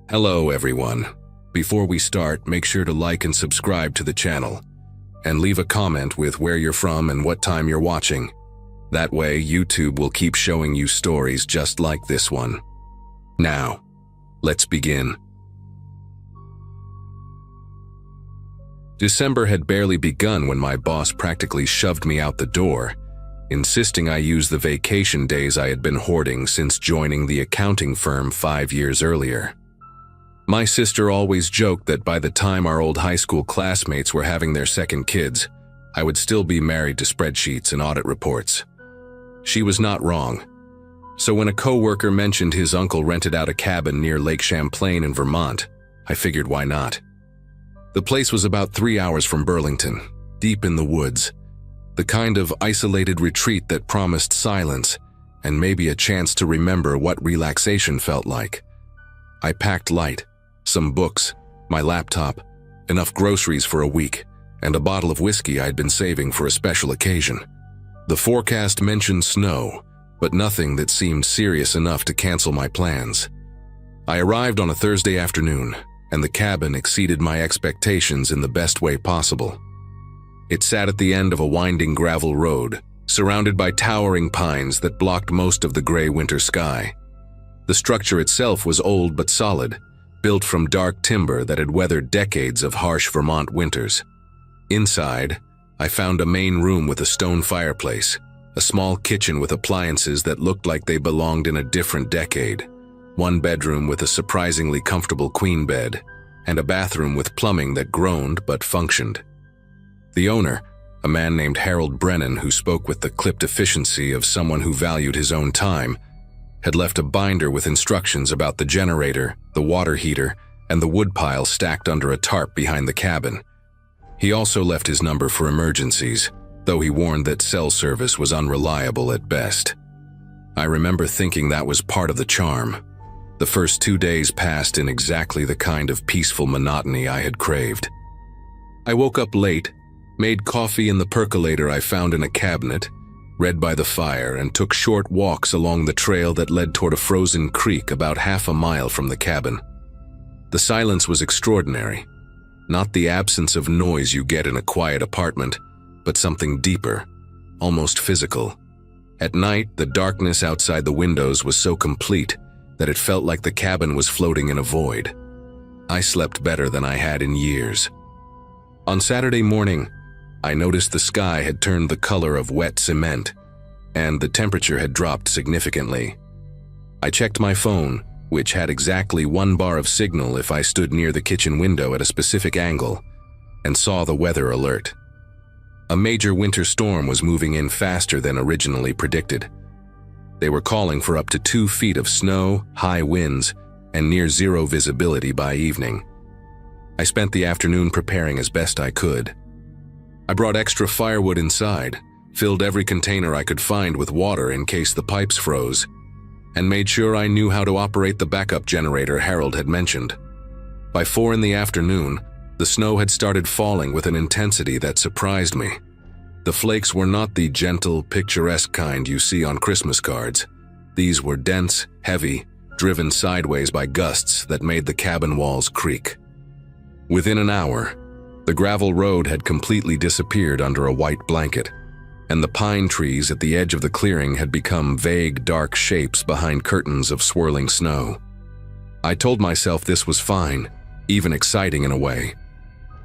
Hello everyone. Before we start, make sure to like and subscribe to the channel, and leave a comment with where you're from and what time you're watching. That way, YouTube will keep showing you stories just like this one. Now, let's begin. December had barely begun when my boss practically shoved me out the door, insisting I use the vacation days I had been hoarding since joining the accounting firm 5 years earlier. My sister always joked that by the time our old high school classmates were having their second kids, I would still be married to spreadsheets and audit reports. She was not wrong. So when a coworker mentioned his uncle rented out a cabin near Lake Champlain in Vermont, I figured why not. The place was about 3 hours from Burlington, deep in the woods, the kind of isolated retreat that promised silence and maybe a chance to remember what relaxation felt like. I packed light. Some books, my laptop, enough groceries for a week, and a bottle of whiskey I'd been saving for a special occasion. The forecast mentioned snow, but nothing that seemed serious enough to cancel my plans. I arrived on a Thursday afternoon, and the cabin exceeded my expectations in the best way possible. It sat at the end of a winding gravel road, surrounded by towering pines that blocked most of the gray winter sky. The structure itself was old but solid, built from dark timber that had weathered decades of harsh Vermont winters. Inside, I found a main room with a stone fireplace, a small kitchen with appliances that looked like they belonged in a different decade, one bedroom with a surprisingly comfortable queen bed, and a bathroom with plumbing that groaned but functioned. The owner, a man named Harold Brennan who spoke with the clipped efficiency of someone who valued his own time, had left a binder with instructions about the generator, the water heater, and the woodpile stacked under a tarp behind the cabin. He also left his number for emergencies, though he warned that cell service was unreliable at best. I remember thinking that was part of the charm. The first 2 days passed in exactly the kind of peaceful monotony I had craved. I woke up late, made coffee in the percolator I found in a cabinet, read by the fire, and took short walks along the trail that led toward a frozen creek about half a mile from the cabin. The silence was extraordinary. Not the absence of noise you get in a quiet apartment, but something deeper, almost physical. At night, the darkness outside the windows was so complete that it felt like the cabin was floating in a void. I slept better than I had in years. On Saturday morning, I noticed the sky had turned the color of wet cement, and the temperature had dropped significantly. I checked my phone, which had exactly 1 bar of signal if I stood near the kitchen window at a specific angle, and saw the weather alert. A major winter storm was moving in faster than originally predicted. They were calling for up to 2 feet of snow, high winds, and near zero visibility by evening. I spent the afternoon preparing as best I could. I brought extra firewood inside, filled every container I could find with water in case the pipes froze, and made sure I knew how to operate the backup generator Harold had mentioned. By 4 in the afternoon, the snow had started falling with an intensity that surprised me. The flakes were not the gentle, picturesque kind you see on Christmas cards. These were dense, heavy, driven sideways by gusts that made the cabin walls creak. Within an hour, the gravel road had completely disappeared under a white blanket, and the pine trees at the edge of the clearing had become vague, dark shapes behind curtains of swirling snow. I told myself this was fine, even exciting in a way.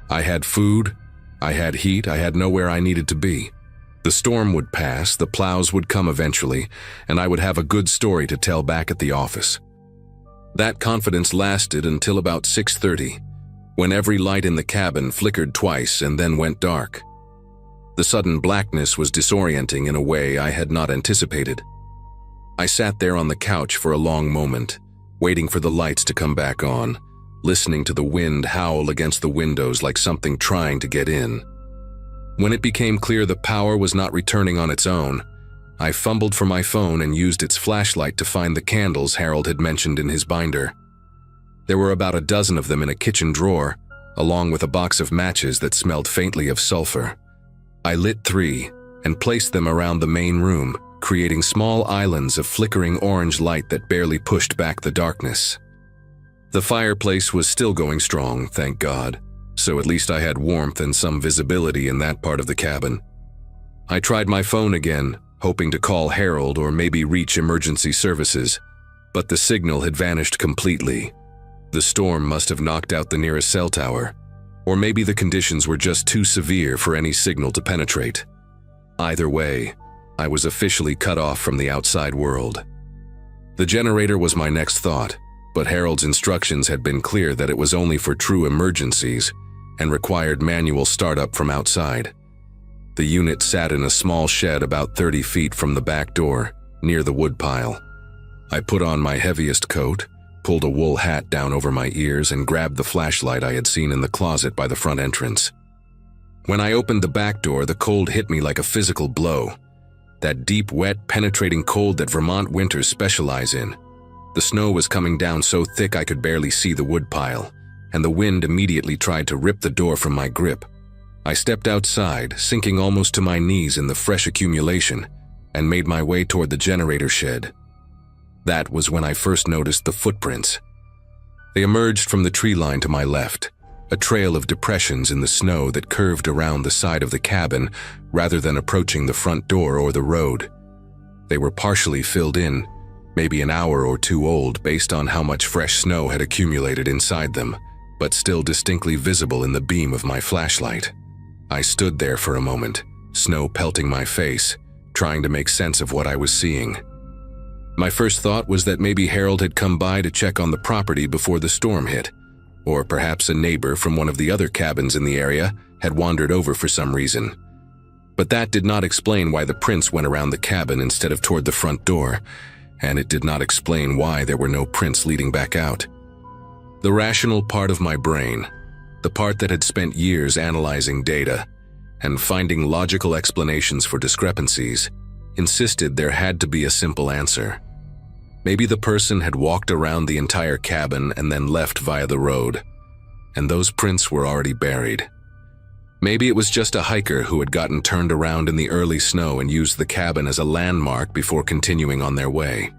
I had food, I had heat, I had nowhere I needed to be. The storm would pass, the plows would come eventually, and I would have a good story to tell back at the office. That confidence lasted until about 6:30, when every light in the cabin flickered twice and then went dark. The sudden blackness was disorienting in a way I had not anticipated. I sat there on the couch for a long moment, waiting for the lights to come back on, listening to the wind howl against the windows like something trying to get in. When it became clear the power was not returning on its own, I fumbled for my phone and used its flashlight to find the candles Harold had mentioned in his binder. There were about a dozen of them in a kitchen drawer, along with a box of matches that smelled faintly of sulfur. I lit 3 and placed them around the main room, creating small islands of flickering orange light that barely pushed back the darkness. The fireplace was still going strong, thank God, so at least I had warmth and some visibility in that part of the cabin. I tried my phone again, hoping to call Harold or maybe reach emergency services, but the signal had vanished completely. The storm must have knocked out the nearest cell tower, or maybe the conditions were just too severe for any signal to penetrate. Either way, I was officially cut off from the outside world. The generator was my next thought, but Harold's instructions had been clear that it was only for true emergencies and required manual startup from outside. The unit sat in a small shed about 30 feet from the back door, near the woodpile. I put on my heaviest coat, pulled a wool hat down over my ears, and grabbed the flashlight I had seen in the closet by the front entrance. When I opened the back door, the cold hit me like a physical blow. That deep, wet, penetrating cold that Vermont winters specialize in. The snow was coming down so thick I could barely see the woodpile, and the wind immediately tried to rip the door from my grip. I stepped outside, sinking almost to my knees in the fresh accumulation, and made my way toward the generator shed. That was when I first noticed the footprints. They emerged from the tree line to my left, a trail of depressions in the snow that curved around the side of the cabin rather than approaching the front door or the road. They were partially filled in, maybe an hour or two old based on how much fresh snow had accumulated inside them, but still distinctly visible in the beam of my flashlight. I stood there for a moment, snow pelting my face, trying to make sense of what I was seeing. My first thought was that maybe Harold had come by to check on the property before the storm hit, or perhaps a neighbor from one of the other cabins in the area had wandered over for some reason. But that did not explain why the prints went around the cabin instead of toward the front door, and it did not explain why there were no prints leading back out. The rational part of my brain, the part that had spent years analyzing data and finding logical explanations for discrepancies, insisted there had to be a simple answer. Maybe the person had walked around the entire cabin and then left via the road, and those prints were already buried. Maybe it was just a hiker who had gotten turned around in the early snow and used the cabin as a landmark before continuing on their way.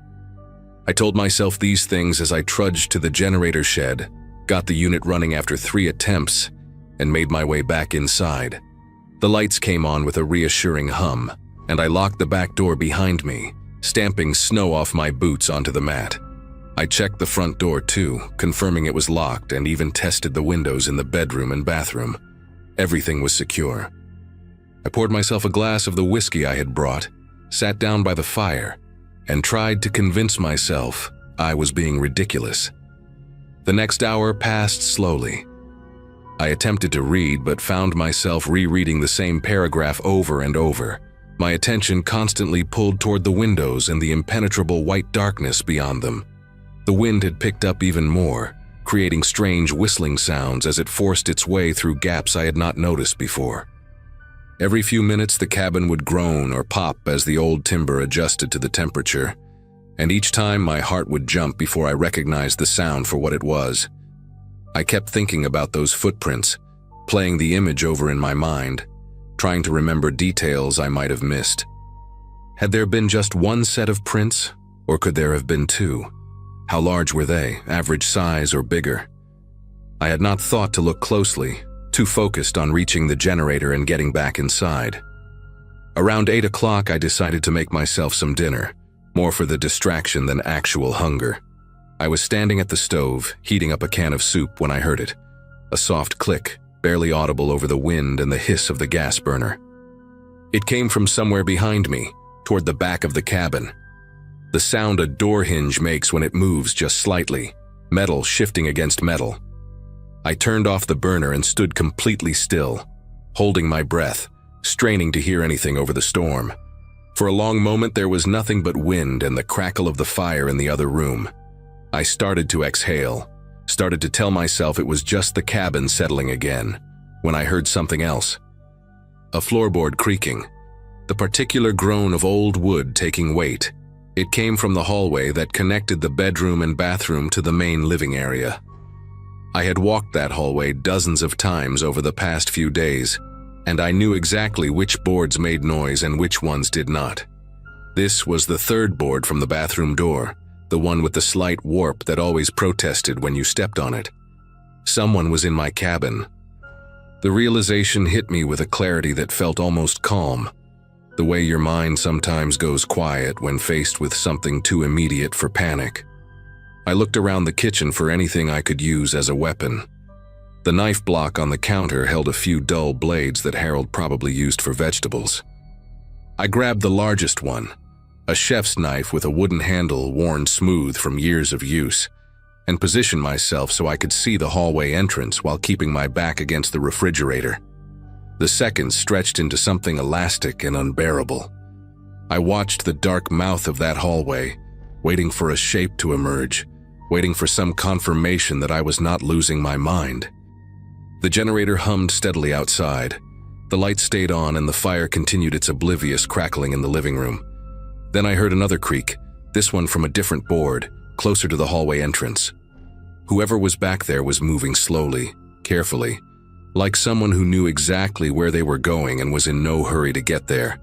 I told myself these things as I trudged to the generator shed, got the unit running after 3 attempts, and made my way back inside. The lights came on with a reassuring hum, and I locked the back door behind me, stamping snow off my boots onto the mat. I checked the front door too, confirming it was locked, and even tested the windows in the bedroom and bathroom. Everything was secure. I poured myself a glass of the whiskey I had brought, sat down by the fire, and tried to convince myself I was being ridiculous. The next hour passed slowly. I attempted to read, but found myself rereading the same paragraph over and over, my attention constantly pulled toward the windows and the impenetrable white darkness beyond them. The wind had picked up even more, creating strange whistling sounds as it forced its way through gaps I had not noticed before. Every few minutes the cabin would groan or pop as the old timber adjusted to the temperature, and each time my heart would jump before I recognized the sound for what it was. I kept thinking about those footprints, playing the image over in my mind, trying to remember details I might have missed. Had there been just one set of prints, or could there have been 2? How large were they, average size or bigger? I had not thought to look closely, too focused on reaching the generator and getting back inside. Around 8 o'clock, I decided to make myself some dinner, more for the distraction than actual hunger. I was standing at the stove, heating up a can of soup when I heard it. A soft click, barely audible over the wind and the hiss of the gas burner. It came from somewhere behind me, toward the back of the cabin. The sound a door hinge makes when it moves just slightly, metal shifting against metal. I turned off the burner and stood completely still, holding my breath, straining to hear anything over the storm. For a long moment there was nothing but wind and the crackle of the fire in the other room. I started to exhale, started to tell myself it was just the cabin settling again, when I heard something else. A floorboard creaking, the particular groan of old wood taking weight. It came from the hallway that connected the bedroom and bathroom to the main living area. I had walked that hallway dozens of times over the past few days, and I knew exactly which boards made noise and which ones did not. This was the third board from the bathroom door, the one with the slight warp that always protested when you stepped on it. Someone was in my cabin. The realization hit me with a clarity that felt almost calm, the way your mind sometimes goes quiet when faced with something too immediate for panic. I looked around the kitchen for anything I could use as a weapon. The knife block on the counter held a few dull blades that Harold probably used for vegetables. I grabbed the largest one, a chef's knife with a wooden handle worn smooth from years of use, and positioned myself so I could see the hallway entrance while keeping my back against the refrigerator. The seconds stretched into something elastic and unbearable. I watched the dark mouth of that hallway, waiting for a shape to emerge, waiting for some confirmation that I was not losing my mind. The generator hummed steadily outside. The light stayed on and the fire continued its oblivious crackling in the living room. Then I heard another creak, this one from a different board, closer to the hallway entrance. Whoever was back there was moving slowly, carefully, like someone who knew exactly where they were going and was in no hurry to get there.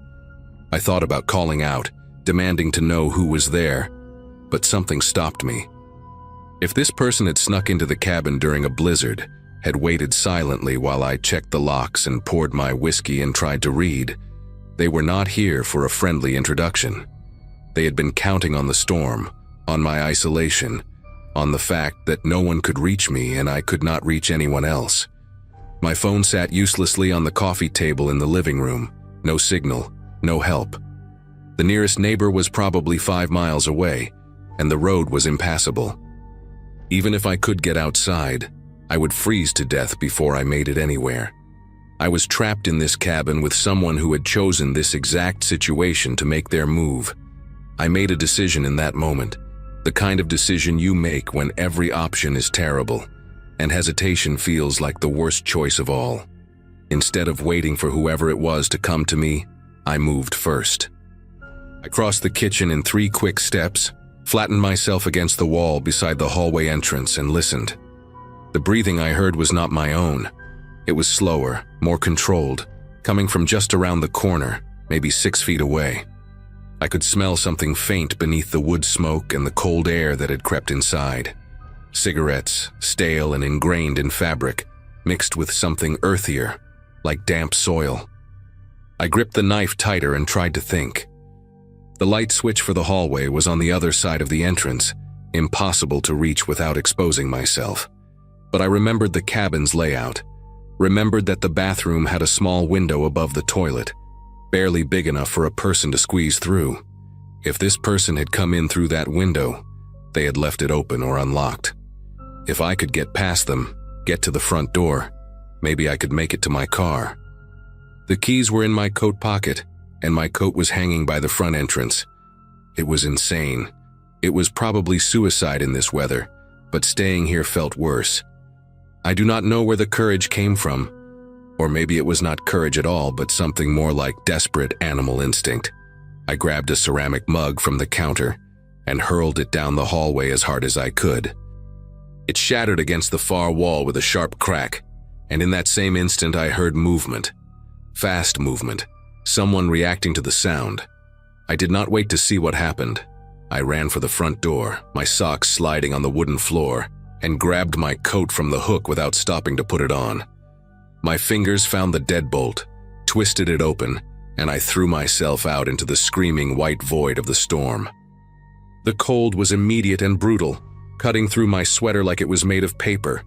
I thought about calling out, demanding to know who was there, but something stopped me. If this person had snuck into the cabin during a blizzard, had waited silently while I checked the locks and poured my whiskey and tried to read, they were not here for a friendly introduction. They had been counting on the storm, on my isolation, on the fact that no one could reach me and I could not reach anyone else. My phone sat uselessly on the coffee table in the living room, no signal, no help. The nearest neighbor was probably 5 miles away, and the road was impassable. Even if I could get outside, I would freeze to death before I made it anywhere. I was trapped in this cabin with someone who had chosen this exact situation to make their move. I made a decision in that moment, the kind of decision you make when every option is terrible, and hesitation feels like the worst choice of all. Instead of waiting for whoever it was to come to me, I moved first. I crossed the kitchen in 3 quick steps, flattened myself against the wall beside the hallway entrance and listened. The breathing I heard was not my own. It was slower, more controlled, coming from just around the corner, maybe 6 feet away. I could smell something faint beneath the wood smoke and the cold air that had crept inside. Cigarettes, stale and ingrained in fabric, mixed with something earthier, like damp soil. I gripped the knife tighter and tried to think. The light switch for the hallway was on the other side of the entrance, impossible to reach without exposing myself. But I remembered the cabin's layout, remembered that the bathroom had a small window above the toilet, barely big enough for a person to squeeze through. If this person had come in through that window, they had left it open or unlocked. If I could get past them, get to the front door, maybe I could make it to my car. The keys were in my coat pocket, and my coat was hanging by the front entrance. It was insane. It was probably suicide in this weather, but staying here felt worse. I do not know where the courage came from, or maybe it was not courage at all, but something more like desperate animal instinct. I grabbed a ceramic mug from the counter and hurled it down the hallway as hard as I could. It shattered against the far wall with a sharp crack, and in that same instant I heard movement. Fast movement. Someone reacting to the sound. I did not wait to see what happened. I ran for the front door, my socks sliding on the wooden floor, and grabbed my coat from the hook without stopping to put it on. My fingers found the deadbolt, twisted it open, and I threw myself out into the screaming white void of the storm. The cold was immediate and brutal, cutting through my sweater like it was made of paper.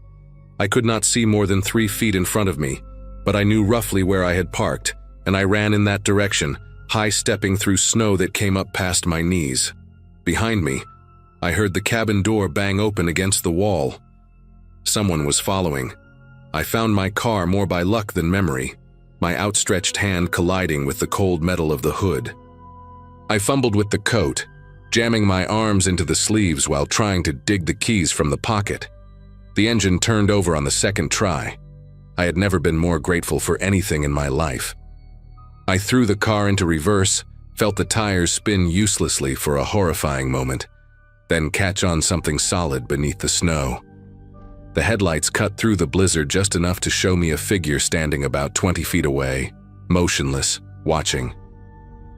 I could not see more than 3 feet in front of me, but I knew roughly where I had parked, and I ran in that direction, high-stepping through snow that came up past my knees. Behind me, I heard the cabin door bang open against the wall. Someone was following. I found my car more by luck than memory, my outstretched hand colliding with the cold metal of the hood. I fumbled with the coat, jamming my arms into the sleeves while trying to dig the keys from the pocket. The engine turned over on the second try. I had never been more grateful for anything in my life. I threw the car into reverse, felt the tires spin uselessly for a horrifying moment, then catch on something solid beneath the snow. The headlights cut through the blizzard just enough to show me a figure standing about 20 feet away, motionless, watching.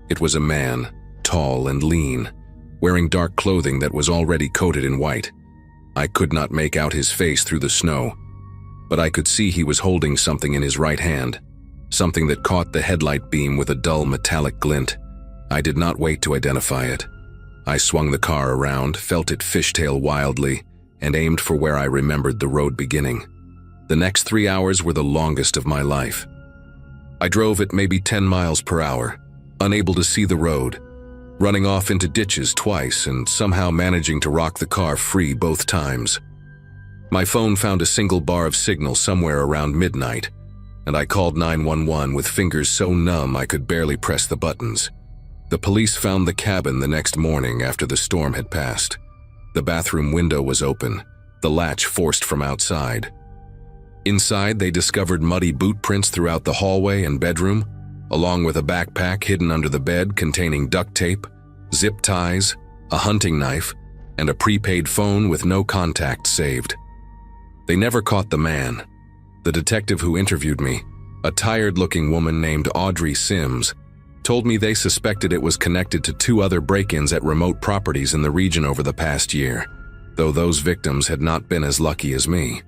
It was a man, tall and lean, wearing dark clothing that was already coated in white. I could not make out his face through the snow, but I could see he was holding something in his right hand, something that caught the headlight beam with a dull metallic glint. I did not wait to identify it. I swung the car around, felt it fishtail wildly, and aimed for where I remembered the road beginning. The next 3 hours were the longest of my life. I drove at maybe 10 miles per hour, unable to see the road, running off into ditches twice and somehow managing to rock the car free both times. My phone found a single bar of signal somewhere around midnight, and I called 911 with fingers so numb I could barely press the buttons. The police found the cabin the next morning after the storm had passed. The bathroom window was open, the latch forced from outside. Inside, they discovered muddy boot prints throughout the hallway and bedroom, along with a backpack hidden under the bed containing duct tape, zip ties, a hunting knife, and a prepaid phone with no contact saved. They never caught the man. The detective who interviewed me, a tired-looking woman named Audrey Sims, told me they suspected it was connected to 2 other break-ins at remote properties in the region over the past year, though those victims had not been as lucky as me.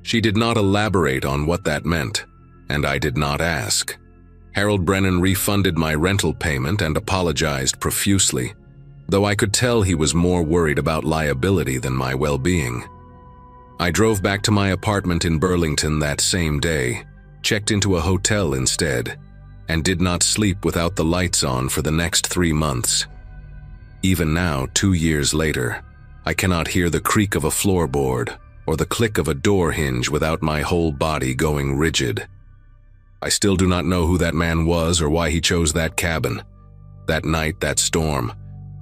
She did not elaborate on what that meant, and I did not ask. Harold Brennan refunded my rental payment and apologized profusely, though I could tell he was more worried about liability than my well-being. I drove back to my apartment in Burlington that same day, checked into a hotel instead, and did not sleep without the lights on for the next 3 months. Even now, 2 years later, I cannot hear the creak of a floorboard or the click of a door hinge without my whole body going rigid. I still do not know who that man was or why he chose that cabin, that night, that storm,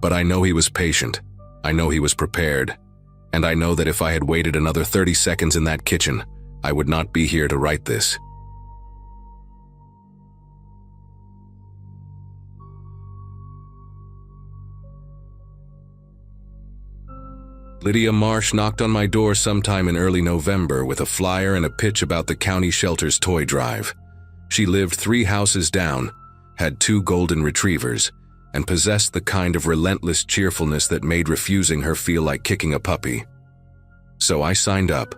but I know he was patient, I know he was prepared, and I know that if I had waited another 30 seconds in that kitchen, I would not be here to write this. Lydia Marsh knocked on my door sometime in early November with a flyer and a pitch about the county shelter's toy drive. She lived 3 houses down, had 2 golden retrievers, and possessed the kind of relentless cheerfulness that made refusing her feel like kicking a puppy. So I signed up.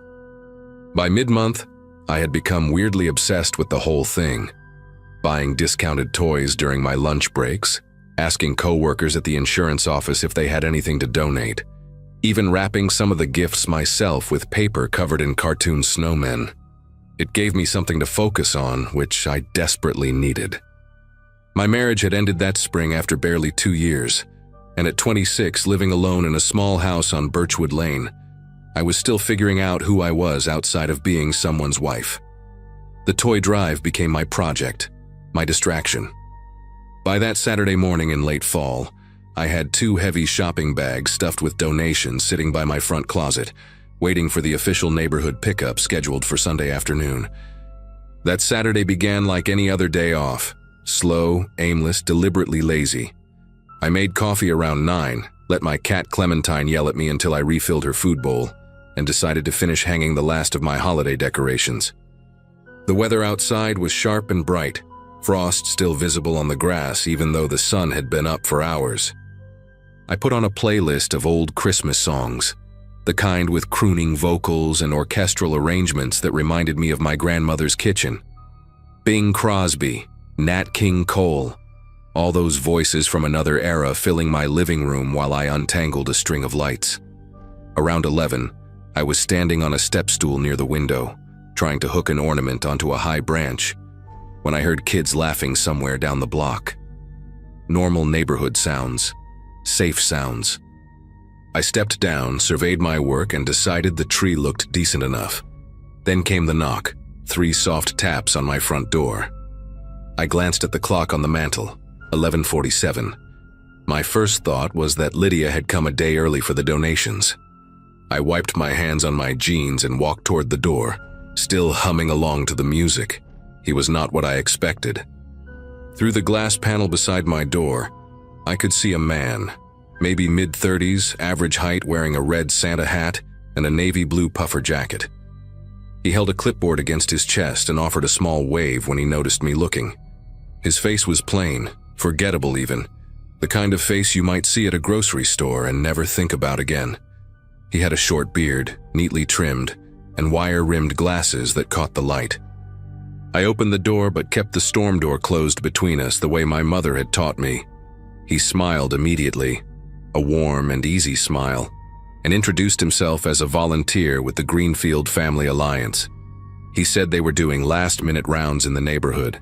By mid-month, I had become weirdly obsessed with the whole thing, buying discounted toys during my lunch breaks, asking co-workers at the insurance office if they had anything to donate, even wrapping some of the gifts myself with paper covered in cartoon snowmen. It gave me something to focus on, which I desperately needed. My marriage had ended that spring after barely 2 years, and at 26, living alone in a small house on Birchwood Lane, I was still figuring out who I was outside of being someone's wife. The toy drive became my project, my distraction. By that Saturday morning in late fall, I had 2 heavy shopping bags stuffed with donations sitting by my front closet, waiting for the official neighborhood pickup scheduled for Sunday afternoon. That Saturday began like any other day off, slow, aimless, deliberately lazy. I made coffee around 9, let my cat Clementine yell at me until I refilled her food bowl, and decided to finish hanging the last of my holiday decorations. The weather outside was sharp and bright, frost still visible on the grass even though the sun had been up for hours. I put on a playlist of old Christmas songs, the kind with crooning vocals and orchestral arrangements that reminded me of my grandmother's kitchen. Bing Crosby, Nat King Cole, all those voices from another era filling my living room while I untangled a string of lights. Around 11, I was standing on a step stool near the window, trying to hook an ornament onto a high branch, when I heard kids laughing somewhere down the block. Normal neighborhood sounds, safe sounds. I stepped down, surveyed my work, and decided the tree looked decent enough. Then came the knock, 3 soft taps on my front door. I glanced at the clock on the mantel, 11:47. My first thought was that Lydia had come a day early for the donations. I wiped my hands on my jeans and walked toward the door, still humming along to the music. He was not what I expected. Through the glass panel beside my door, I could see a man, maybe mid-30s, average height, wearing a red Santa hat and a navy blue puffer jacket. He held a clipboard against his chest and offered a small wave when he noticed me looking. His face was plain, forgettable even, The kind of face you might see at a grocery store and never think about again. He had a short beard, neatly trimmed, and wire-rimmed glasses that caught the light. I opened the door but kept the storm door closed between us the way my mother had taught me. He smiled immediately, a warm and easy smile, and introduced himself as a volunteer with the Greenfield Family Alliance. He said they were doing last-minute rounds in the neighborhood,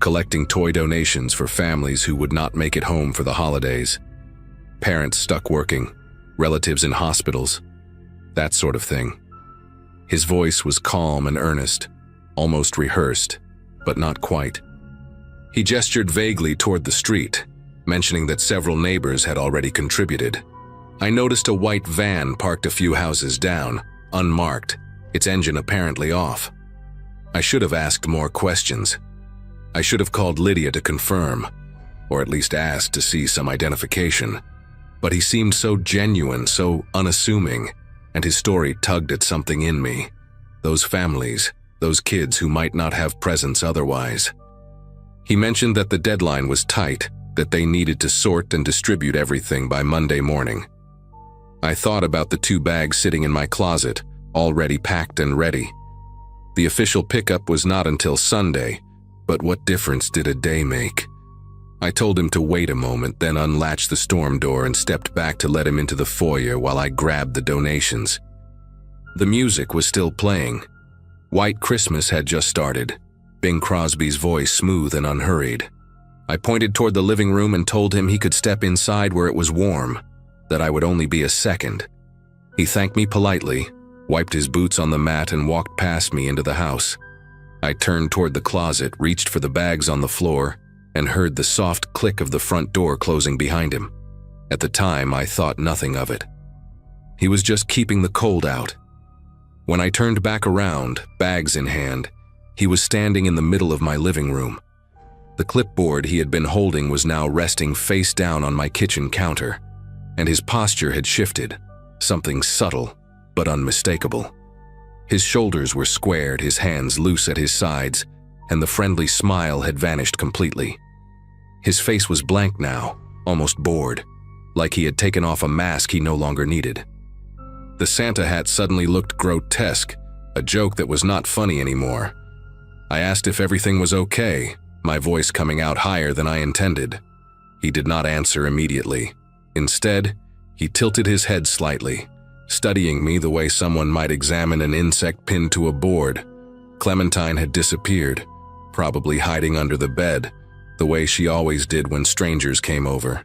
collecting toy donations for families who would not make it home for the holidays. Parents stuck working, relatives in hospitals, that sort of thing. His voice was calm and earnest, almost rehearsed, but not quite. He gestured vaguely toward the street, mentioning that several neighbors had already contributed. I noticed a white van parked a few houses down, unmarked, its engine apparently off. I should have asked more questions. I should have called Lydia to confirm, or at least asked to see some identification. But he seemed so genuine, so unassuming, and his story tugged at something in me. Those families, those kids who might not have presents otherwise. He mentioned that the deadline was tight, that they needed to sort and distribute everything by Monday morning. I thought about the 2 bags sitting in my closet, already packed and ready. The official pickup was not until Sunday, but what difference did a day make? I told him to wait a moment, then unlatched the storm door and stepped back to let him into the foyer while I grabbed the donations. The music was still playing. White Christmas had just started, Bing Crosby's voice smooth and unhurried. I pointed toward the living room and told him he could step inside where it was warm, that I would only be a second. He thanked me politely, wiped his boots on the mat and walked past me into the house. I turned toward the closet, reached for the bags on the floor, and heard the soft click of the front door closing behind him. At the time, I thought nothing of it. He was just keeping the cold out. When I turned back around, bags in hand, he was standing in the middle of my living room. The clipboard he had been holding was now resting face down on my kitchen counter, and his posture had shifted, something subtle but unmistakable. His shoulders were squared, his hands loose at his sides, and the friendly smile had vanished completely. His face was blank now, almost bored, like he had taken off a mask he no longer needed. The Santa hat suddenly looked grotesque, a joke that was not funny anymore. I asked if everything was okay, my voice coming out higher than I intended. He did not answer immediately. Instead, he tilted his head slightly, studying me the way someone might examine an insect pinned to a board. Clementine had disappeared, probably hiding under the bed, the way she always did when strangers came over.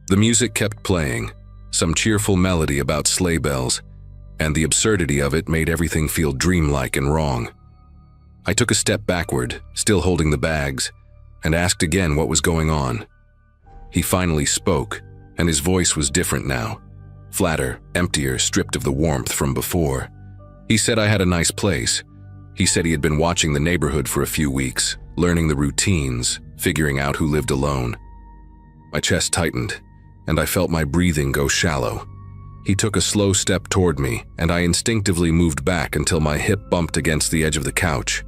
The music kept playing, some cheerful melody about sleigh bells, and the absurdity of it made everything feel dreamlike and wrong. I took a step backward, still holding the bags, and asked again what was going on. He finally spoke, and his voice was different now, flatter, emptier, stripped of the warmth from before. He said I had a nice place. He said he had been watching the neighborhood for a few weeks, learning the routines, figuring out who lived alone. My chest tightened, and I felt my breathing go shallow. He took a slow step toward me, and I instinctively moved back until my hip bumped against the edge of the couch.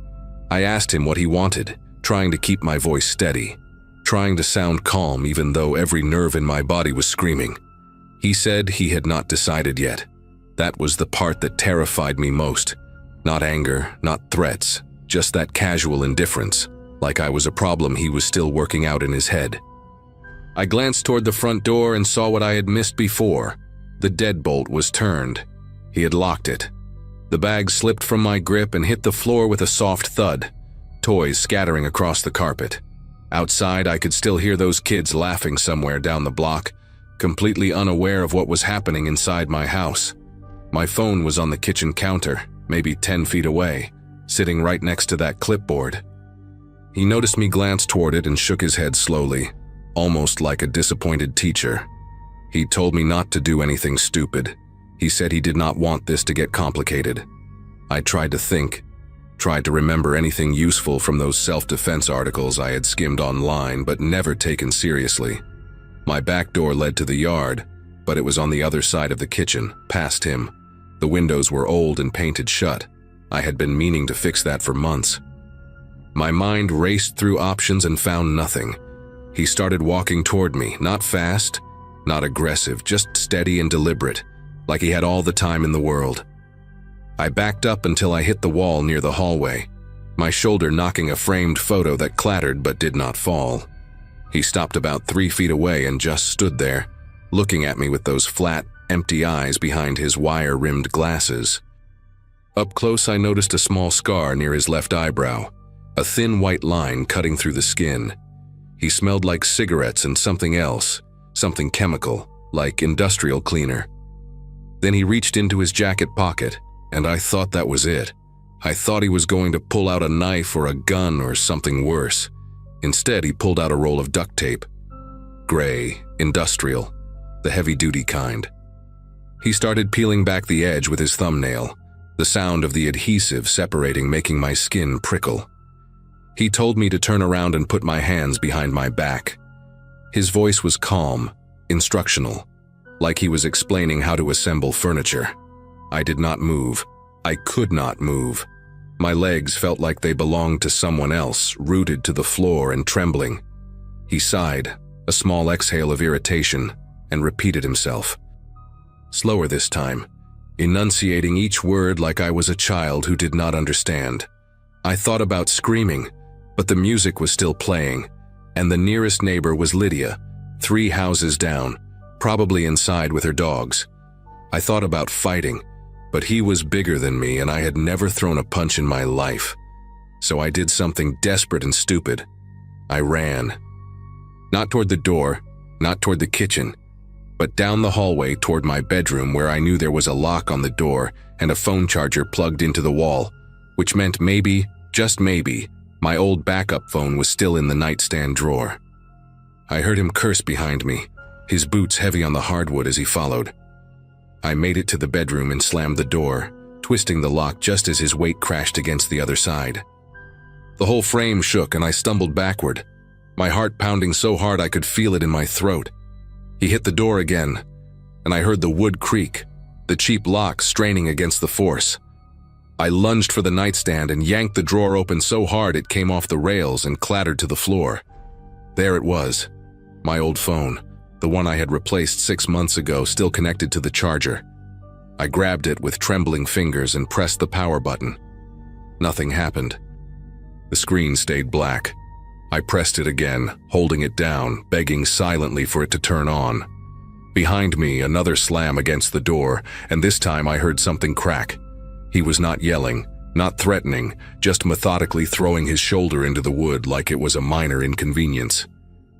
I asked him what he wanted, trying to keep my voice steady, trying to sound calm even though every nerve in my body was screaming. He said he had not decided yet. That was the part that terrified me most. Not anger, not threats, just that casual indifference, like I was a problem he was still working out in his head. I glanced toward the front door and saw what I had missed before. The deadbolt was turned. He had locked it. The bag slipped from my grip and hit the floor with a soft thud, toys scattering across the carpet. Outside, I could still hear those kids laughing somewhere down the block, completely unaware of what was happening inside my house. My phone was on the kitchen counter, maybe 10 feet away, sitting right next to that clipboard. He noticed me glance toward it and shook his head slowly, almost like a disappointed teacher. He told me not to do anything stupid. He said he did not want this to get complicated. I tried to think, tried to remember anything useful from those self-defense articles I had skimmed online but never taken seriously. My back door led to the yard, but it was on the other side of the kitchen, past him. The windows were old and painted shut. I had been meaning to fix that for months. My mind raced through options and found nothing. He started walking toward me, not fast, not aggressive, just steady and deliberate, like he had all the time in the world. I backed up until I hit the wall near the hallway, my shoulder knocking a framed photo that clattered but did not fall. He stopped about 3 feet away and just stood there, looking at me with those flat, empty eyes behind his wire-rimmed glasses. Up close, I noticed a small scar near his left eyebrow, a thin white line cutting through the skin. He smelled like cigarettes and something else, something chemical, like industrial cleaner. Then he reached into his jacket pocket, and I thought that was it. I thought he was going to pull out a knife or a gun or something worse. Instead, he pulled out a roll of duct tape. Gray, industrial, the heavy-duty kind. He started peeling back the edge with his thumbnail, the sound of the adhesive separating making my skin prickle. He told me to turn around and put my hands behind my back. His voice was calm, instructional, like he was explaining how to assemble furniture. I did not move. I could not move. My legs felt like they belonged to someone else, rooted to the floor and trembling. He sighed, a small exhale of irritation, and repeated himself. Slower this time, enunciating each word like I was a child who did not understand. I thought about screaming, but the music was still playing, and the nearest neighbor was Lydia, 3 houses down, probably inside with her dogs. I thought about fighting, but he was bigger than me and I had never thrown a punch in my life. So I did something desperate and stupid. I ran. Not toward the door, not toward the kitchen, but down the hallway toward my bedroom where I knew there was a lock on the door and a phone charger plugged into the wall, which meant maybe, just maybe, my old backup phone was still in the nightstand drawer. I heard him curse behind me, his boots heavy on the hardwood as he followed. I made it to the bedroom and slammed the door, twisting the lock just as his weight crashed against the other side. The whole frame shook and I stumbled backward, my heart pounding so hard I could feel it in my throat. He hit the door again, and I heard the wood creak, the cheap lock straining against the force. I lunged for the nightstand and yanked the drawer open so hard it came off the rails and clattered to the floor. There it was, my old phone, the one I had replaced 6 months ago, still connected to the charger. I grabbed it with trembling fingers and pressed the power button. Nothing happened. The screen stayed black. I pressed it again, holding it down, begging silently for it to turn on. Behind me, another slam against the door, and this time I heard something crack. He was not yelling, not threatening, just methodically throwing his shoulder into the wood like it was a minor inconvenience.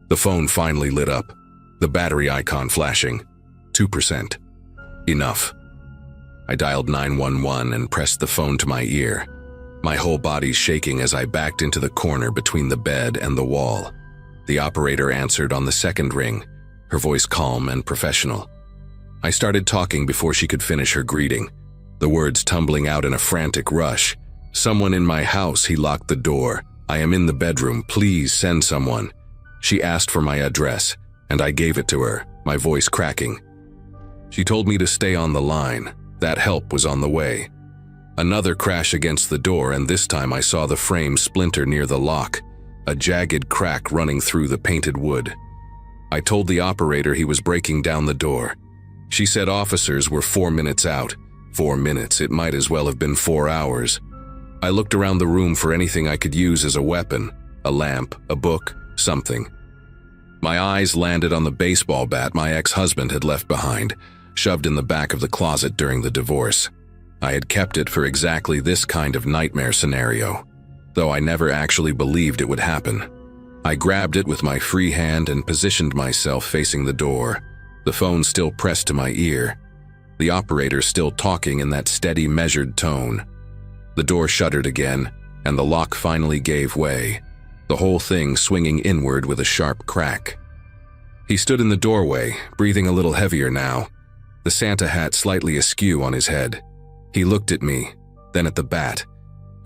The phone finally lit up, the battery icon flashing. 2%. Enough. I dialed 911 and pressed the phone to my ear, my whole body shaking as I backed into the corner between the bed and the wall. The operator answered on the second ring, her voice calm and professional. I started talking before she could finish her greeting, the words tumbling out in a frantic rush. Someone in my house, he locked the door. I am in the bedroom, please send someone. She asked for my address, and I gave it to her, my voice cracking. She told me to stay on the line, that help was on the way. Another crash against the door, and this time I saw the frame splinter near the lock, a jagged crack running through the painted wood. I told the operator he was breaking down the door. She said officers were 4 minutes out. 4 minutes, it might as well have been 4 hours. I looked around the room for anything I could use as a weapon, a lamp, a book, something. My eyes landed on the baseball bat my ex-husband had left behind, shoved in the back of the closet during the divorce. I had kept it for exactly this kind of nightmare scenario, though I never actually believed it would happen. I grabbed it with my free hand and positioned myself facing the door, the phone still pressed to my ear, the operator still talking in that steady, measured tone. The door shuttered again, and the lock finally gave way, the whole thing swinging inward with a sharp crack. He stood in the doorway, breathing a little heavier now, the Santa hat slightly askew on his head. He looked at me, then at the bat,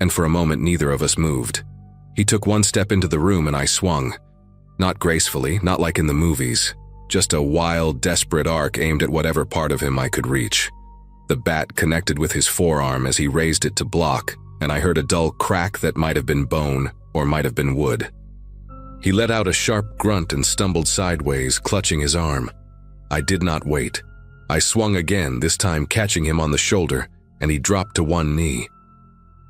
and for a moment neither of us moved. He took one step into the room and I swung. Not gracefully, not like in the movies, just a wild, desperate arc aimed at whatever part of him I could reach. The bat connected with his forearm as he raised it to block, and I heard a dull crack that might have been bone or might have been wood. He let out a sharp grunt and stumbled sideways, clutching his arm. I did not wait. I swung again, this time catching him on the shoulder, and he dropped to one knee.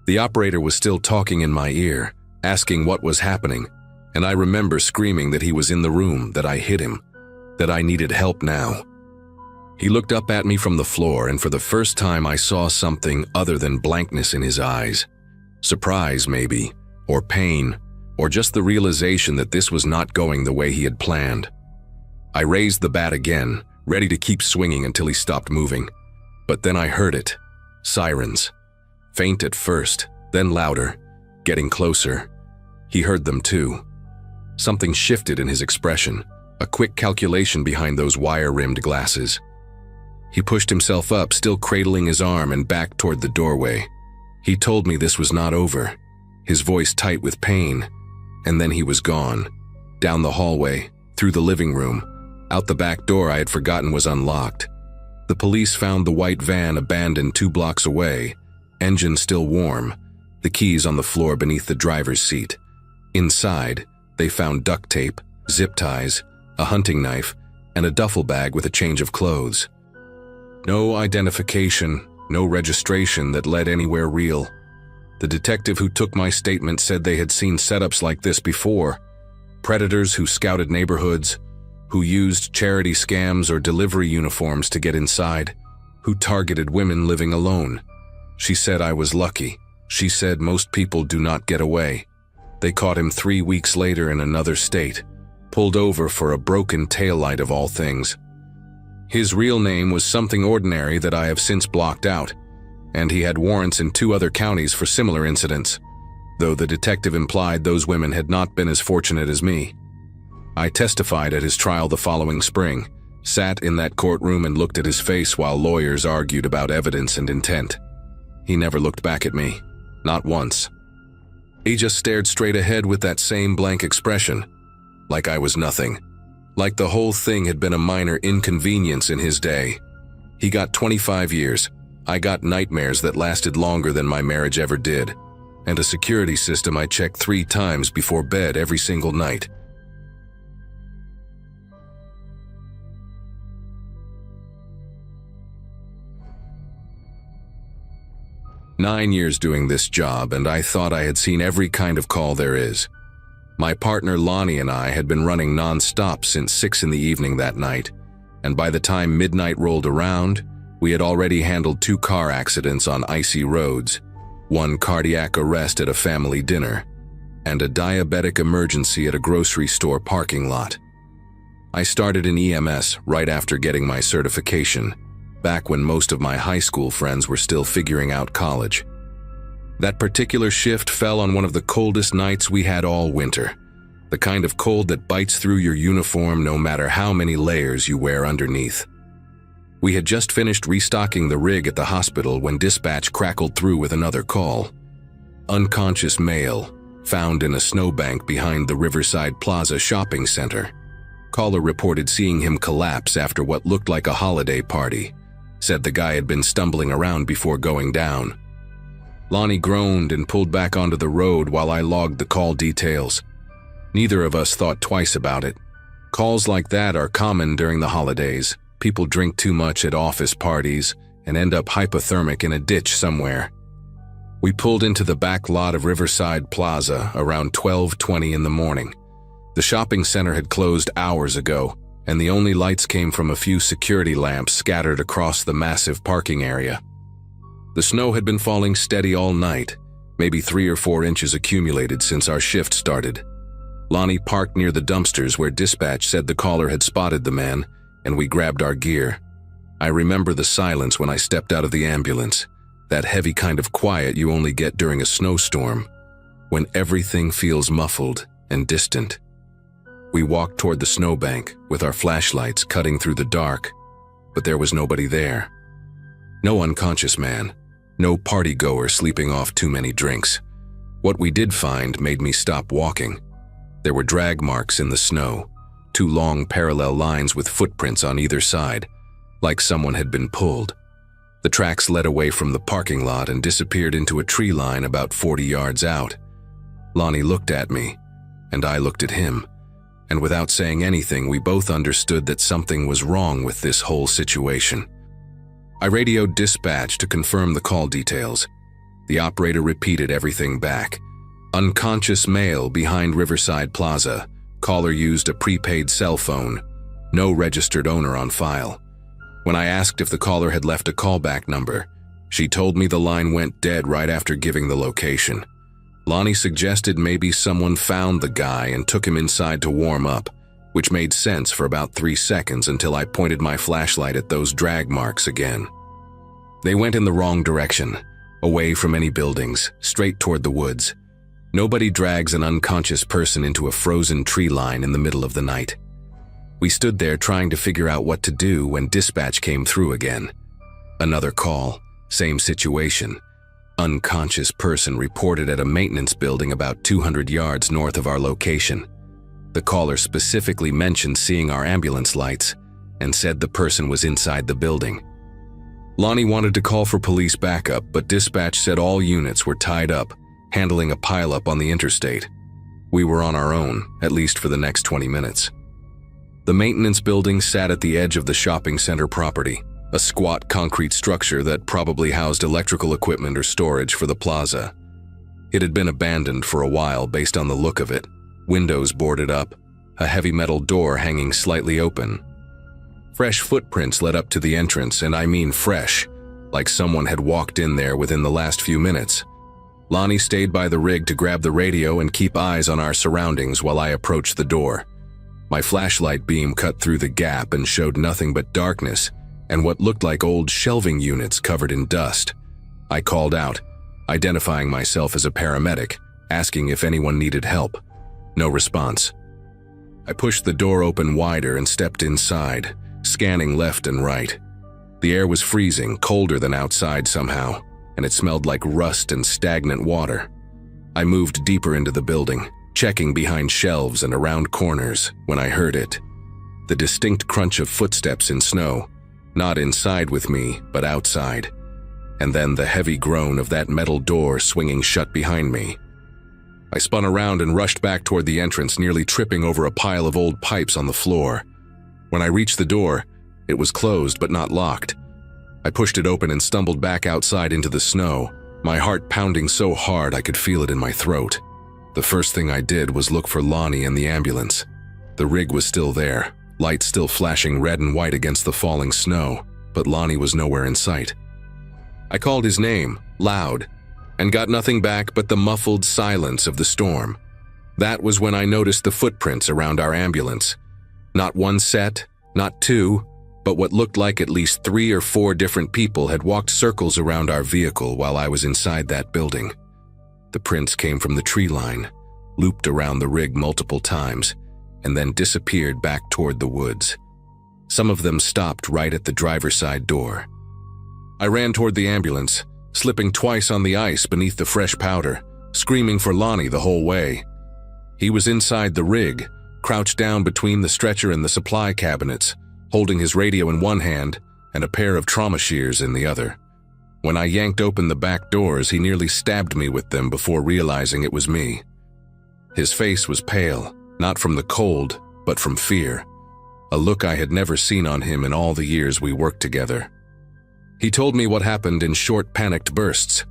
The operator was still talking in my ear, asking what was happening, and I remember screaming that he was in the room, that I hit him, that I needed help now. He looked up at me from the floor, and for the first time I saw something other than blankness in his eyes. Surprise, maybe, or pain, or just the realization that this was not going the way he had planned. I raised the bat again, ready to keep swinging until he stopped moving. But then I heard it. Sirens. Faint at first, then louder, getting closer. He heard them too. Something shifted in his expression, a quick calculation behind those wire-rimmed glasses. He pushed himself up, still cradling his arm, and back toward the doorway. He told me this was not over, his voice tight with pain, and then he was gone. Down the hallway, through the living room, out the back door I had forgotten was unlocked. The police found the white van abandoned 2 blocks away, engine still warm, the keys on the floor beneath the driver's seat. Inside, they found duct tape, zip ties, a hunting knife, and a duffel bag with a change of clothes. No identification, no registration that led anywhere real. The detective who took my statement said they had seen setups like this before. Predators who scouted neighborhoods, who used charity scams or delivery uniforms to get inside, who targeted women living alone. She said I was lucky. She said most people do not get away. They caught him 3 weeks later in another state, pulled over for a broken taillight of all things. His real name was something ordinary that I have since blocked out, and he had warrants in 2 other counties for similar incidents, though the detective implied those women had not been as fortunate as me. I testified at his trial the following spring, sat in that courtroom and looked at his face while lawyers argued about evidence and intent. He never looked back at me, not once. He just stared straight ahead with that same blank expression, like I was nothing, like the whole thing had been a minor inconvenience in his day. He got 25 years, I got nightmares that lasted longer than my marriage ever did, and a security system I checked 3 times before bed every single night. "9 years doing this job, and I thought I had seen every kind of call there is. My partner Lonnie and I had been running non-stop since 6 in the evening that night, and by the time midnight rolled around, we had already handled 2 car accidents on icy roads, 1 cardiac arrest at a family dinner, and a diabetic emergency at a grocery store parking lot. I started in EMS right after getting my certification, back when most of my high school friends were still figuring out college. That particular shift fell on one of the coldest nights we had all winter, the kind of cold that bites through your uniform no matter how many layers you wear underneath. We had just finished restocking the rig at the hospital when dispatch crackled through with another call. Unconscious male, found in a snowbank behind the Riverside Plaza shopping center. Caller reported seeing him collapse after what looked like a holiday party. Said the guy had been stumbling around before going down. Lonnie groaned and pulled back onto the road while I logged the call details. Neither of us thought twice about it. Calls like that are common during the holidays. People drink too much at office parties and end up hypothermic in a ditch somewhere. We pulled into the back lot of Riverside Plaza around 12:20 in the morning. The shopping center had closed hours ago, and the only lights came from a few security lamps scattered across the massive parking area. The snow had been falling steady all night, maybe 3 or 4 inches accumulated since our shift started. Lonnie parked near the dumpsters where dispatch said the caller had spotted the man, and we grabbed our gear. I remember the silence when I stepped out of the ambulance, that heavy kind of quiet you only get during a snowstorm, when everything feels muffled and distant. We walked toward the snowbank with our flashlights cutting through the dark, but there was nobody there. No unconscious man, no party-goer sleeping off too many drinks. What we did find made me stop walking. There were drag marks in the snow, 2 long parallel lines with footprints on either side, like someone had been pulled. The tracks led away from the parking lot and disappeared into a tree line about 40 yards out. Lonnie looked at me, and I looked at him. And without saying anything, we both understood that something was wrong with this whole situation. I radioed dispatch to confirm the call details. The operator repeated everything back. Unconscious male behind Riverside Plaza. Caller used a prepaid cell phone. No registered owner on file. When I asked if the caller had left a callback number, she told me the line went dead right after giving the location. Lonnie suggested maybe someone found the guy and took him inside to warm up, which made sense for about 3 seconds until I pointed my flashlight at those drag marks again. They went in the wrong direction, away from any buildings, straight toward the woods. Nobody drags an unconscious person into a frozen tree line in the middle of the night. We stood there trying to figure out what to do when dispatch came through again. Another call, same situation. Unconscious person reported at a maintenance building about 200 yards north of our location. The caller specifically mentioned seeing our ambulance lights and said the person was inside the building. Lonnie wanted to call for police backup, but dispatch said all units were tied up, handling a pileup on the interstate. We were on our own, at least for the next 20 minutes. The maintenance building sat at the edge of the shopping center property, a squat concrete structure that probably housed electrical equipment or storage for the plaza. It had been abandoned for a while based on the look of it, windows boarded up, a heavy metal door hanging slightly open. Fresh footprints led up to the entrance, and I mean fresh, like someone had walked in there within the last few minutes. Lonnie stayed by the rig to grab the radio and keep eyes on our surroundings while I approached the door. My flashlight beam cut through the gap and showed nothing but darkness and what looked like old shelving units covered in dust. I called out, identifying myself as a paramedic, asking if anyone needed help. No response. I pushed the door open wider and stepped inside, scanning left and right. The air was freezing, colder than outside somehow, and it smelled like rust and stagnant water. I moved deeper into the building, checking behind shelves and around corners when I heard it. The distinct crunch of footsteps in snow, not inside with me, but outside. And then the heavy groan of that metal door swinging shut behind me. I spun around and rushed back toward the entrance, nearly tripping over a pile of old pipes on the floor. When I reached the door, it was closed but not locked. I pushed it open and stumbled back outside into the snow, my heart pounding so hard I could feel it in my throat. The first thing I did was look for Lonnie and the ambulance. The rig was still there, lights still flashing red and white against the falling snow, but Lonnie was nowhere in sight. I called his name, loud, and got nothing back but the muffled silence of the storm. That was when I noticed the footprints around our ambulance. Not one set, not two, but what looked like at least 3 or 4 different people had walked circles around our vehicle while I was inside that building. The prints came from the tree line, looped around the rig multiple times, and then disappeared back toward the woods. Some of them stopped right at the driver's side door. I ran toward the ambulance, slipping twice on the ice beneath the fresh powder, screaming for Lonnie the whole way. He was inside the rig, crouched down between the stretcher and the supply cabinets, holding his radio in one hand and a pair of trauma shears in the other. When I yanked open the back doors, he nearly stabbed me with them before realizing it was me. His face was pale, not from the cold, but from fear, a look I had never seen on him in all the years we worked together. He told me what happened in short, panicked bursts.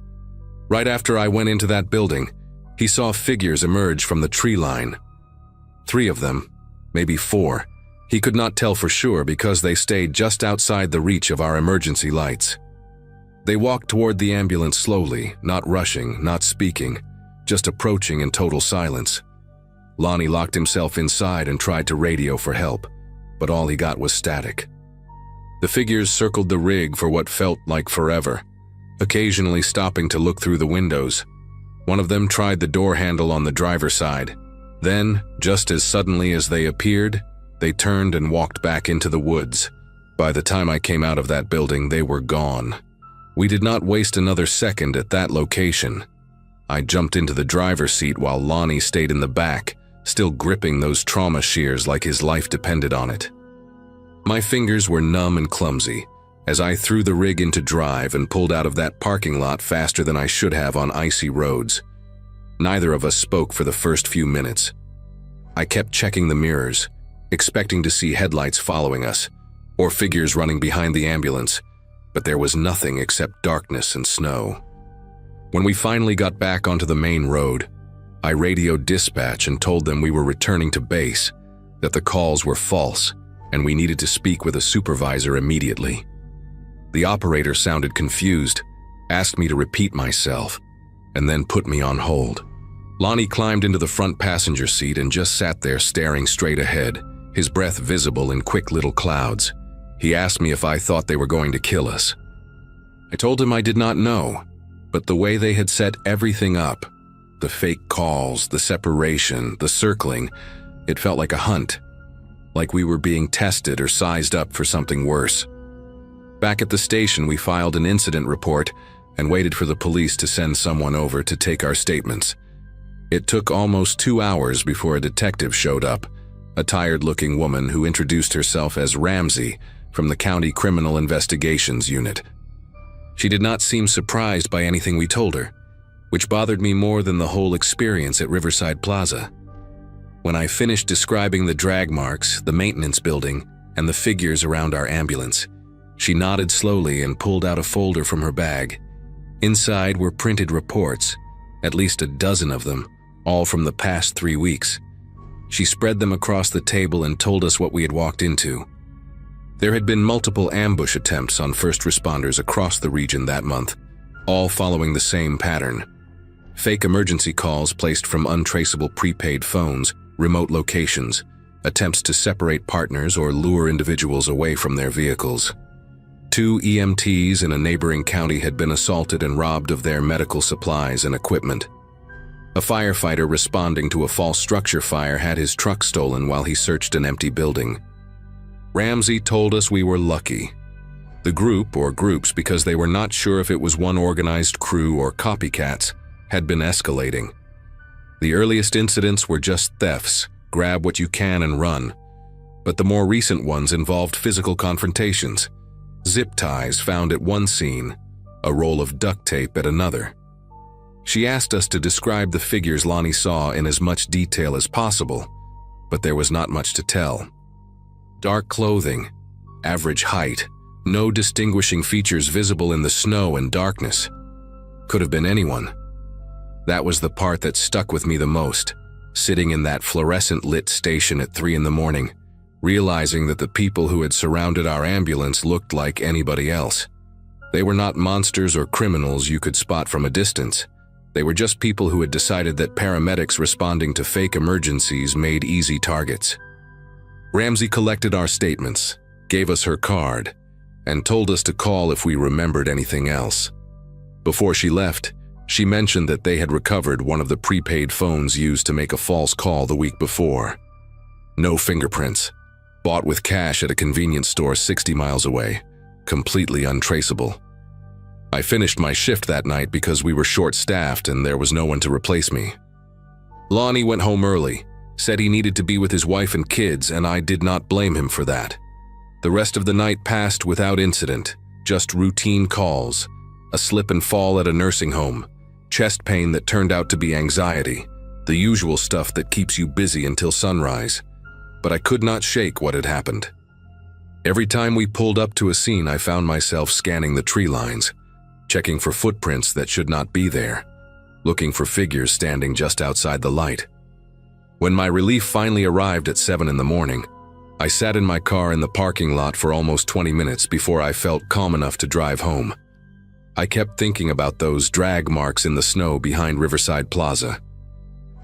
Right after I went into that building, he saw figures emerge from the tree line. 3 of them, maybe 4. He could not tell for sure because they stayed just outside the reach of our emergency lights. They walked toward the ambulance slowly, not rushing, not speaking, just approaching in total silence. Lonnie locked himself inside and tried to radio for help, but all he got was static. The figures circled the rig for what felt like forever, occasionally stopping to look through the windows. One of them tried the door handle on the driver's side. Then, just as suddenly as they appeared, they turned and walked back into the woods. By the time I came out of that building, they were gone. We did not waste another second at that location. I jumped into the driver's seat while Lonnie stayed in the back, still gripping those trauma shears like his life depended on it. My fingers were numb and clumsy as I threw the rig into drive and pulled out of that parking lot faster than I should have on icy roads. Neither of us spoke for the first few minutes. I kept checking the mirrors, expecting to see headlights following us, or figures running behind the ambulance, but there was nothing except darkness and snow. When we finally got back onto the main road, I radioed dispatch and told them we were returning to base, that the calls were false, and we needed to speak with a supervisor immediately. The operator sounded confused, asked me to repeat myself, and then put me on hold. Lonnie climbed into the front passenger seat and just sat there staring straight ahead, his breath visible in quick little clouds. He asked me if I thought they were going to kill us. I told him I did not know, but the way they had set everything up, the fake calls, the separation, the circling, it felt like a hunt, like we were being tested or sized up for something worse. Back at the station, we filed an incident report and waited for the police to send someone over to take our statements. It took almost 2 hours before a detective showed up, a tired-looking woman who introduced herself as Ramsey from the County Criminal Investigations Unit. She did not seem surprised by anything we told her, which bothered me more than the whole experience at Riverside Plaza. When I finished describing the drag marks, the maintenance building, and the figures around our ambulance, she nodded slowly and pulled out a folder from her bag. Inside were printed reports, at least a dozen of them, all from the past 3 weeks. She spread them across the table and told us what we had walked into. There had been multiple ambush attempts on first responders across the region that month, all following the same pattern. Fake emergency calls placed from untraceable prepaid phones, remote locations, attempts to separate partners or lure individuals away from their vehicles. 2 EMTs in a neighboring county had been assaulted and robbed of their medical supplies and equipment. A firefighter responding to a false structure fire had his truck stolen while he searched an empty building. Ramsey told us we were lucky. The group, or groups because they were not sure if it was one organized crew or copycats, had been escalating. The earliest incidents were just thefts, grab what you can and run. But the more recent ones involved physical confrontations, zip ties found at one scene, a roll of duct tape at another. She asked us to describe the figures Lonnie saw in as much detail as possible, but there was not much to tell. Dark clothing, average height, no distinguishing features visible in the snow and darkness. Could have been anyone. That was the part that stuck with me the most, sitting in that fluorescent-lit station at 3 in the morning, realizing that the people who had surrounded our ambulance looked like anybody else. They were not monsters or criminals you could spot from a distance. They were just people who had decided that paramedics responding to fake emergencies made easy targets. Ramsey collected our statements, gave us her card, and told us to call if we remembered anything else. Before she left, she mentioned that they had recovered one of the prepaid phones used to make a false call the week before. No fingerprints. Bought with cash at a convenience store 60 miles away. Completely untraceable. I finished my shift that night because we were short-staffed and there was no one to replace me. Lonnie went home early, said he needed to be with his wife and kids, and I did not blame him for that. The rest of the night passed without incident, just routine calls, a slip and fall at a nursing home, chest pain that turned out to be anxiety, the usual stuff that keeps you busy until sunrise. But I could not shake what had happened. Every time we pulled up to a scene, I found myself scanning the tree lines, checking for footprints that should not be there, looking for figures standing just outside the light. When my relief finally arrived at 7 in the morning, I sat in my car in the parking lot for almost 20 minutes before I felt calm enough to drive home. I kept thinking about those drag marks in the snow behind Riverside Plaza.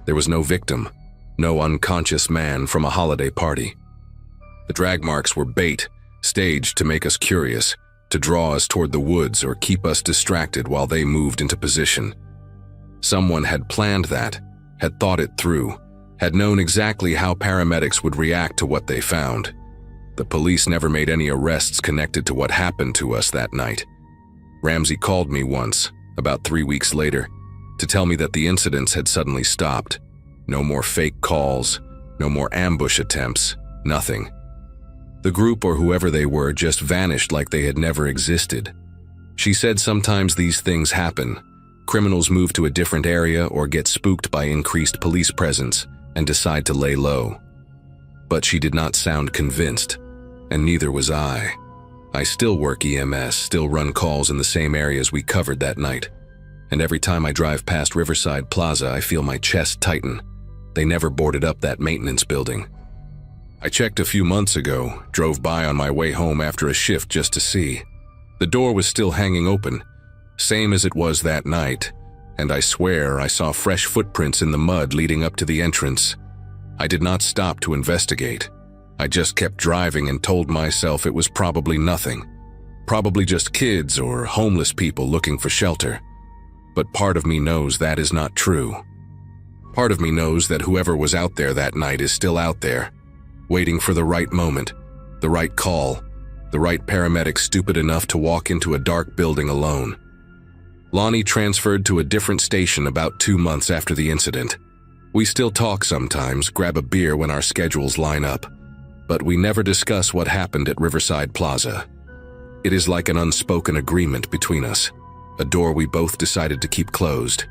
There was no victim, no unconscious man from a holiday party. The drag marks were bait, staged to make us curious, to draw us toward the woods or keep us distracted while they moved into position. Someone had planned that, had thought it through, had known exactly how paramedics would react to what they found. The police never made any arrests connected to what happened to us that night. Ramsey called me once, about 3 weeks later, to tell me that the incidents had suddenly stopped. No more fake calls, no more ambush attempts, nothing. The group or whoever they were just vanished like they had never existed. She said sometimes these things happen. Criminals move to a different area or get spooked by increased police presence, and decide to lay low. But she did not sound convinced, and neither was I. I still work EMS, still run calls in the same areas we covered that night. And every time I drive past Riverside Plaza, I feel my chest tighten. They never boarded up that maintenance building. I checked a few months ago, drove by on my way home after a shift just to see. The door was still hanging open, same as it was that night, and I swear I saw fresh footprints in the mud leading up to the entrance. I did not stop to investigate. I just kept driving and told myself it was probably nothing. Probably just kids or homeless people looking for shelter. But part of me knows that is not true. Part of me knows that whoever was out there that night is still out there, waiting for the right moment, the right call, the right paramedic stupid enough to walk into a dark building alone. Lonnie transferred to a different station about 2 months after the incident. We still talk sometimes, grab a beer when our schedules line up, but we never discuss what happened at Riverside Plaza. It is like an unspoken agreement between us, a door we both decided to keep closed.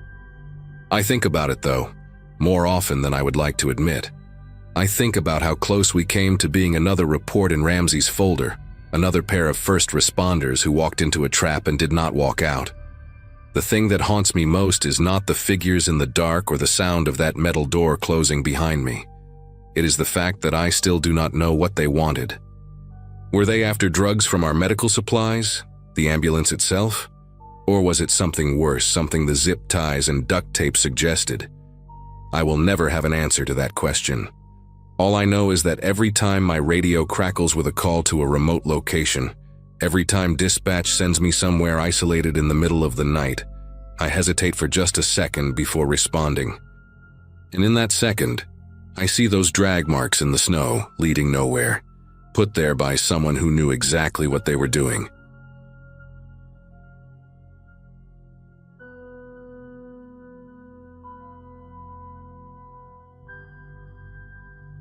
I think about it though, more often than I would like to admit. I think about how close we came to being another report in Ramsey's folder, another pair of first responders who walked into a trap and did not walk out. The thing that haunts me most is not the figures in the dark or the sound of that metal door closing behind me. It is the fact that I still do not know what they wanted. Were they after drugs from our medical supplies, the ambulance itself? Or was it something worse, something the zip ties and duct tape suggested? I will never have an answer to that question. All I know is that every time my radio crackles with a call to a remote location, every time dispatch sends me somewhere isolated in the middle of the night, I hesitate for just a second before responding. And in that second, I see those drag marks in the snow leading nowhere, put there by someone who knew exactly what they were doing.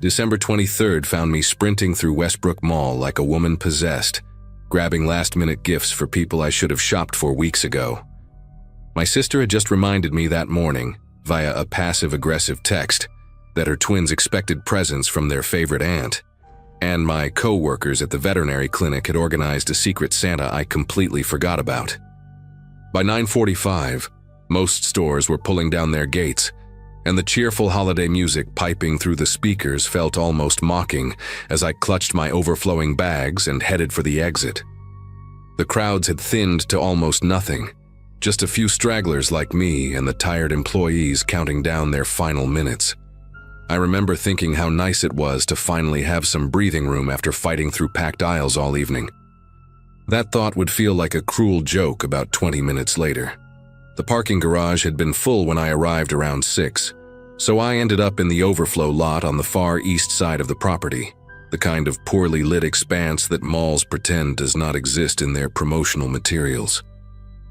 December 23rd found me sprinting through Westbrook Mall like a woman possessed, grabbing last-minute gifts for people I should have shopped for weeks ago. My sister had just reminded me that morning, via a passive-aggressive text, that her twins expected presents from their favorite aunt, and my co-workers at the veterinary clinic had organized a secret Santa I completely forgot about. By 9:45, most stores were pulling down their gates, and the cheerful holiday music piping through the speakers felt almost mocking as I clutched my overflowing bags and headed for the exit. The crowds had thinned to almost nothing, just a few stragglers like me and the tired employees counting down their final minutes. I remember thinking how nice it was to finally have some breathing room after fighting through packed aisles all evening. That thought would feel like a cruel joke about 20 minutes later. The parking garage had been full when I arrived around 6, so I ended up in the overflow lot on the far east side of the property, the kind of poorly lit expanse that malls pretend does not exist in their promotional materials.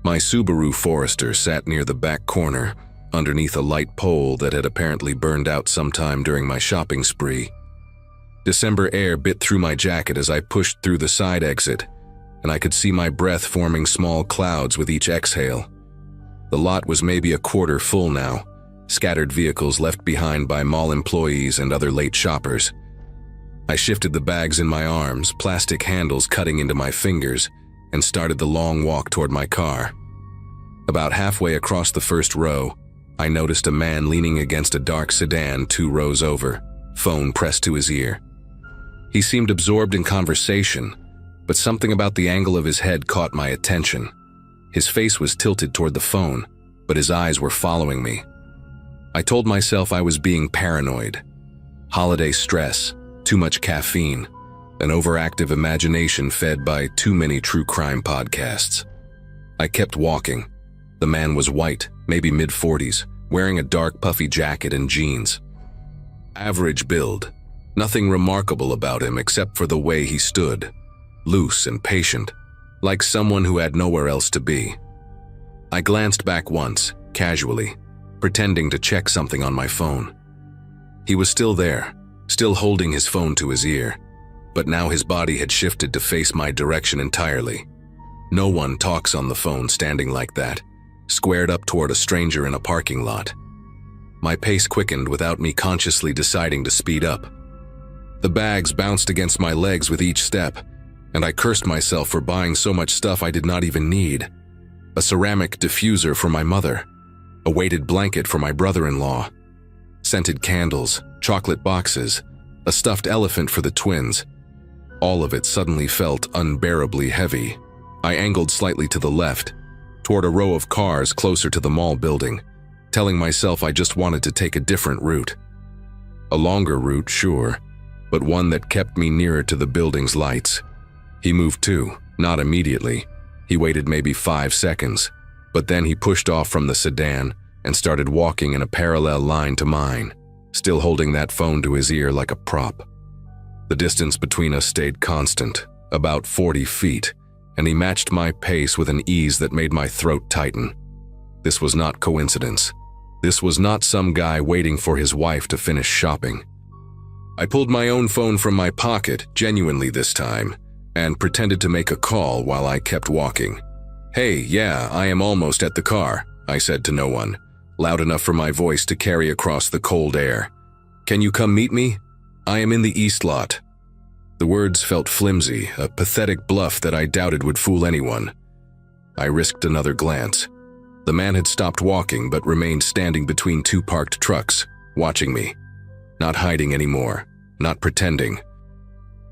My Subaru Forester sat near the back corner, underneath a light pole that had apparently burned out sometime during my shopping spree. December air bit through my jacket as I pushed through the side exit, and I could see my breath forming small clouds with each exhale. The lot was maybe a quarter full now, scattered vehicles left behind by mall employees and other late shoppers. I shifted the bags in my arms, plastic handles cutting into my fingers, and started the long walk toward my car. About halfway across the first row, I noticed a man leaning against a dark sedan 2 rows over, phone pressed to his ear. He seemed absorbed in conversation, but something about the angle of his head caught my attention. His face was tilted toward the phone, but his eyes were following me. I told myself I was being paranoid. Holiday stress, too much caffeine, an overactive imagination fed by too many true crime podcasts. I kept walking. The man was white, maybe mid-40s, wearing a dark puffy jacket and jeans. Average build. Nothing remarkable about him except for the way he stood, loose and patient, like someone who had nowhere else to be. I glanced back once, casually, pretending to check something on my phone. He was still there, still holding his phone to his ear, but now his body had shifted to face my direction entirely. No one talks on the phone standing like that, squared up toward a stranger in a parking lot. My pace quickened without me consciously deciding to speed up. The bags bounced against my legs with each step, and I cursed myself for buying so much stuff I did not even need. A ceramic diffuser for my mother, a weighted blanket for my brother-in-law, scented candles, chocolate boxes, a stuffed elephant for the twins. All of it suddenly felt unbearably heavy. I angled slightly to the left, toward a row of cars closer to the mall building, telling myself I just wanted to take a different route. A longer route, sure, but one that kept me nearer to the building's lights. He moved too, not immediately. He waited maybe 5 seconds, but then he pushed off from the sedan and started walking in a parallel line to mine, still holding that phone to his ear like a prop. The distance between us stayed constant, about 40 feet, and he matched my pace with an ease that made my throat tighten. This was not coincidence. This was not some guy waiting for his wife to finish shopping. I pulled my own phone from my pocket, genuinely this time, and pretended to make a call while I kept walking. "Hey, yeah, I am almost at the car," I said to no one, loud enough for my voice to carry across the cold air. "Can you come meet me? I am in the east lot." The words felt flimsy, a pathetic bluff that I doubted would fool anyone. I risked another glance. The man had stopped walking but remained standing between 2 parked trucks, watching me. Not hiding anymore, not pretending.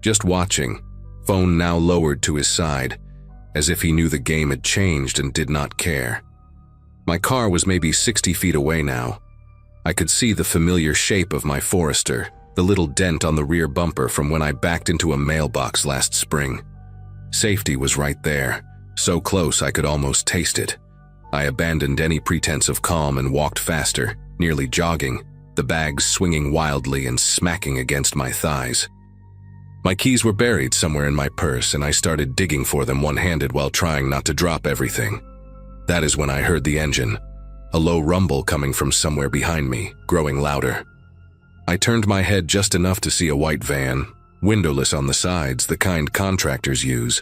Just watching, phone now lowered to his side, as if he knew the game had changed and did not care. My car was maybe 60 feet away now. I could see the familiar shape of my Forester, the little dent on the rear bumper from when I backed into a mailbox last spring. Safety was right there, so close I could almost taste it. I abandoned any pretense of calm and walked faster, nearly jogging, the bags swinging wildly and smacking against my thighs. My keys were buried somewhere in my purse, and I started digging for them one-handed while trying not to drop everything. That is when I heard the engine, a low rumble coming from somewhere behind me, growing louder. I turned my head just enough to see a white van, windowless on the sides, the kind contractors use,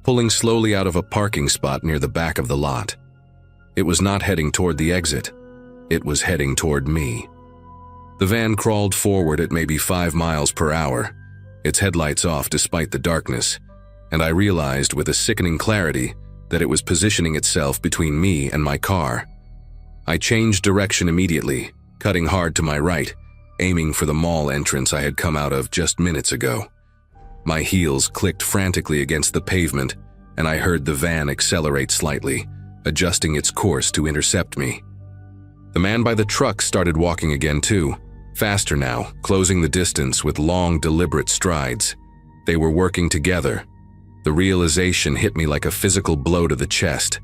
pulling slowly out of a parking spot near the back of the lot. It was not heading toward the exit. It was heading toward me. The van crawled forward at maybe 5 miles per hour, its headlights off despite the darkness, and I realized with a sickening clarity that it was positioning itself between me and my car. I changed direction immediately, cutting hard to my right, aiming for the mall entrance I had come out of just minutes ago. My heels clicked frantically against the pavement, and I heard the van accelerate slightly, adjusting its course to intercept me. The man by the truck started walking again too, faster now, closing the distance with long, deliberate strides. They were working together. The realization hit me like a physical blow to the chest.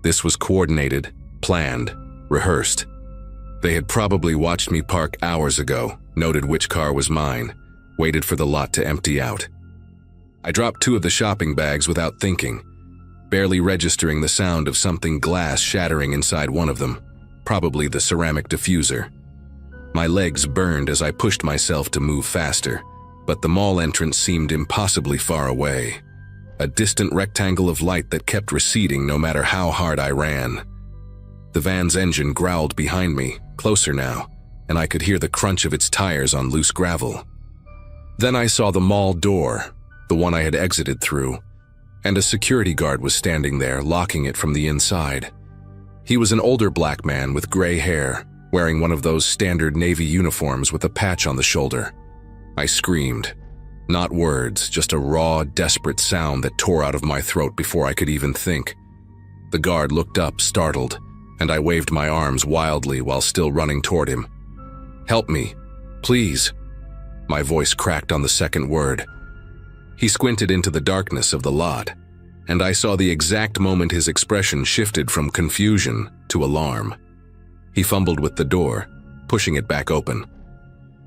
This was coordinated, planned, rehearsed. They had probably watched me park hours ago, noted which car was mine, waited for the lot to empty out. I dropped 2 of the shopping bags without thinking, barely registering the sound of something glass shattering inside one of them, probably the ceramic diffuser. My legs burned as I pushed myself to move faster, but the mall entrance seemed impossibly far away. A distant rectangle of light that kept receding no matter how hard I ran. The van's engine growled behind me, closer now, and I could hear the crunch of its tires on loose gravel. Then I saw the mall door, the one I had exited through, and a security guard was standing there, locking it from the inside. He was an older black man with gray hair, wearing one of those standard Navy uniforms with a patch on the shoulder. I screamed. Not words, just a raw, desperate sound that tore out of my throat before I could even think. The guard looked up, startled, and I waved my arms wildly while still running toward him. "Help me, please." My voice cracked on the second word. He squinted into the darkness of the lot, and I saw the exact moment his expression shifted from confusion to alarm. He fumbled with the door, pushing it back open.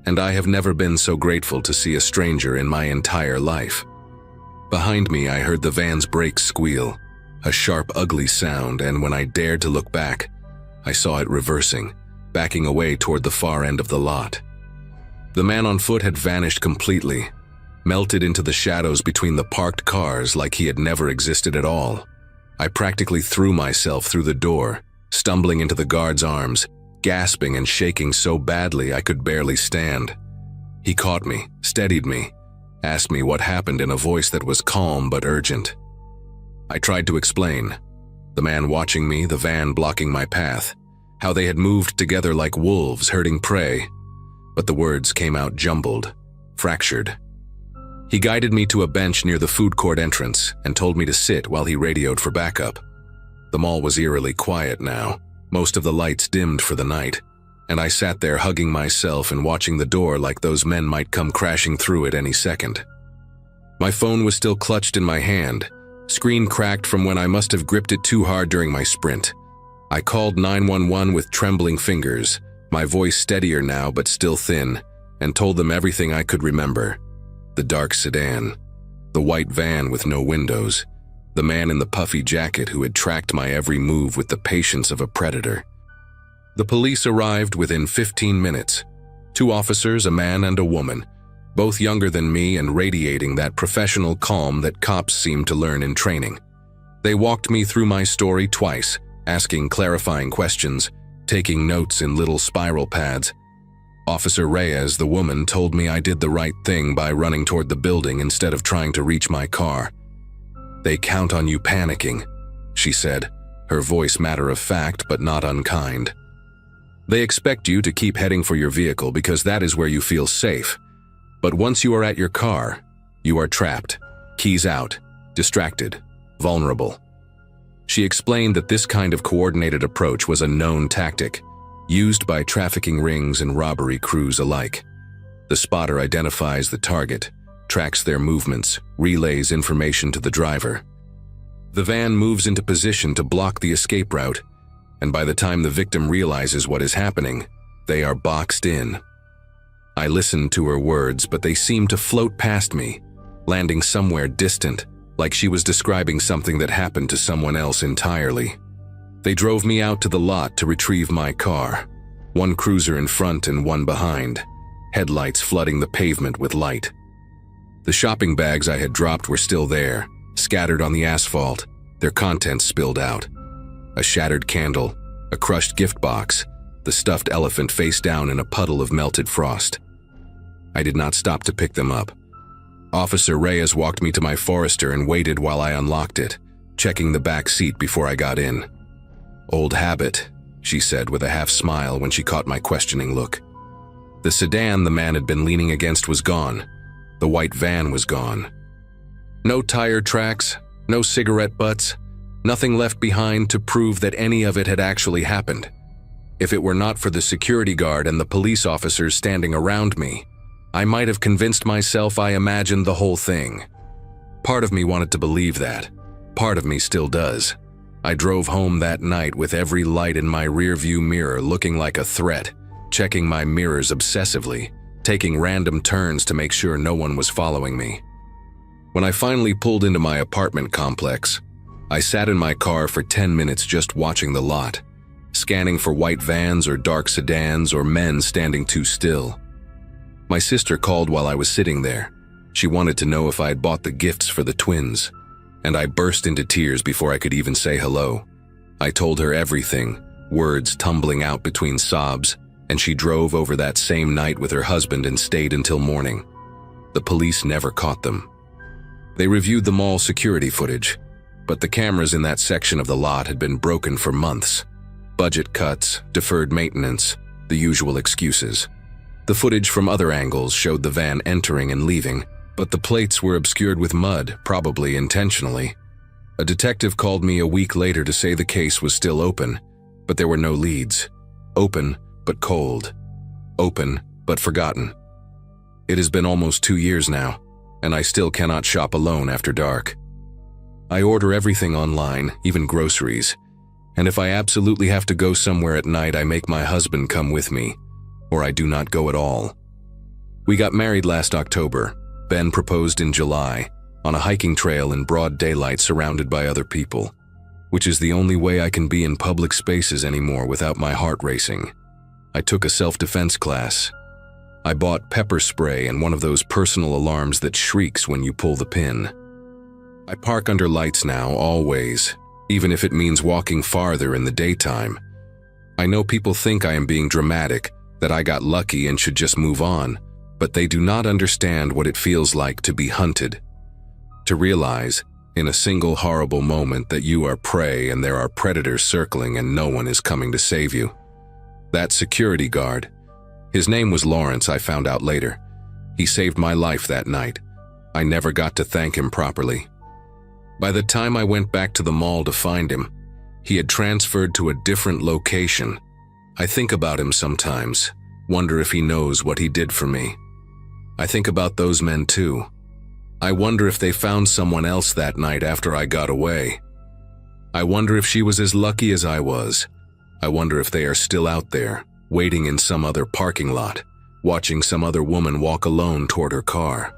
And I have never been so grateful to see a stranger in my entire life. Behind me, I heard the van's brakes squeal, a sharp, ugly sound, and when I dared to look back, I saw it reversing, backing away toward the far end of the lot. The man on foot had vanished completely, melted into the shadows between the parked cars like he had never existed at all. I practically threw myself through the door, stumbling into the guard's arms, gasping and shaking so badly I could barely stand. He caught me, steadied me, asked me what happened in a voice that was calm but urgent. I tried to explain. The man watching me, the van blocking my path, how they had moved together like wolves herding prey. But the words came out jumbled, fractured. He guided me to a bench near the food court entrance and told me to sit while he radioed for backup. The mall was eerily quiet now, most of the lights dimmed for the night, and I sat there hugging myself and watching the door like those men might come crashing through at any second. My phone was still clutched in my hand, screen cracked from when I must have gripped it too hard during my sprint. I called 911 with trembling fingers, my voice steadier now but still thin, and told them everything I could remember. The dark sedan, the white van with no windows, the man in the puffy jacket who had tracked my every move with the patience of a predator. The police arrived within 15 minutes. 2 officers, a man and a woman, both younger than me and radiating that professional calm that cops seem to learn in training. They walked me through my story twice, asking clarifying questions, taking notes in little spiral pads. Officer Reyes, the woman, told me I did the right thing by running toward the building instead of trying to reach my car. "They count on you panicking," she said, her voice matter of fact but not unkind. "They expect you to keep heading for your vehicle because that is where you feel safe. But once you are at your car, you are trapped, keys out, distracted, vulnerable." She explained that this kind of coordinated approach was a known tactic, used by trafficking rings and robbery crews alike. The spotter identifies the target, tracks their movements, relays information to the driver. The van moves into position to block the escape route, and by the time the victim realizes what is happening, they are boxed in. I listened to her words, but they seemed to float past me, landing somewhere distant, like she was describing something that happened to someone else entirely. They drove me out to the lot to retrieve my car, one cruiser in front and one behind, headlights flooding the pavement with light. The shopping bags I had dropped were still there, scattered on the asphalt, their contents spilled out. A shattered candle, a crushed gift box, the stuffed elephant face down in a puddle of melted frost. I did not stop to pick them up. Officer Reyes walked me to my Forester and waited while I unlocked it, checking the back seat before I got in. "Old habit," she said with a half smile when she caught my questioning look. The sedan the man had been leaning against was gone. The white van was gone. No tire tracks, no cigarette butts, nothing left behind to prove that any of it had actually happened. If it were not for the security guard and the police officers standing around me, I might have convinced myself I imagined the whole thing. Part of me wanted to believe that. Part of me still does. I drove home that night with every light in my rearview mirror looking like a threat, checking my mirrors obsessively, taking random turns to make sure no one was following me. When I finally pulled into my apartment complex, I sat in my car for 10 minutes just watching the lot, scanning for white vans or dark sedans or men standing too still. My sister called while I was sitting there. She wanted to know if I had bought the gifts for the twins, and I burst into tears before I could even say hello. I told her everything, words tumbling out between sobs, and she drove over that same night with her husband and stayed until morning. The police never caught them. They reviewed the mall security footage, but the cameras in that section of the lot had been broken for months. Budget cuts, deferred maintenance, the usual excuses. The footage from other angles showed the van entering and leaving, but the plates were obscured with mud, probably intentionally. A detective called me a week later to say the case was still open, but there were no leads. Open, but cold. Open, but forgotten. It has been almost 2 years now, and I still cannot shop alone after dark. I order everything online, even groceries, and if I absolutely have to go somewhere at night, I make my husband come with me, or I do not go at all. We got married last October. Ben proposed in July, on a hiking trail in broad daylight surrounded by other people, which is the only way I can be in public spaces anymore without my heart racing. I took a self-defense class. I bought pepper spray and one of those personal alarms that shrieks when you pull the pin. I park under lights now, always, even if it means walking farther in the daytime. I know people think I am being dramatic, that I got lucky and should just move on, but they do not understand what it feels like to be hunted. To realize, in a single horrible moment, that you are prey and there are predators circling and no one is coming to save you. That security guard, his name was Lawrence, I found out later. He saved my life that night. I never got to thank him properly. By the time I went back to the mall to find him, he had transferred to a different location. I think about him sometimes, wonder if he knows what he did for me. I think about those men too. I wonder if they found someone else that night after I got away. I wonder if she was as lucky as I was. I wonder if they are still out there, waiting in some other parking lot, watching some other woman walk alone toward her car.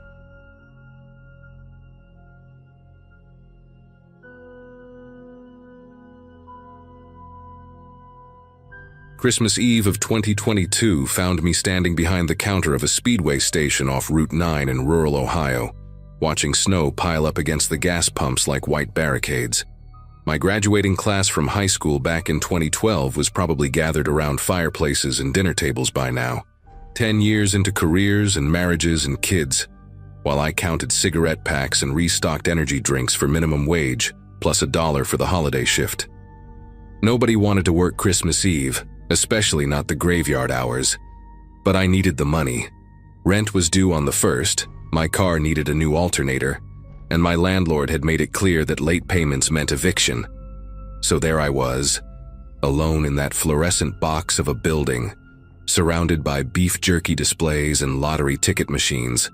Christmas Eve of 2022 found me standing behind the counter of a speedway station off Route 9 in rural Ohio, watching snow pile up against the gas pumps like white barricades. My graduating class from high school back in 2012 was probably gathered around fireplaces and dinner tables by now, 10 years into careers and marriages and kids, while I counted cigarette packs and restocked energy drinks for minimum wage, plus $1 for the holiday shift. Nobody wanted to work Christmas Eve, especially not the graveyard hours. But I needed the money. Rent was due on the 1st, my car needed a new alternator, and my landlord had made it clear that late payments meant eviction. So there I was, alone in that fluorescent box of a building, surrounded by beef jerky displays and lottery ticket machines,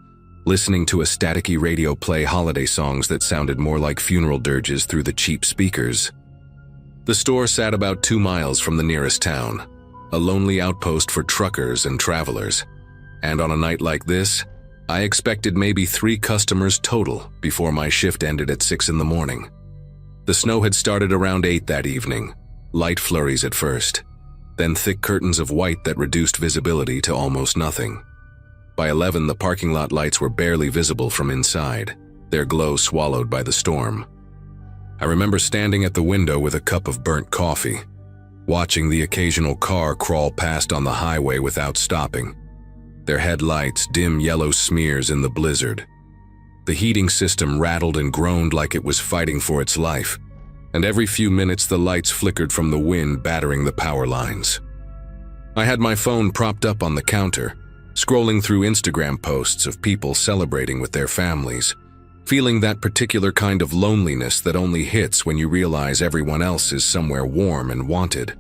listening to a staticky radio play holiday songs that sounded more like funeral dirges through the cheap speakers. The store sat about 2 miles from the nearest town, a lonely outpost for truckers and travelers. And on a night like this, I expected maybe 3 customers total before my shift ended at 6 in the morning. The snow had started around 8 that evening, light flurries at first, then thick curtains of white that reduced visibility to almost nothing. By 11, the parking lot lights were barely visible from inside, their glow swallowed by the storm. I remember standing at the window with a cup of burnt coffee, watching the occasional car crawl past on the highway without stopping, their headlights dim yellow smears in the blizzard. The heating system rattled and groaned like it was fighting for its life, and every few minutes the lights flickered from the wind battering the power lines. I had my phone propped up on the counter, scrolling through Instagram posts of people celebrating with their families, feeling that particular kind of loneliness that only hits when you realize everyone else is somewhere warm and wanted.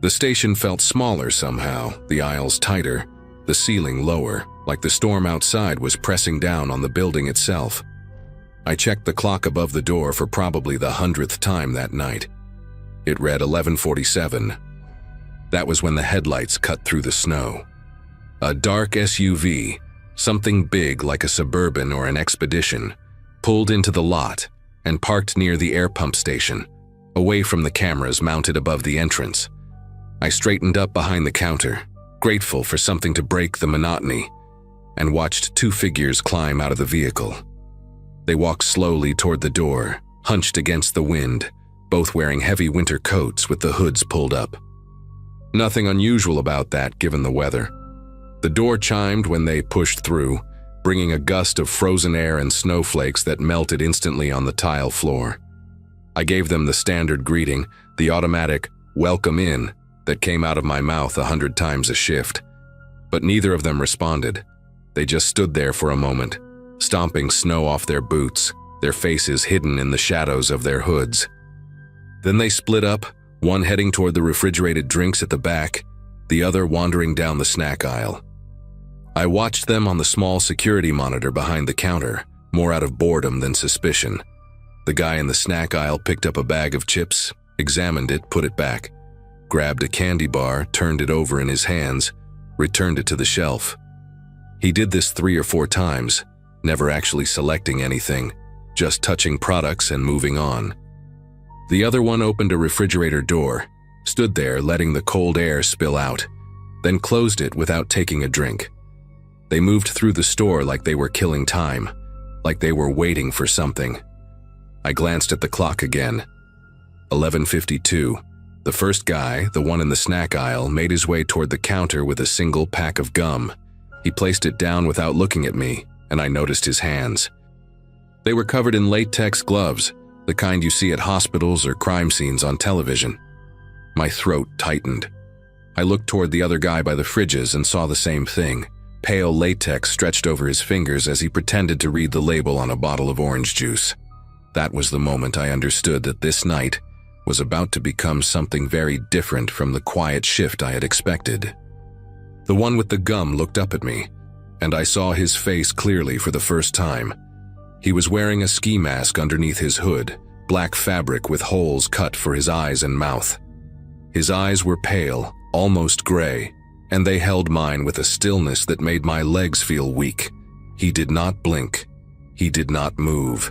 The station felt smaller somehow, the aisles tighter, the ceiling lower, like the storm outside was pressing down on the building itself. I checked the clock above the door for probably the 100th time that night. It read 11:47. That was when the headlights cut through the snow. A dark SUV, something big like a Suburban or an Expedition, pulled into the lot and parked near the air pump station, away from the cameras mounted above the entrance. I straightened up behind the counter, grateful for something to break the monotony, and watched 2 figures climb out of the vehicle. They walked slowly toward the door, hunched against the wind, both wearing heavy winter coats with the hoods pulled up. Nothing unusual about that given the weather. The door chimed when they pushed through, bringing a gust of frozen air and snowflakes that melted instantly on the tile floor. I gave them the standard greeting, the automatic "welcome in" that came out of my mouth 100 times a shift. But neither of them responded. They just stood there for a moment, stomping snow off their boots, their faces hidden in the shadows of their hoods. Then they split up, one heading toward the refrigerated drinks at the back, the other wandering down the snack aisle. I watched them on the small security monitor behind the counter, more out of boredom than suspicion. The guy in the snack aisle picked up a bag of chips, examined it, put it back, grabbed a candy bar, turned it over in his hands, returned it to the shelf. He did this 3 or 4 times, never actually selecting anything, just touching products and moving on. The other one opened a refrigerator door, stood there letting the cold air spill out, then closed it without taking a drink. They moved through the store like they were killing time, like they were waiting for something. I glanced at the clock again. 11:52. The first guy, the one in the snack aisle, made his way toward the counter with a single pack of gum. He placed it down without looking at me, and I noticed his hands. They were covered in latex gloves, the kind you see at hospitals or crime scenes on television. My throat tightened. I looked toward the other guy by the fridges and saw the same thing. Pale latex stretched over his fingers as he pretended to read the label on a bottle of orange juice. That was the moment I understood that this night was about to become something very different from the quiet shift I had expected. The one with the gum looked up at me, and I saw his face clearly for the first time. He was wearing a ski mask underneath his hood, black fabric with holes cut for his eyes and mouth. His eyes were pale, almost gray, and they held mine with a stillness that made my legs feel weak. He did not blink. He did not move.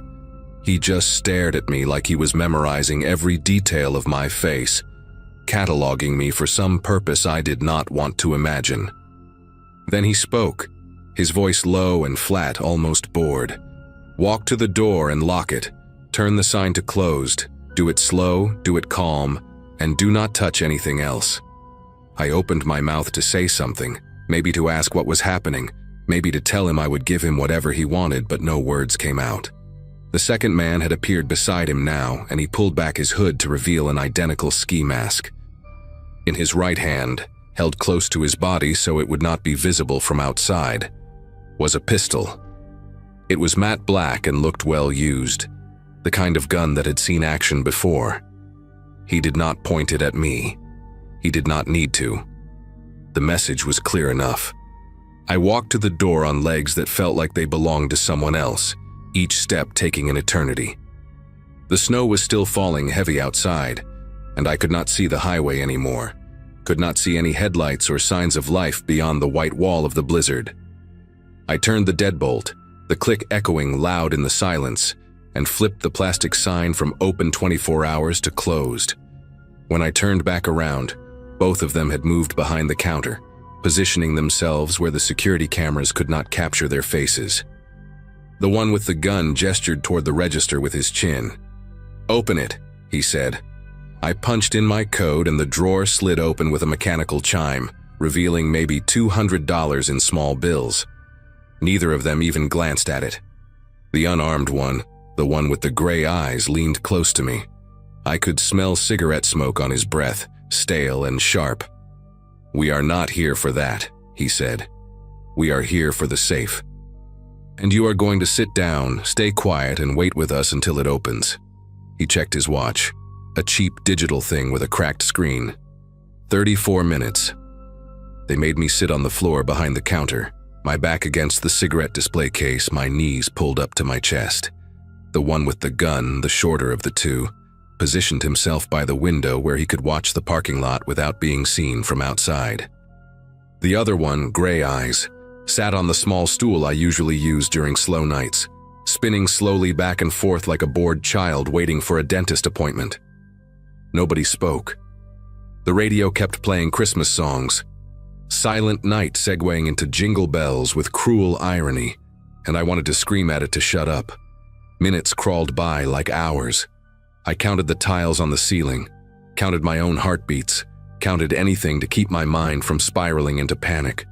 He just stared at me like he was memorizing every detail of my face, cataloging me for some purpose I did not want to imagine. Then he spoke, his voice low and flat, almost bored. "Walk to the door and lock it. Turn the sign to closed. Do it slow, do it calm, and do not touch anything else." I opened my mouth to say something, maybe to ask what was happening, maybe to tell him I would give him whatever he wanted, but no words came out. The second man had appeared beside him now, and he pulled back his hood to reveal an identical ski mask. In his right hand, held close to his body so it would not be visible from outside, was a pistol. It was matte black and looked well used, the kind of gun that had seen action before. He did not point it at me. He did not need to. The message was clear enough. I walked to the door on legs that felt like they belonged to someone else, each step taking an eternity. The snow was still falling heavy outside, and I could not see the highway anymore, could not see any headlights or signs of life beyond the white wall of the blizzard. I turned the deadbolt, the click echoing loud in the silence, and flipped the plastic sign from open 24 hours to closed. When I turned back around, both of them had moved behind the counter, positioning themselves where the security cameras could not capture their faces. The one with the gun gestured toward the register with his chin. "Open it," he said. I punched in my code and the drawer slid open with a mechanical chime, revealing maybe $200 in small bills. Neither of them even glanced at it. The unarmed one, the one with the gray eyes, leaned close to me. I could smell cigarette smoke on his breath, stale and sharp. "We are not here for that," he said. "We are here for the safe. And you are going to sit down, stay quiet, and wait with us until it opens." He checked his watch, a cheap digital thing with a cracked screen. 34 minutes. They made me sit on the floor behind the counter, my back against the cigarette display case, my knees pulled up to my chest. The one with the gun, the shorter of the two, positioned himself by the window where he could watch the parking lot without being seen from outside. The other one, gray eyes, sat on the small stool I usually use during slow nights, spinning slowly back and forth like a bored child waiting for a dentist appointment. Nobody spoke. The radio kept playing Christmas songs. Silent Night segueing into Jingle Bells with cruel irony, and I wanted to scream at it to shut up. Minutes crawled by like hours. I counted the tiles on the ceiling, counted my own heartbeats, counted anything to keep my mind from spiraling into panic.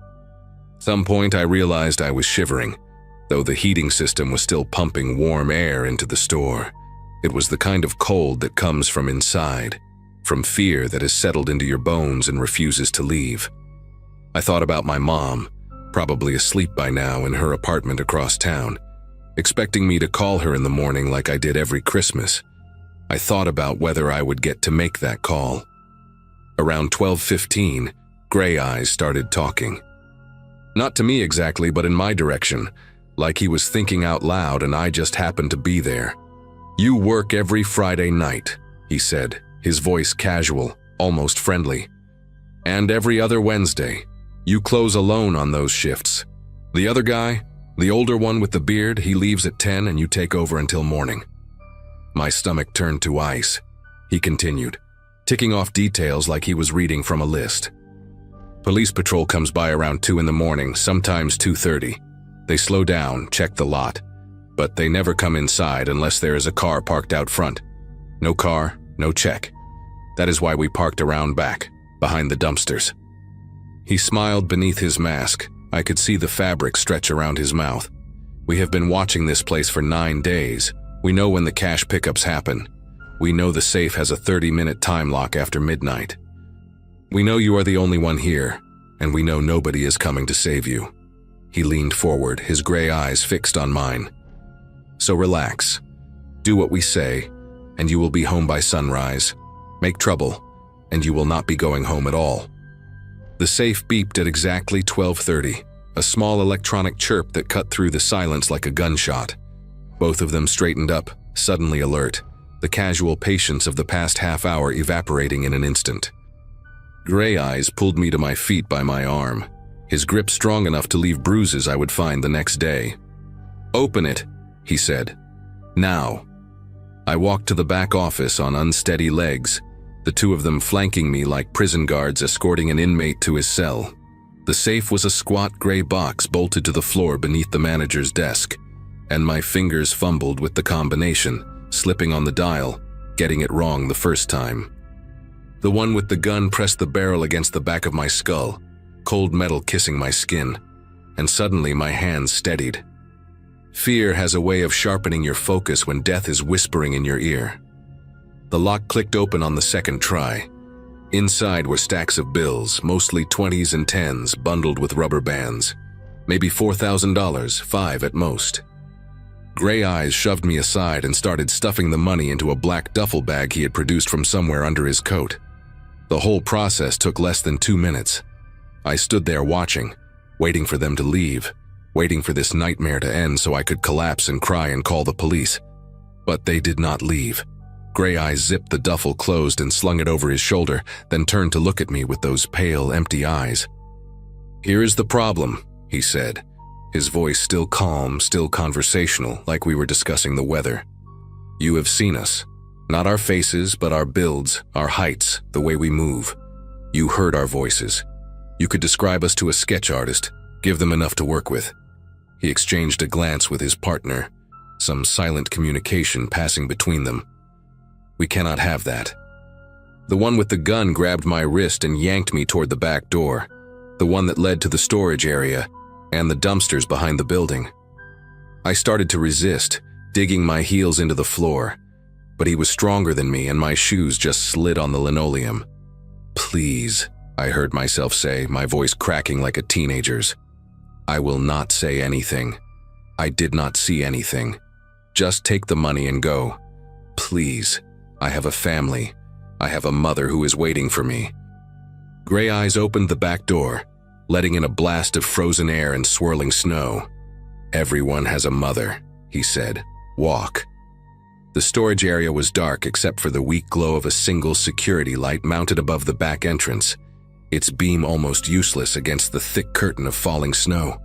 At some point I realized I was shivering, though the heating system was still pumping warm air into the store. It was the kind of cold that comes from inside, from fear that has settled into your bones and refuses to leave. I thought about my mom, probably asleep by now in her apartment across town, expecting me to call her in the morning like I did every Christmas. I thought about whether I would get to make that call. Around 12:15, Gray Eyes started talking. Not to me exactly, but in my direction, like he was thinking out loud and I just happened to be there. "You work every Friday night," he said, his voice casual, almost friendly. "And every other Wednesday. You close alone on those shifts. The other guy, the older one with the beard, he leaves at 10 and you take over until morning." My stomach turned to ice. He continued, ticking off details like he was reading from a list. "Police patrol comes by around 2 in the morning, sometimes 2:30. They slow down, check the lot, but they never come inside unless there is a car parked out front. No car, no check. That is why we parked around back, behind the dumpsters." He smiled beneath his mask. I could see the fabric stretch around his mouth. "We have been watching this place for 9 days. We know when the cash pickups happen. We know the safe has a 30-minute time lock after midnight. We know you are the only one here, and we know nobody is coming to save you." He leaned forward, his gray eyes fixed on mine. "So relax. Do what we say, and you will be home by sunrise. Make trouble, and you will not be going home at all." The safe beeped at exactly 12:30, a small electronic chirp that cut through the silence like a gunshot. Both of them straightened up, suddenly alert, the casual patience of the past half hour evaporating in an instant. Gray Eyes pulled me to my feet by my arm, his grip strong enough to leave bruises I would find the next day. "Open it," he said. "Now." I walked to the back office on unsteady legs, the two of them flanking me like prison guards escorting an inmate to his cell. The safe was a squat gray box bolted to the floor beneath the manager's desk, and my fingers fumbled with the combination, slipping on the dial, getting it wrong the first time. The one with the gun pressed the barrel against the back of my skull, cold metal kissing my skin, and suddenly my hands steadied. Fear has a way of sharpening your focus when death is whispering in your ear. The lock clicked open on the second try. Inside were stacks of bills, mostly 20s and 10s, bundled with rubber bands. Maybe $4,000, $5 at most. Gray Eyes shoved me aside and started stuffing the money into a black duffel bag he had produced from somewhere under his coat. The whole process took less than 2 minutes. I stood there watching, waiting for them to leave, waiting for this nightmare to end so I could collapse and cry and call the police. But they did not leave. Gray Eyes zipped the duffel closed and slung it over his shoulder, then turned to look at me with those pale, empty eyes. "Here is the problem," he said, his voice still calm, still conversational, like we were discussing the weather. "You have seen us. Not our faces, but our builds, our heights, the way we move. You heard our voices. You could describe us to a sketch artist, give them enough to work with." He exchanged a glance with his partner, some silent communication passing between them. "We cannot have that." The one with the gun grabbed my wrist and yanked me toward the back door, the one that led to the storage area and the dumpsters behind the building. I started to resist, digging my heels into the floor, but he was stronger than me and my shoes just slid on the linoleum. "Please," I heard myself say, my voice cracking like a teenager's. "I will not say anything. I did not see anything. Just take the money and go. Please. I have a family. I have a mother who is waiting for me." Gray Eyes opened the back door, letting in a blast of frozen air and swirling snow. "Everyone has a mother," he said. "Walk." The storage area was dark except for the weak glow of a single security light mounted above the back entrance, its beam almost useless against the thick curtain of falling snow.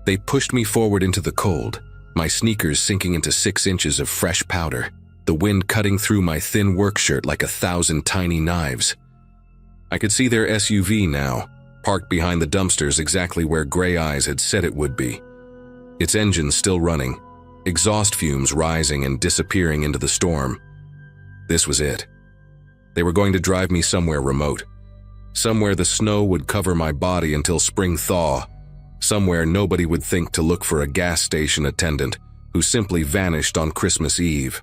They pushed me forward into the cold, my sneakers sinking into 6 inches of fresh powder, the wind cutting through my thin work shirt like 1,000 tiny knives. I could see their SUV now, parked behind the dumpsters exactly where Gray Eyes had said it would be. Its engine still running, exhaust fumes rising and disappearing into the storm. This was it. They were going to drive me somewhere remote, somewhere the snow would cover my body until spring thaw, somewhere nobody would think to look for a gas station attendant who simply vanished on Christmas Eve.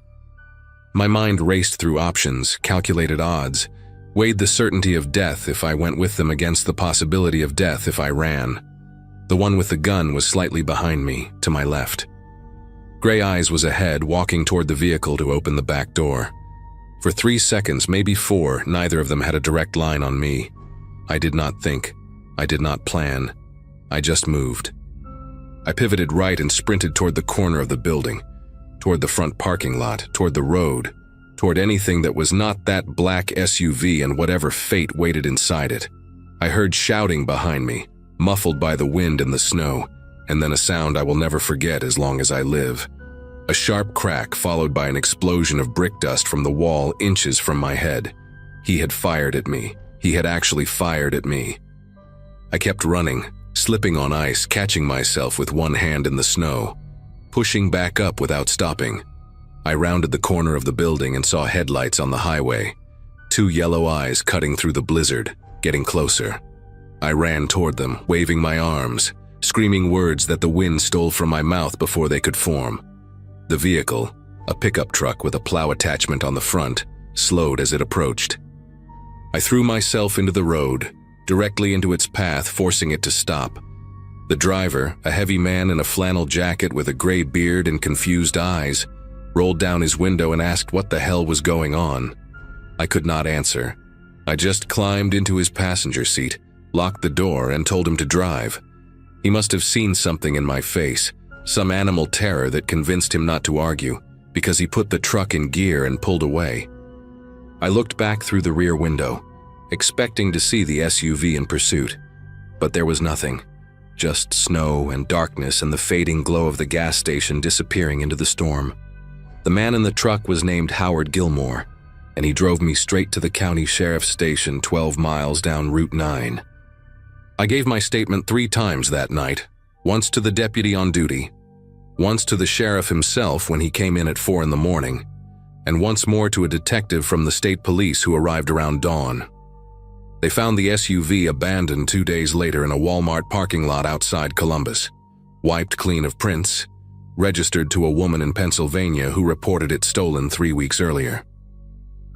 My mind raced through options, calculated odds, weighed the certainty of death if I went with them against the possibility of death if I ran. The one with the gun was slightly behind me, to my left. Gray Eyes was ahead, walking toward the vehicle to open the back door. For 3 seconds, maybe 4, neither of them had a direct line on me. I did not think. I did not plan. I just moved. I pivoted right and sprinted toward the corner of the building, toward the front parking lot, toward the road, toward anything that was not that black SUV and whatever fate waited inside it. I heard shouting behind me, muffled by the wind and the snow, and then a sound I will never forget as long as I live. A sharp crack followed by an explosion of brick dust from the wall inches from my head. He had fired at me. He had actually fired at me. I kept running, slipping on ice, catching myself with one hand in the snow, pushing back up without stopping. I rounded the corner of the building and saw headlights on the highway. 2 yellow eyes cutting through the blizzard, getting closer. I ran toward them, waving my arms, screaming words that the wind stole from my mouth before they could form. The vehicle, a pickup truck with a plow attachment on the front, slowed as it approached. I threw myself into the road, directly into its path, forcing it to stop. The driver, a heavy man in a flannel jacket with a gray beard and confused eyes, rolled down his window and asked what the hell was going on. I could not answer. I just climbed into his passenger seat, locked the door, and told him to drive. He must have seen something in my face, some animal terror that convinced him not to argue, because he put the truck in gear and pulled away. I looked back through the rear window, expecting to see the SUV in pursuit, but there was nothing. Just snow and darkness and the fading glow of the gas station disappearing into the storm. The man in the truck was named Howard Gilmore, and he drove me straight to the county sheriff's station 12 miles down Route 9. I gave my statement 3 times that night, once to the deputy on duty, once to the sheriff himself when he came in at 4 in the morning, and once more to a detective from the state police who arrived around dawn. They found the SUV abandoned 2 days later in a Walmart parking lot outside Columbus, wiped clean of prints, registered to a woman in Pennsylvania who reported it stolen 3 weeks earlier.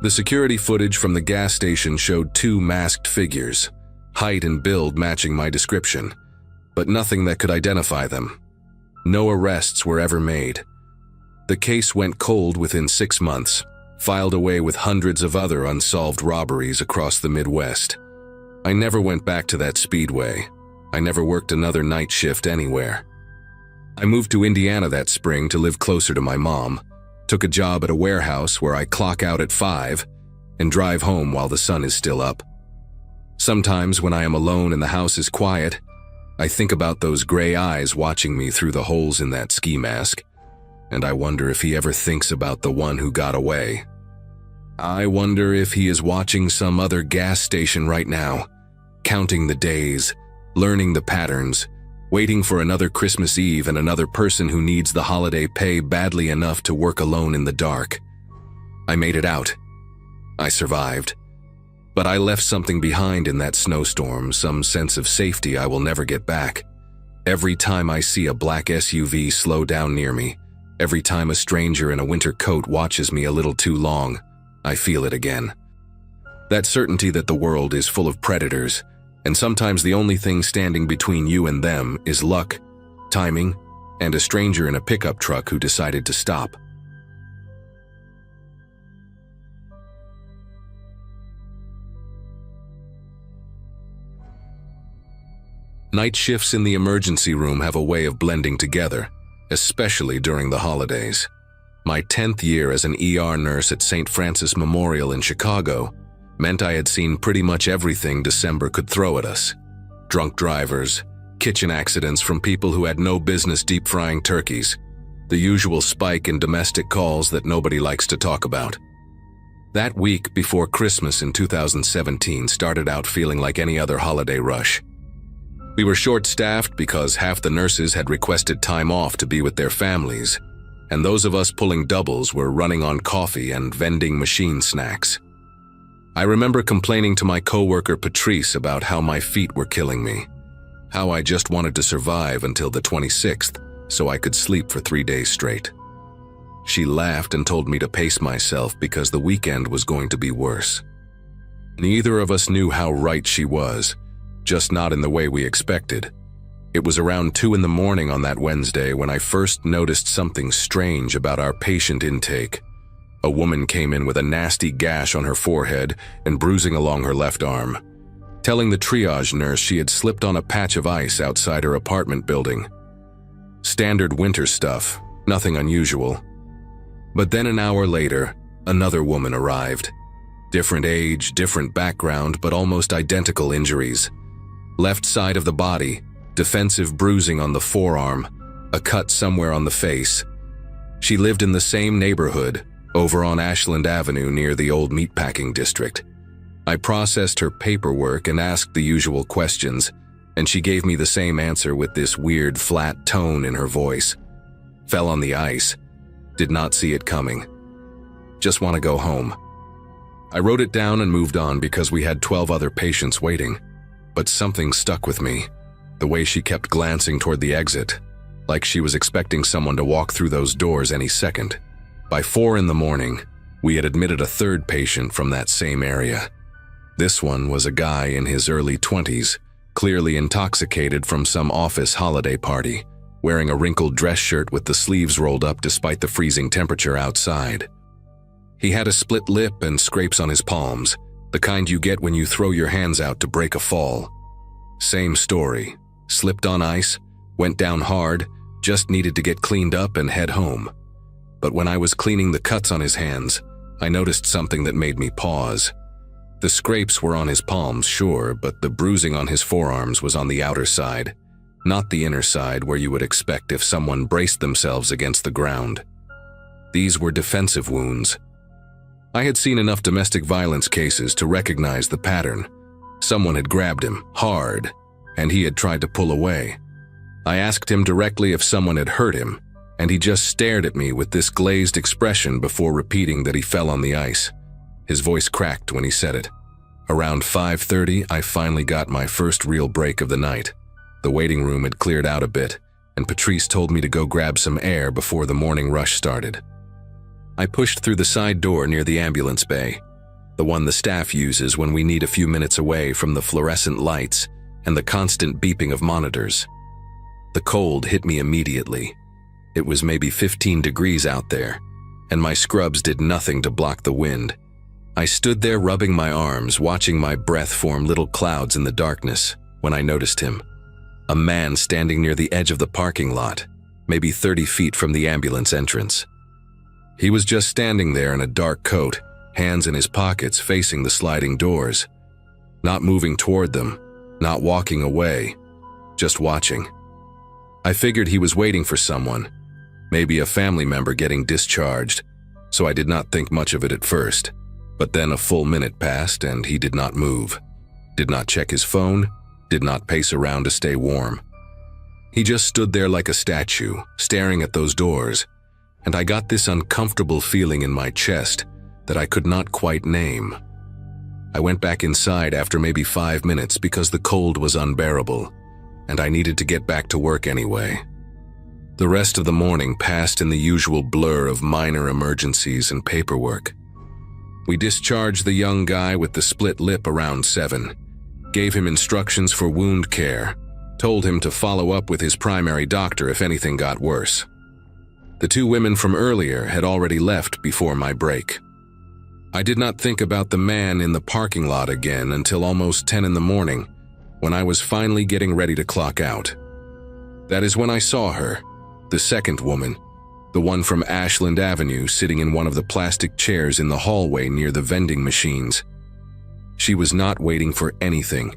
The security footage from the gas station showed 2 masked figures, height and build matching my description, but nothing that could identify them. No arrests were ever made. The case went cold within 6 months, filed away with hundreds of other unsolved robberies across the Midwest. I never went back to that speedway. I never worked another night shift anywhere. I moved to Indiana that spring to live closer to my mom, took a job at a warehouse where I clock out at 5 and drive home while the sun is still up. Sometimes when I am alone and the house is quiet, I think about those gray eyes watching me through the holes in that ski mask, and I wonder if he ever thinks about the one who got away. I wonder if he is watching some other gas station right now, counting the days, learning the patterns, waiting for another Christmas Eve and another person who needs the holiday pay badly enough to work alone in the dark. I made it out. I survived. But I left something behind in that snowstorm, some sense of safety I will never get back. Every time I see a black SUV slow down near me, every time a stranger in a winter coat watches me a little too long, I feel it again. That certainty that the world is full of predators, and sometimes the only thing standing between you and them is luck, timing, and a stranger in a pickup truck who decided to stop. Night shifts in the emergency room have a way of blending together, especially during the holidays. My 10th year as an ER nurse at St. Francis Memorial in Chicago meant I had seen pretty much everything December could throw at us. Drunk drivers, kitchen accidents from people who had no business deep frying turkeys, the usual spike in domestic calls that nobody likes to talk about. That week before Christmas in 2017 started out feeling like any other holiday rush. We were short-staffed because half the nurses had requested time off to be with their families, and those of us pulling doubles were running on coffee and vending machine snacks. I remember complaining to my coworker Patrice about how my feet were killing me, how I just wanted to survive until the 26th so I could sleep for 3 days straight. She laughed and told me to pace myself because the weekend was going to be worse. Neither of us knew how right she was, just not in the way we expected. It was around 2 in the morning on that Wednesday when I first noticed something strange about our patient intake. A woman came in with a nasty gash on her forehead and bruising along her left arm, telling the triage nurse she had slipped on a patch of ice outside her apartment building. Standard winter stuff, nothing unusual. But then an hour later, another woman arrived. Different age, different background, but almost identical injuries. Left side of the body, defensive bruising on the forearm, a cut somewhere on the face. She lived in the same neighborhood, over on Ashland Avenue near the old meatpacking district. I processed her paperwork and asked the usual questions, and she gave me the same answer with this weird flat tone in her voice. Fell on the ice. Did not see it coming. Just want to go home. I wrote it down and moved on because we had 12 other patients waiting. But something stuck with me. The way she kept glancing toward the exit, like she was expecting someone to walk through those doors any second. By 4 in the morning, we had admitted a third patient from that same area. This one was a guy in his early 20s, clearly intoxicated from some office holiday party, wearing a wrinkled dress shirt with the sleeves rolled up despite the freezing temperature outside. He had a split lip and scrapes on his palms, the kind you get when you throw your hands out to break a fall. Same story. Slipped on ice, went down hard, just needed to get cleaned up and head home. But when I was cleaning the cuts on his hands, I noticed something that made me pause. The scrapes were on his palms, sure, but the bruising on his forearms was on the outer side, not the inner side where you would expect if someone braced themselves against the ground. These were defensive wounds. I had seen enough domestic violence cases to recognize the pattern. Someone had grabbed him, hard, and he had tried to pull away. I asked him directly if someone had hurt him, and he just stared at me with this glazed expression before repeating that he fell on the ice. His voice cracked when he said it. Around 5:30, I finally got my first real break of the night. The waiting room had cleared out a bit, and Patrice told me to go grab some air before the morning rush started. I pushed through the side door near the ambulance bay, the one the staff uses when we need a few minutes away from the fluorescent lights and the constant beeping of monitors. The cold hit me immediately. It was maybe 15 degrees out there, and my scrubs did nothing to block the wind. I stood there rubbing my arms, watching my breath form little clouds in the darkness, when I noticed him. A man standing near the edge of the parking lot, maybe 30 feet from the ambulance entrance. He was just standing there in a dark coat, hands in his pockets facing the sliding doors. Not moving toward them, not walking away, just watching. I figured he was waiting for someone, maybe a family member getting discharged, so I did not think much of it at first. But then a full minute passed and he did not move, did not check his phone, did not pace around to stay warm. He just stood there like a statue, staring at those doors, and I got this uncomfortable feeling in my chest that I could not quite name. I went back inside after maybe 5 minutes because the cold was unbearable, and I needed to get back to work anyway. The rest of the morning passed in the usual blur of minor emergencies and paperwork. We discharged the young guy with the split lip around 7, gave him instructions for wound care, told him to follow up with his primary doctor if anything got worse. The 2 women from earlier had already left before my break. I did not think about the man in the parking lot again until almost 10 in the morning, when I was finally getting ready to clock out. That is when I saw her, the second woman, the one from Ashland Avenue sitting in one of the plastic chairs in the hallway near the vending machines. She was not waiting for anything.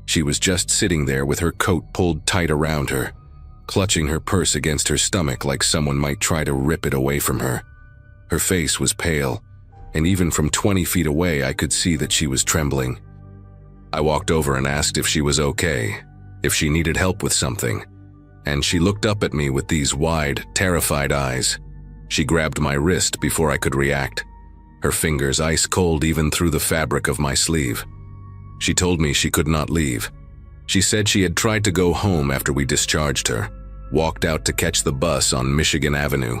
She was just sitting there with her coat pulled tight around her, clutching her purse against her stomach like someone might try to rip it away from her. Her face was pale, and even from 20 feet away I could see that she was trembling. I walked over and asked if she was okay, if she needed help with something, and she looked up at me with these wide, terrified eyes. She grabbed my wrist before I could react, her fingers ice cold even through the fabric of my sleeve. She told me she could not leave. She said she had tried to go home after we discharged her, walked out to catch the bus on Michigan Avenue,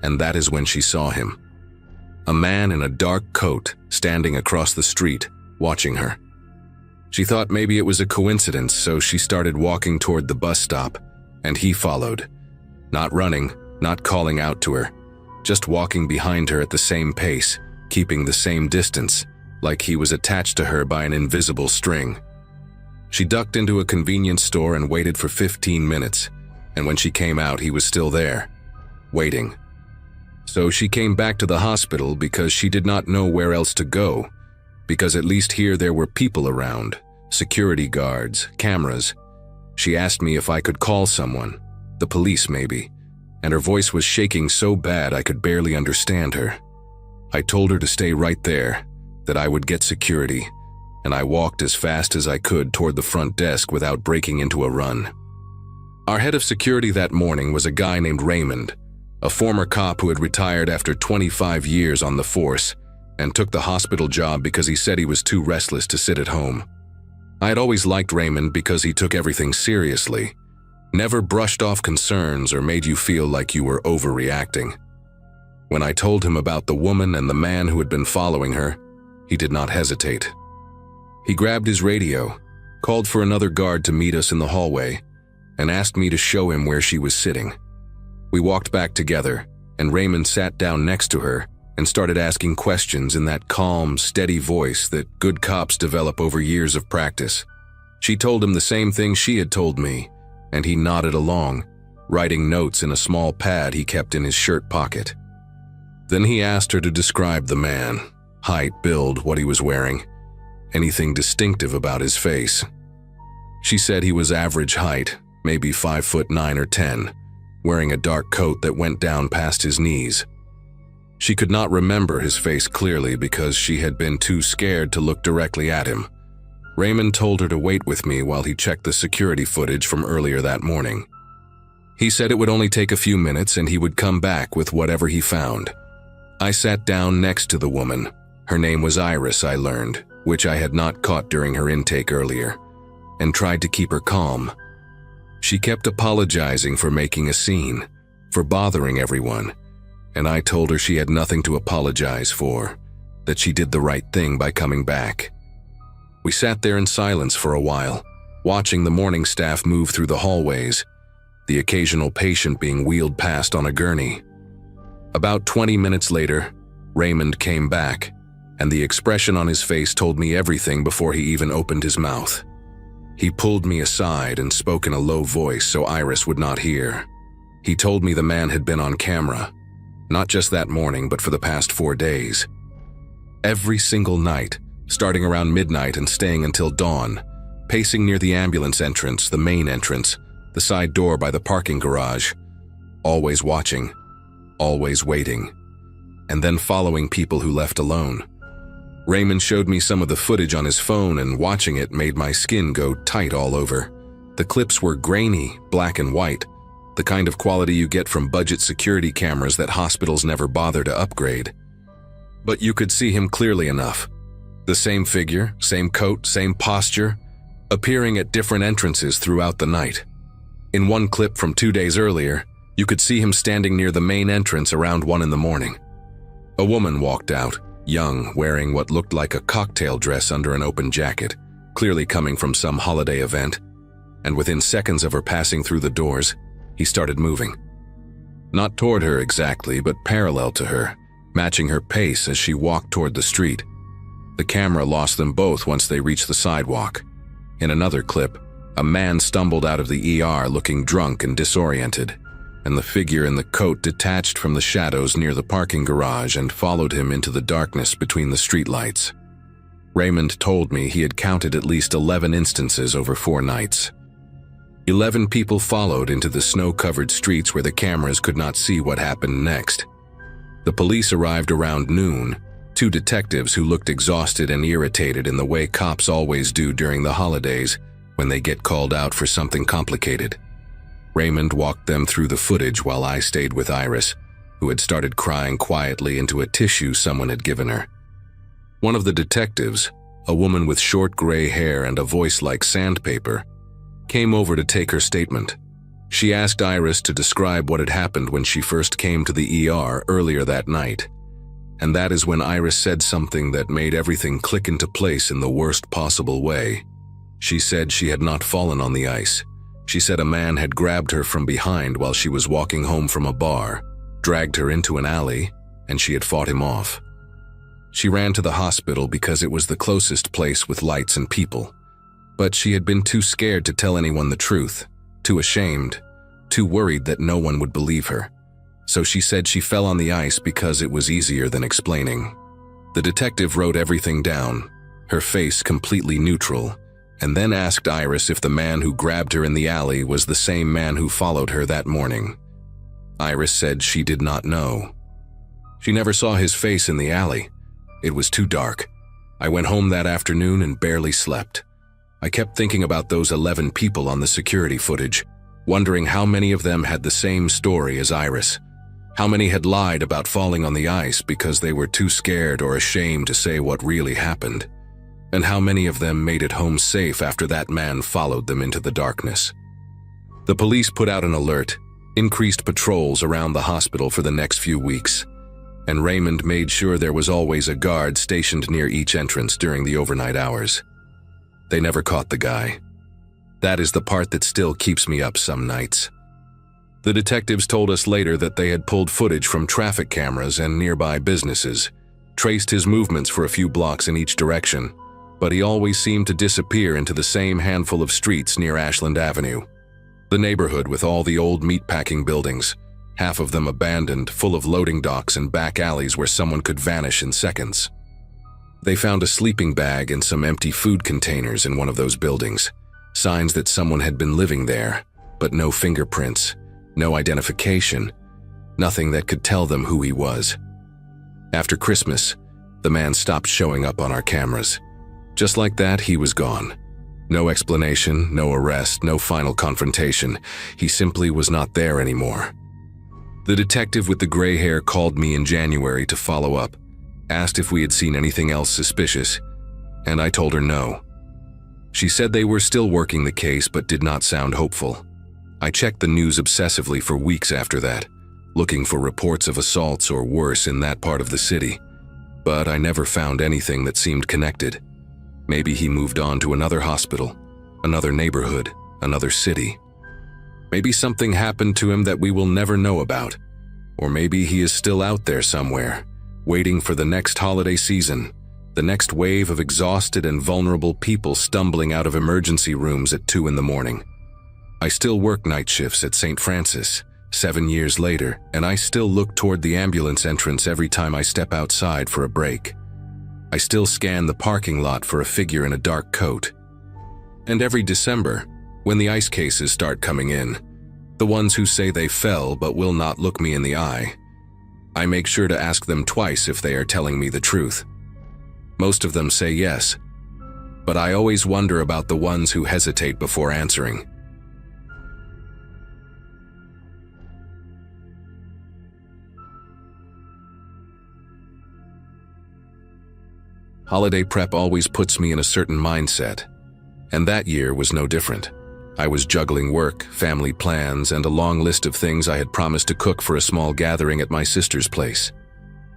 and that is when she saw him. A man in a dark coat standing across the street, watching her. She thought maybe it was a coincidence, so she started walking toward the bus stop, and he followed. Not running, not calling out to her, just walking behind her at the same pace, keeping the same distance, like he was attached to her by an invisible string. She ducked into a convenience store and waited for 15 minutes, and when she came out, he was still there, waiting. So she came back to the hospital because she did not know where else to go, because at least here there were people around, security guards, cameras. She asked me if I could call someone, the police maybe, and her voice was shaking so bad I could barely understand her. I told her to stay right there, that I would get security, and I walked as fast as I could toward the front desk without breaking into a run. Our head of security that morning was a guy named Raymond, a former cop who had retired after 25 years on the force and took the hospital job because he said he was too restless to sit at home. I had always liked Raymond because he took everything seriously, never brushed off concerns or made you feel like you were overreacting. When I told him about the woman and the man who had been following her, he did not hesitate. He grabbed his radio, called for another guard to meet us in the hallway, and asked me to show him where she was sitting. We walked back together, and Raymond sat down next to her and started asking questions in that calm, steady voice that good cops develop over years of practice. She told him the same thing she had told me, and he nodded along, writing notes in a small pad he kept in his shirt pocket. Then he asked her to describe the man, height, build, what he was wearing, anything distinctive about his face. She said he was average height, maybe 5'9" or 10, wearing a dark coat that went down past his knees. She could not remember his face clearly because she had been too scared to look directly at him. Raymond told her to wait with me while he checked the security footage from earlier that morning. He said it would only take a few minutes and he would come back with whatever he found. I sat down next to the woman. Her name was Iris, I learned, which I had not caught during her intake earlier, and tried to keep her calm. She kept apologizing for making a scene, for bothering everyone, and I told her she had nothing to apologize for, that she did the right thing by coming back. We sat there in silence for a while, watching the morning staff move through the hallways, the occasional patient being wheeled past on a gurney. About 20 minutes later, Raymond came back, and the expression on his face told me everything before he even opened his mouth. He pulled me aside and spoke in a low voice so Iris would not hear. He told me the man had been on camera, not just that morning but for the past 4 days. Every single night, starting around midnight and staying until dawn, pacing near the ambulance entrance, the main entrance, the side door by the parking garage, always watching, always waiting, and then following people who left alone. Raymond showed me some of the footage on his phone, and watching it made my skin go tight all over. The clips were grainy, black and white, the kind of quality you get from budget security cameras that hospitals never bother to upgrade. But you could see him clearly enough. The same figure, same coat, same posture, appearing at different entrances throughout the night. In one clip from 2 days earlier, you could see him standing near the main entrance around 1 in the morning. A woman walked out, young, wearing what looked like a cocktail dress under an open jacket, clearly coming from some holiday event, and within seconds of her passing through the doors, he started moving. Not toward her exactly, but parallel to her, matching her pace as she walked toward the street. The camera lost them both once they reached the sidewalk. In another clip, a man stumbled out of the ER looking drunk and disoriented, and the figure in the coat detached from the shadows near the parking garage and followed him into the darkness between the streetlights. Raymond told me he had counted at least 11 instances over 4 nights. 11 people followed into the snow-covered streets where the cameras could not see what happened next. The police arrived around noon, 2 detectives who looked exhausted and irritated in the way cops always do during the holidays when they get called out for something complicated. Raymond walked them through the footage while I stayed with Iris, who had started crying quietly into a tissue someone had given her. One of the detectives, a woman with short gray hair and a voice like sandpaper, came over to take her statement. She asked Iris to describe what had happened when she first came to the ER earlier that night. And that is when Iris said something that made everything click into place in the worst possible way. She said she had not fallen on the ice. She said a man had grabbed her from behind while she was walking home from a bar, dragged her into an alley, and she had fought him off. She ran to the hospital because it was the closest place with lights and people. But she had been too scared to tell anyone the truth, too ashamed, too worried that no one would believe her. So she said she fell on the ice because it was easier than explaining. The detective wrote everything down, her face completely neutral, and then asked Iris if the man who grabbed her in the alley was the same man who followed her that morning. Iris said she did not know. She never saw his face in the alley. It was too dark. I went home that afternoon and barely slept. I kept thinking about those 11 people on the security footage, wondering how many of them had the same story as Iris. How many had lied about falling on the ice because they were too scared or ashamed to say what really happened? And how many of them made it home safe after that man followed them into the darkness? The police put out an alert, increased patrols around the hospital for the next few weeks, and Raymond made sure there was always a guard stationed near each entrance during the overnight hours. They never caught the guy. That is the part that still keeps me up some nights. The detectives told us later that they had pulled footage from traffic cameras and nearby businesses, traced his movements for a few blocks in each direction, but he always seemed to disappear into the same handful of streets near Ashland Avenue. The neighborhood with all the old meatpacking buildings, half of them abandoned, full of loading docks and back alleys where someone could vanish in seconds. They found a sleeping bag and some empty food containers in one of those buildings, signs that someone had been living there, but no fingerprints, no identification, nothing that could tell them who he was. After Christmas, the man stopped showing up on our cameras. Just like that, he was gone. No explanation, no arrest, no final confrontation. He simply was not there anymore. The detective with the gray hair called me in January to follow up, asked if we had seen anything else suspicious, and I told her no. She said they were still working the case but did not sound hopeful. I checked the news obsessively for weeks after that, looking for reports of assaults or worse in that part of the city, but I never found anything that seemed connected. Maybe he moved on to another hospital, another neighborhood, another city. Maybe something happened to him that we will never know about, or maybe he is still out there somewhere, waiting for the next holiday season, the next wave of exhausted and vulnerable people stumbling out of emergency rooms at 2 in the morning. I still work night shifts at St. Francis, 7 years later, and I still look toward the ambulance entrance every time I step outside for a break. I still scan the parking lot for a figure in a dark coat. And every December, when the ice cases start coming in, the ones who say they fell but will not look me in the eye, I make sure to ask them twice if they are telling me the truth. Most of them say yes, but I always wonder about the ones who hesitate before answering. Holiday prep always puts me in a certain mindset, and that year was no different. I was juggling work, family plans, and a long list of things I had promised to cook for a small gathering at my sister's place.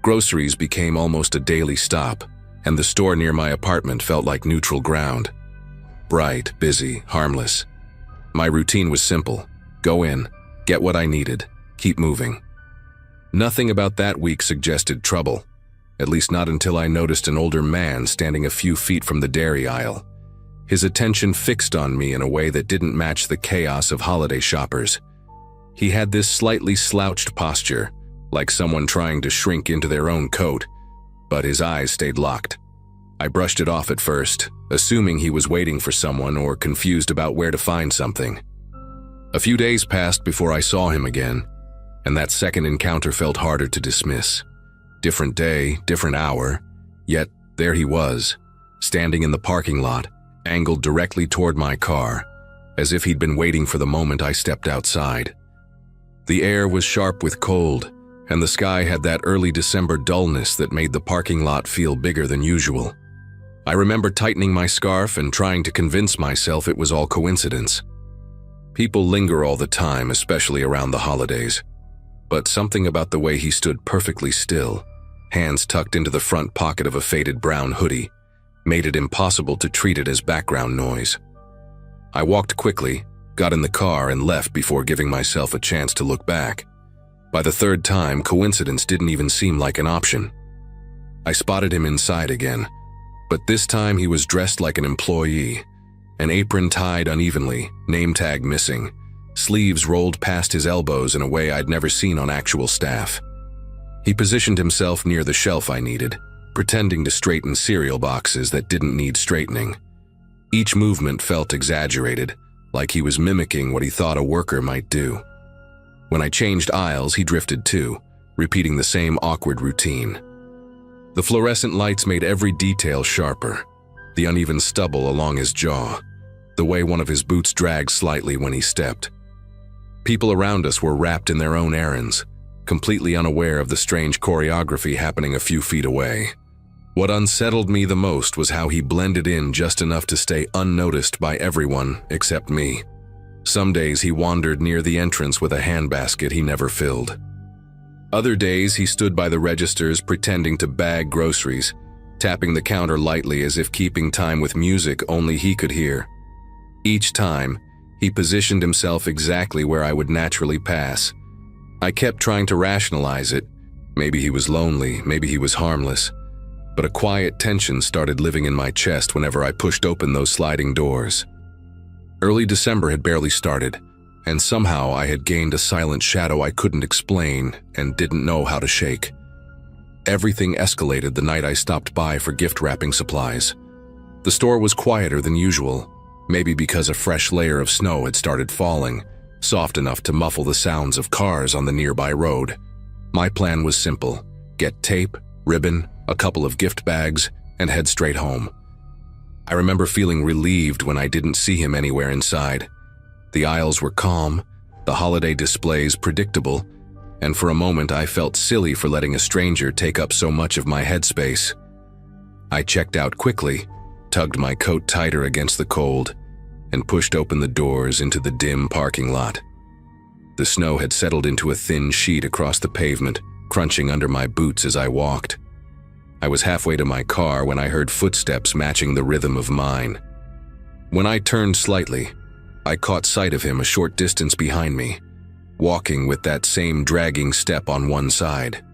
Groceries became almost a daily stop, and the store near my apartment felt like neutral ground. Bright, busy, harmless. My routine was simple: go in, get what I needed, keep moving. Nothing about that week suggested trouble. At least not until I noticed an older man standing a few feet from the dairy aisle. His attention fixed on me in a way that didn't match the chaos of holiday shoppers. He had this slightly slouched posture, like someone trying to shrink into their own coat, but his eyes stayed locked. I brushed it off at first, assuming he was waiting for someone or confused about where to find something. A few days passed before I saw him again, and that second encounter felt harder to dismiss. Different day, different hour, yet there he was, standing in the parking lot, angled directly toward my car, as if he'd been waiting for the moment I stepped outside. The air was sharp with cold, and the sky had that early December dullness that made the parking lot feel bigger than usual. I remember tightening my scarf and trying to convince myself it was all coincidence. People linger all the time, especially around the holidays, but something about the way he stood perfectly still, hands tucked into the front pocket of a faded brown hoodie, made it impossible to treat it as background noise. I walked quickly, got in the car, and left before giving myself a chance to look back. By the third time, coincidence didn't even seem like an option. I spotted him inside again, but this time he was dressed like an employee, an apron tied unevenly, name tag missing, sleeves rolled past his elbows in a way I'd never seen on actual staff. He positioned himself near the shelf I needed, pretending to straighten cereal boxes that didn't need straightening. Each movement felt exaggerated, like he was mimicking what he thought a worker might do. When I changed aisles, he drifted too, repeating the same awkward routine. The fluorescent lights made every detail sharper: the uneven stubble along his jaw, the way one of his boots dragged slightly when he stepped. People around us were wrapped in their own errands, completely unaware of the strange choreography happening a few feet away. What unsettled me the most was how he blended in just enough to stay unnoticed by everyone except me. Some days he wandered near the entrance with a handbasket he never filled. Other days he stood by the registers pretending to bag groceries, tapping the counter lightly as if keeping time with music only he could hear. Each time, he positioned himself exactly where I would naturally pass. I kept trying to rationalize it. Maybe he was lonely, maybe he was harmless. But a quiet tension started living in my chest whenever I pushed open those sliding doors. Early December had barely started, and somehow I had gained a silent shadow I couldn't explain and didn't know how to shake. Everything escalated the night I stopped by for gift wrapping supplies. The store was quieter than usual, maybe because a fresh layer of snow had started falling, soft enough to muffle the sounds of cars on the nearby road. My plan was simple: get tape, ribbon, a couple of gift bags, and head straight home. I remember feeling relieved when I didn't see him anywhere inside. The aisles were calm, the holiday displays predictable, and for a moment I felt silly for letting a stranger take up so much of my headspace. I checked out quickly, tugged my coat tighter against the cold, and pushed open the doors into the dim parking lot. The snow had settled into a thin sheet across the pavement, crunching under my boots as I walked. I was halfway to my car when I heard footsteps matching the rhythm of mine. When I turned slightly, I caught sight of him a short distance behind me, walking with that same dragging step on one side.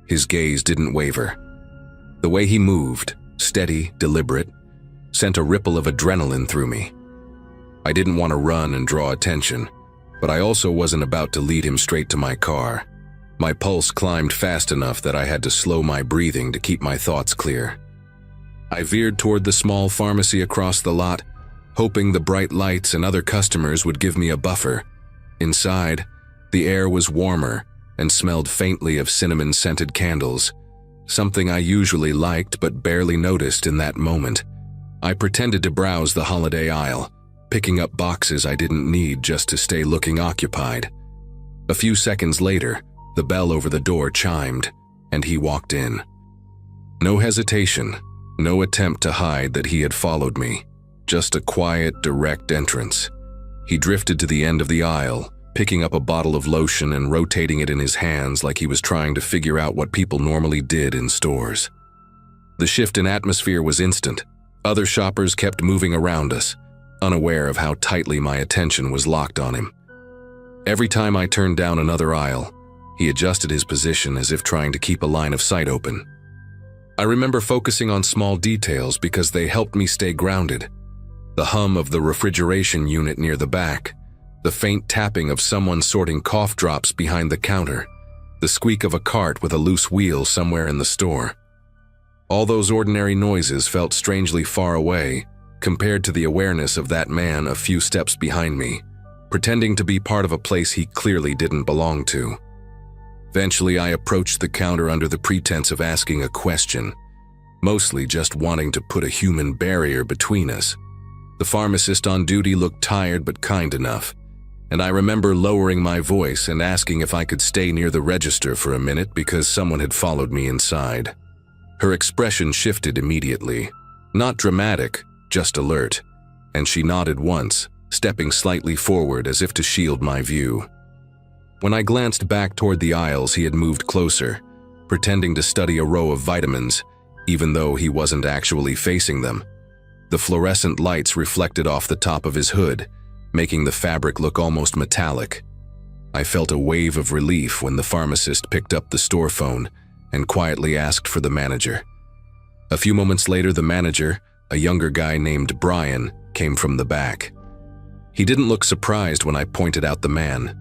His gaze didn't waver. The way he moved, steady, deliberate, sent a ripple of adrenaline through me. I didn't want to run and draw attention, but I also wasn't about to lead him straight to my car. My pulse climbed fast enough that I had to slow my breathing to keep my thoughts clear. I veered toward the small pharmacy across the lot, hoping the bright lights and other customers would give me a buffer. Inside, the air was warmer and smelled faintly of cinnamon-scented candles, something I usually liked but barely noticed in that moment. I pretended to browse the holiday aisle, picking up boxes I didn't need just to stay looking occupied. A few seconds later, the bell over the door chimed, and he walked in. No hesitation, no attempt to hide that he had followed me, just a quiet, direct entrance. He drifted to the end of the aisle, picking up a bottle of lotion and rotating it in his hands like he was trying to figure out what people normally did in stores. The shift in atmosphere was instant. Other shoppers kept moving around us, unaware of how tightly my attention was locked on him. Every time I turned down another aisle, he adjusted his position as if trying to keep a line of sight open. I remember focusing on small details because they helped me stay grounded. The hum of the refrigeration unit near the back, the faint tapping of someone sorting cough drops behind the counter, the squeak of a cart with a loose wheel somewhere in the store. All those ordinary noises felt strangely far away compared to the awareness of that man a few steps behind me, pretending to be part of a place he clearly didn't belong to. Eventually, I approached the counter under the pretense of asking a question, mostly just wanting to put a human barrier between us. The pharmacist on duty looked tired but kind enough, and I remember lowering my voice and asking if I could stay near the register for a minute because someone had followed me inside. Her expression shifted immediately. Not dramatic, just alert, and she nodded once, stepping slightly forward as if to shield my view. When I glanced back toward the aisles, he had moved closer, pretending to study a row of vitamins, even though he wasn't actually facing them. The fluorescent lights reflected off the top of his hood, making the fabric look almost metallic. I felt a wave of relief when the pharmacist picked up the store phone and quietly asked for the manager. A few moments later, the manager, a younger guy named Brian, came from the back. He didn't look surprised when I pointed out the man.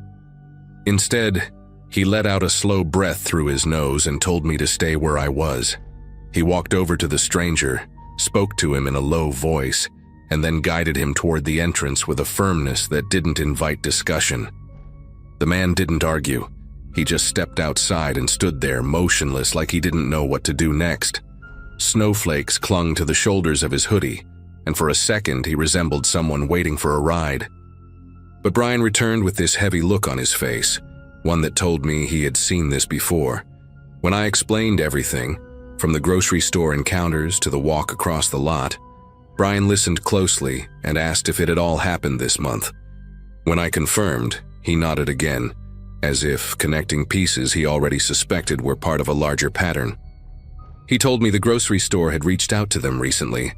Instead, he let out a slow breath through his nose and told me to stay where I was. He walked over to the stranger, spoke to him in a low voice, and then guided him toward the entrance with a firmness that didn't invite discussion. The man didn't argue. He just stepped outside and stood there motionless like he didn't know what to do next. Snowflakes clung to the shoulders of his hoodie, and for a second he resembled someone waiting for a ride. But Brian returned with this heavy look on his face, one that told me he had seen this before. When I explained everything, from the grocery store encounters to the walk across the lot, Brian listened closely and asked if it had all happened this month. When I confirmed, he nodded again, as if connecting pieces he already suspected were part of a larger pattern. He told me the grocery store had reached out to them recently,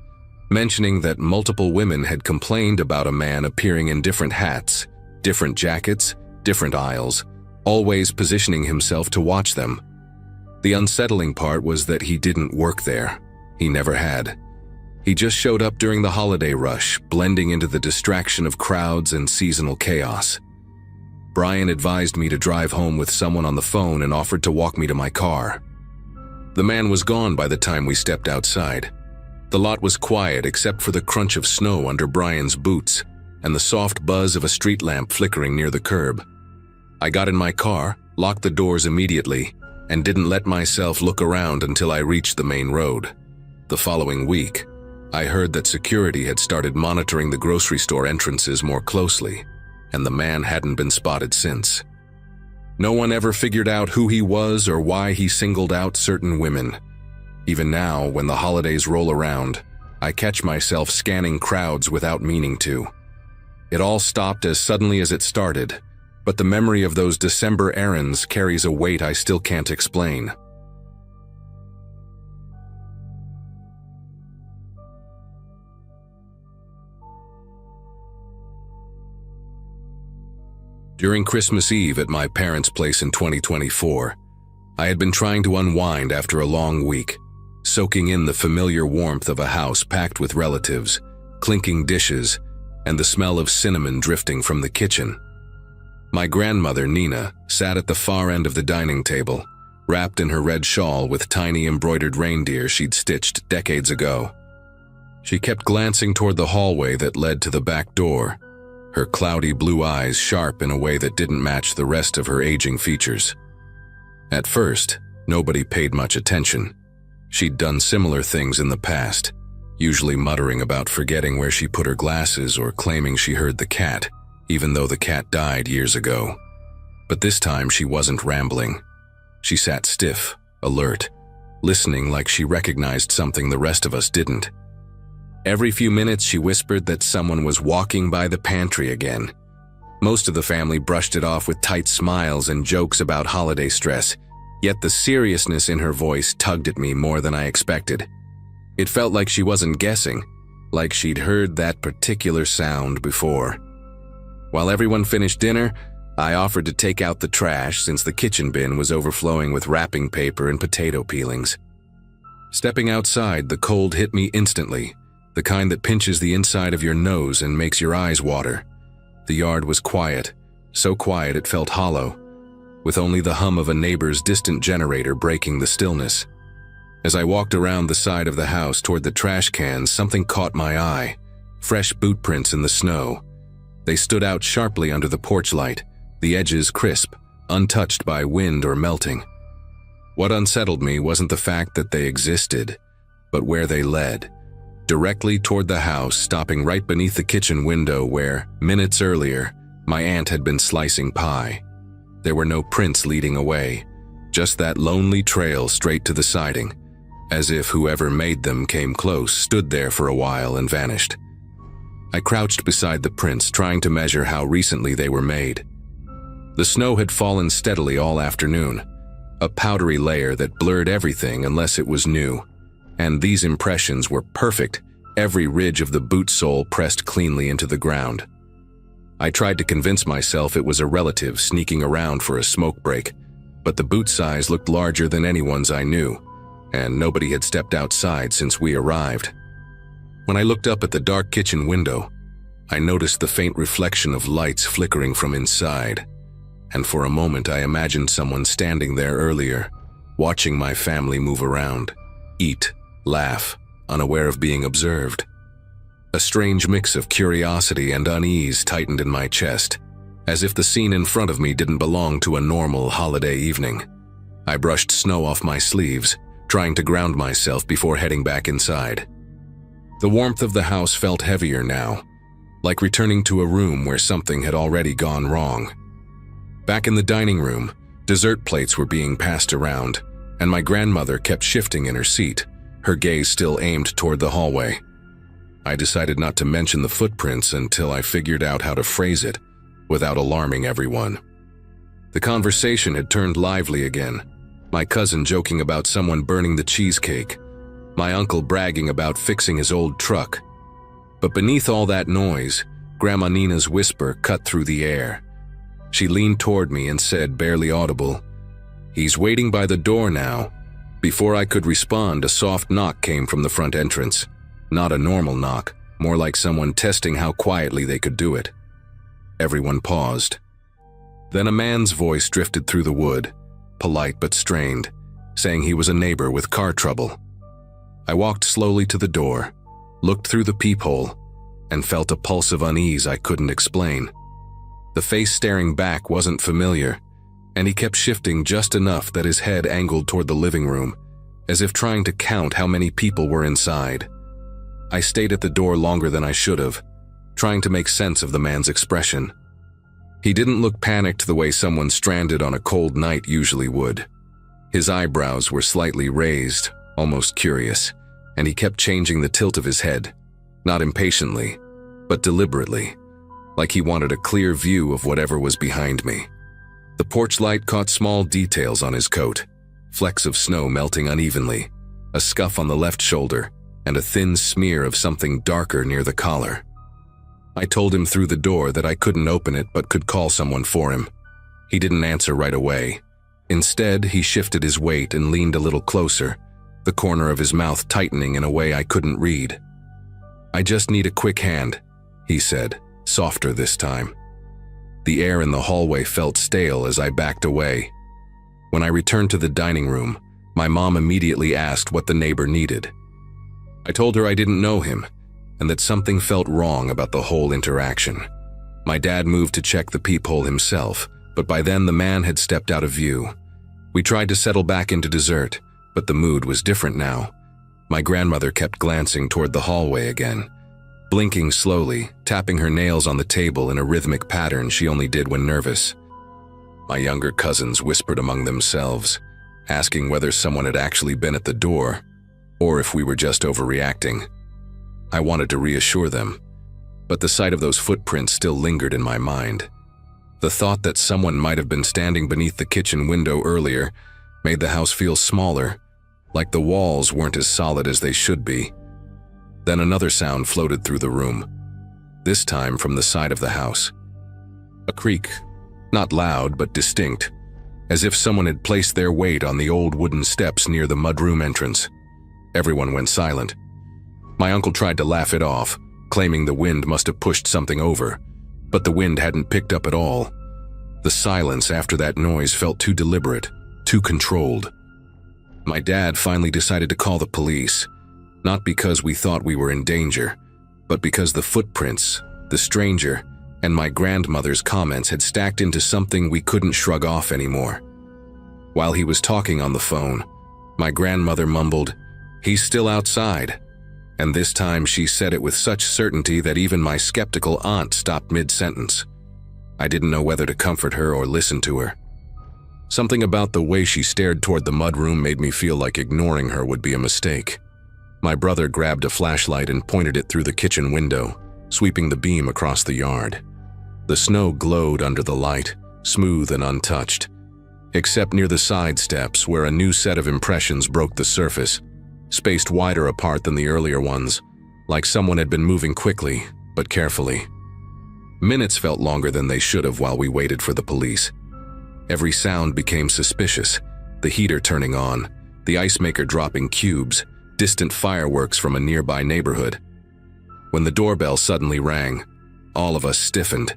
mentioning that multiple women had complained about a man appearing in different hats, different jackets, different aisles, always positioning himself to watch them. The unsettling part was that he didn't work there. He never had. He just showed up during the holiday rush, blending into the distraction of crowds and seasonal chaos. Brian advised me to drive home with someone on the phone and offered to walk me to my car. The man was gone by the time we stepped outside. The lot was quiet except for the crunch of snow under Brian's boots and the soft buzz of a street lamp flickering near the curb. I got in my car, locked the doors immediately, and didn't let myself look around until I reached the main road. The following week, I heard that security had started monitoring the grocery store entrances more closely, and the man hadn't been spotted since. No one ever figured out who he was or why he singled out certain women. Even now, when the holidays roll around, I catch myself scanning crowds without meaning to. It all stopped as suddenly as it started, but the memory of those December errands carries a weight I still can't explain. During Christmas Eve at my parents' place in 2024, I had been trying to unwind after a long week, soaking in the familiar warmth of a house packed with relatives, clinking dishes, and the smell of cinnamon drifting from the kitchen. My grandmother, Nina, sat at the far end of the dining table, wrapped in her red shawl with tiny embroidered reindeer she'd stitched decades ago. She kept glancing toward the hallway that led to the back door, her cloudy blue eyes sharp in a way that didn't match the rest of her aging features. At first, nobody paid much attention. She'd done similar things in the past, usually muttering about forgetting where she put her glasses or claiming she heard the cat, even though the cat died years ago. But this time she wasn't rambling. She sat stiff, alert, listening like she recognized something the rest of us didn't. Every few minutes she whispered that someone was walking by the pantry again. Most of the family brushed it off with tight smiles and jokes about holiday stress, yet the seriousness in her voice tugged at me more than I expected. It felt like she wasn't guessing, like she'd heard that particular sound before. While everyone finished dinner, I offered to take out the trash since the kitchen bin was overflowing with wrapping paper and potato peelings. Stepping outside, the cold hit me instantly, the kind that pinches the inside of your nose and makes your eyes water. The yard was quiet, so quiet it felt hollow, with only the hum of a neighbor's distant generator breaking the stillness. As I walked around the side of the house toward the trash cans, something caught my eye: fresh boot prints in the snow. They stood out sharply under the porch light, the edges crisp, untouched by wind or melting. What unsettled me wasn't the fact that they existed, but where they led. Directly toward the house, stopping right beneath the kitchen window where, minutes earlier, my aunt had been slicing pie. There were no prints leading away, just that lonely trail straight to the siding, as if whoever made them came close, stood there for a while, and vanished. I crouched beside the prints, trying to measure how recently they were made. The snow had fallen steadily all afternoon, a powdery layer that blurred everything unless it was new. And these impressions were perfect, every ridge of the boot sole pressed cleanly into the ground. I tried to convince myself it was a relative sneaking around for a smoke break, but the boot size looked larger than anyone's I knew, and nobody had stepped outside since we arrived. When I looked up at the dark kitchen window, I noticed the faint reflection of lights flickering from inside, and for a moment I imagined someone standing there earlier, watching my family move around, eat, laugh, unaware of being observed. A strange mix of curiosity and unease tightened in my chest, as if the scene in front of me didn't belong to a normal holiday evening. I brushed snow off my sleeves, trying to ground myself before heading back inside. The warmth of the house felt heavier now, like returning to a room where something had already gone wrong. Back in the dining room, dessert plates were being passed around, and my grandmother kept shifting in her seat, her gaze still aimed toward the hallway. I decided not to mention the footprints until I figured out how to phrase it without alarming everyone. The conversation had turned lively again, my cousin joking about someone burning the cheesecake, my uncle bragging about fixing his old truck. But beneath all that noise, Grandma Nina's whisper cut through the air. She leaned toward me and said, barely audible, "He's waiting by the door now." Before I could respond, a soft knock came from the front entrance. Not a normal knock, more like someone testing how quietly they could do it. Everyone paused. Then a man's voice drifted through the wood, polite but strained, saying he was a neighbor with car trouble. I walked slowly to the door, looked through the peephole, and felt a pulse of unease I couldn't explain. The face staring back wasn't familiar, and he kept shifting just enough that his head angled toward the living room, as if trying to count how many people were inside. I stayed at the door longer than I should have, trying to make sense of the man's expression. He didn't look panicked the way someone stranded on a cold night usually would. His eyebrows were slightly raised, almost curious, and he kept changing the tilt of his head, not impatiently, but deliberately, like he wanted a clear view of whatever was behind me. The porch light caught small details on his coat, flecks of snow melting unevenly, a scuff on the left shoulder, and a thin smear of something darker near the collar. I told him through the door that I couldn't open it but could call someone for him. He didn't answer right away. Instead, he shifted his weight and leaned a little closer, the corner of his mouth tightening in a way I couldn't read. "I just need a quick hand," he said, softer this time. The air in the hallway felt stale as I backed away. When I returned to the dining room, my mom immediately asked what the neighbor needed. I told her I didn't know him, and that something felt wrong about the whole interaction. My dad moved to check the peephole himself, but by then the man had stepped out of view. We tried to settle back into dessert, but the mood was different now. My grandmother kept glancing toward the hallway again, blinking slowly, tapping her nails on the table in a rhythmic pattern she only did when nervous. My younger cousins whispered among themselves, asking whether someone had actually been at the door, or if we were just overreacting. I wanted to reassure them, but the sight of those footprints still lingered in my mind. The thought that someone might have been standing beneath the kitchen window earlier made the house feel smaller, like the walls weren't as solid as they should be. Then another sound floated through the room, this time from the side of the house. A creak, not loud but distinct, as if someone had placed their weight on the old wooden steps near the mudroom entrance. Everyone went silent. My uncle tried to laugh it off, claiming the wind must have pushed something over, but the wind hadn't picked up at all. The silence after that noise felt too deliberate, too controlled. My dad finally decided to call the police, not because we thought we were in danger, but because the footprints, the stranger, and my grandmother's comments had stacked into something we couldn't shrug off anymore. While he was talking on the phone, my grandmother mumbled, "He's still outside." And this time she said it with such certainty that even my skeptical aunt stopped mid-sentence. I didn't know whether to comfort her or listen to her. Something about the way she stared toward the mudroom made me feel like ignoring her would be a mistake. My brother grabbed a flashlight and pointed it through the kitchen window, sweeping the beam across the yard. The snow glowed under the light, smooth and untouched, except near the side steps where a new set of impressions broke the surface, spaced wider apart than the earlier ones, like someone had been moving quickly, but carefully. Minutes felt longer than they should have while we waited for the police. Every sound became suspicious, the heater turning on, the ice maker dropping cubes, distant fireworks from a nearby neighborhood. When the doorbell suddenly rang, all of us stiffened.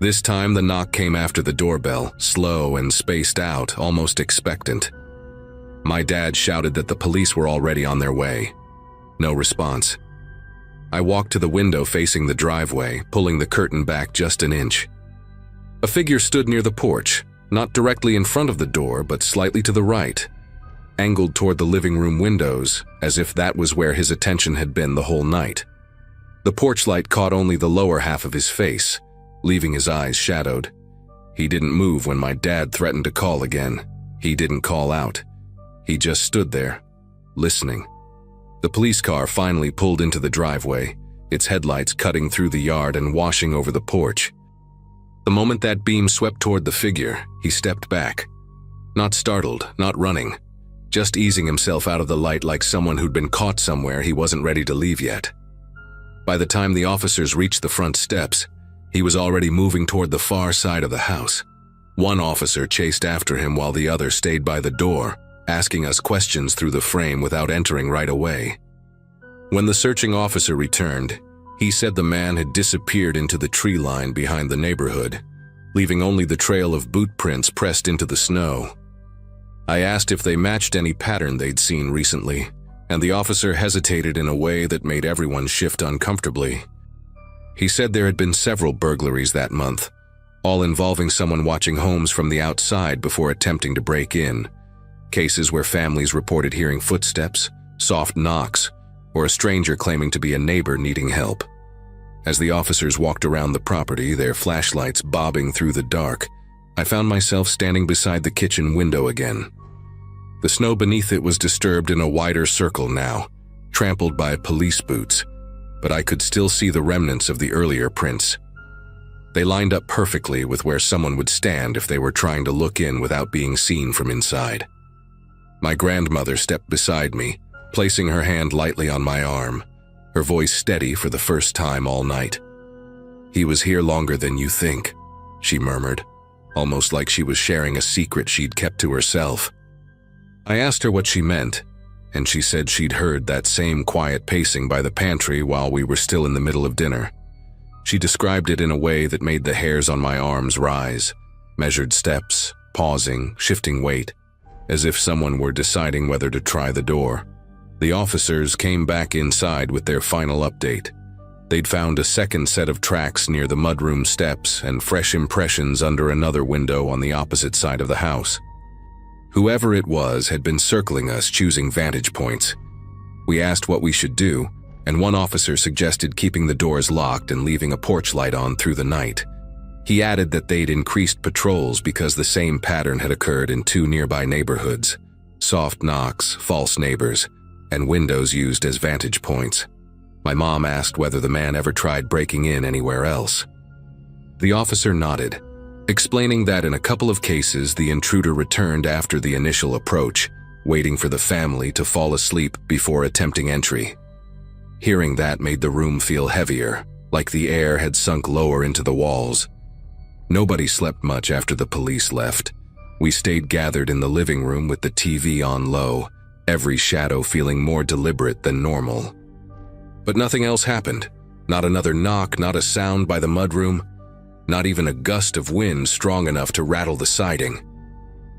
This time the knock came after the doorbell, slow and spaced out, almost expectant. My dad shouted that the police were already on their way. No response. I walked to the window facing the driveway, pulling the curtain back just an inch. A figure stood near the porch, not directly in front of the door, but slightly to the right, angled toward the living room windows, as if that was where his attention had been the whole night. The porch light caught only the lower half of his face, leaving his eyes shadowed. He didn't move when my dad threatened to call again. He didn't call out. He just stood there, listening. The police car finally pulled into the driveway, its headlights cutting through the yard and washing over the porch. The moment that beam swept toward the figure, he stepped back. Not startled, not running, just easing himself out of the light like someone who'd been caught somewhere he wasn't ready to leave yet. By the time the officers reached the front steps, he was already moving toward the far side of the house. One officer chased after him while the other stayed by the door, asking us questions through the frame without entering right away. When the searching officer returned, he said the man had disappeared into the tree line behind the neighborhood, leaving only the trail of boot prints pressed into the snow. I asked if they matched any pattern they'd seen recently, and the officer hesitated in a way that made everyone shift uncomfortably. He said there had been several burglaries that month, all involving someone watching homes from the outside before attempting to break in. Cases where families reported hearing footsteps, soft knocks, or a stranger claiming to be a neighbor needing help. As the officers walked around the property, their flashlights bobbing through the dark, I found myself standing beside the kitchen window again. The snow beneath it was disturbed in a wider circle now, trampled by police boots, but I could still see the remnants of the earlier prints. They lined up perfectly with where someone would stand if they were trying to look in without being seen from inside. My grandmother stepped beside me, placing her hand lightly on my arm, her voice steady for the first time all night. "He was here longer than you think," she murmured, almost like she was sharing a secret she'd kept to herself. I asked her what she meant, and she said she'd heard that same quiet pacing by the pantry while we were still in the middle of dinner. She described it in a way that made the hairs on my arms rise, measured steps, pausing, shifting weight, as if someone were deciding whether to try the door. The officers came back inside with their final update. They'd found a second set of tracks near the mudroom steps and fresh impressions under another window on the opposite side of the house. Whoever it was had been circling us, choosing vantage points. We asked what we should do, and one officer suggested keeping the doors locked and leaving a porch light on through the night. He added that they'd increased patrols because the same pattern had occurred in 2 nearby neighborhoods: soft knocks, false neighbors, and windows used as vantage points. My mom asked whether the man ever tried breaking in anywhere else. The officer nodded, explaining that in a couple of cases the intruder returned after the initial approach, waiting for the family to fall asleep before attempting entry. Hearing that made the room feel heavier, like the air had sunk lower into the walls. Nobody slept much after the police left. We stayed gathered in the living room with the TV on low, every shadow feeling more deliberate than normal. But nothing else happened. Not another knock, not a sound by the mudroom, not even a gust of wind strong enough to rattle the siding.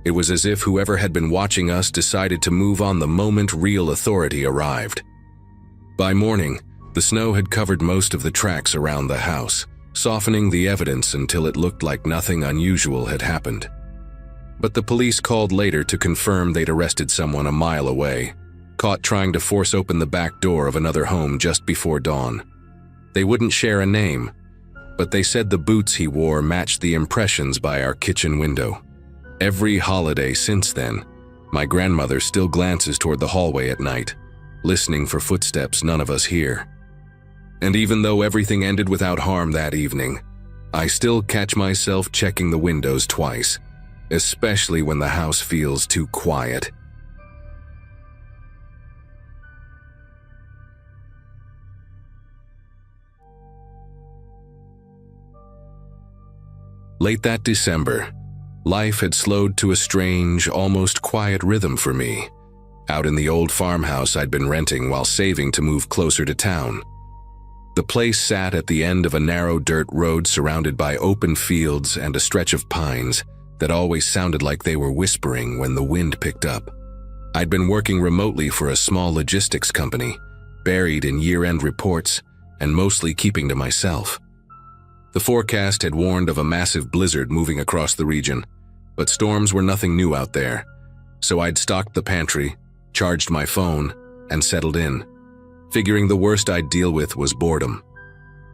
It was as if whoever had been watching us decided to move on the moment real authority arrived. By morning, the snow had covered most of the tracks around the house, softening the evidence until it looked like nothing unusual had happened. But the police called later to confirm they'd arrested someone a mile away, caught trying to force open the back door of another home just before dawn. They wouldn't share a name, but they said the boots he wore matched the impressions by our kitchen window. Every holiday since then, my grandmother still glances toward the hallway at night, listening for footsteps none of us hear. And even though everything ended without harm that evening, I still catch myself checking the windows twice, especially when the house feels too quiet. Late that December, life had slowed to a strange, almost quiet rhythm for me, out in the old farmhouse I'd been renting while saving to move closer to town. The place sat at the end of a narrow dirt road surrounded by open fields and a stretch of pines that always sounded like they were whispering when the wind picked up. I'd been working remotely for a small logistics company, buried in year-end reports and mostly keeping to myself. The forecast had warned of a massive blizzard moving across the region, but storms were nothing new out there, so I'd stocked the pantry, charged my phone, and settled in, figuring the worst I'd deal with was boredom.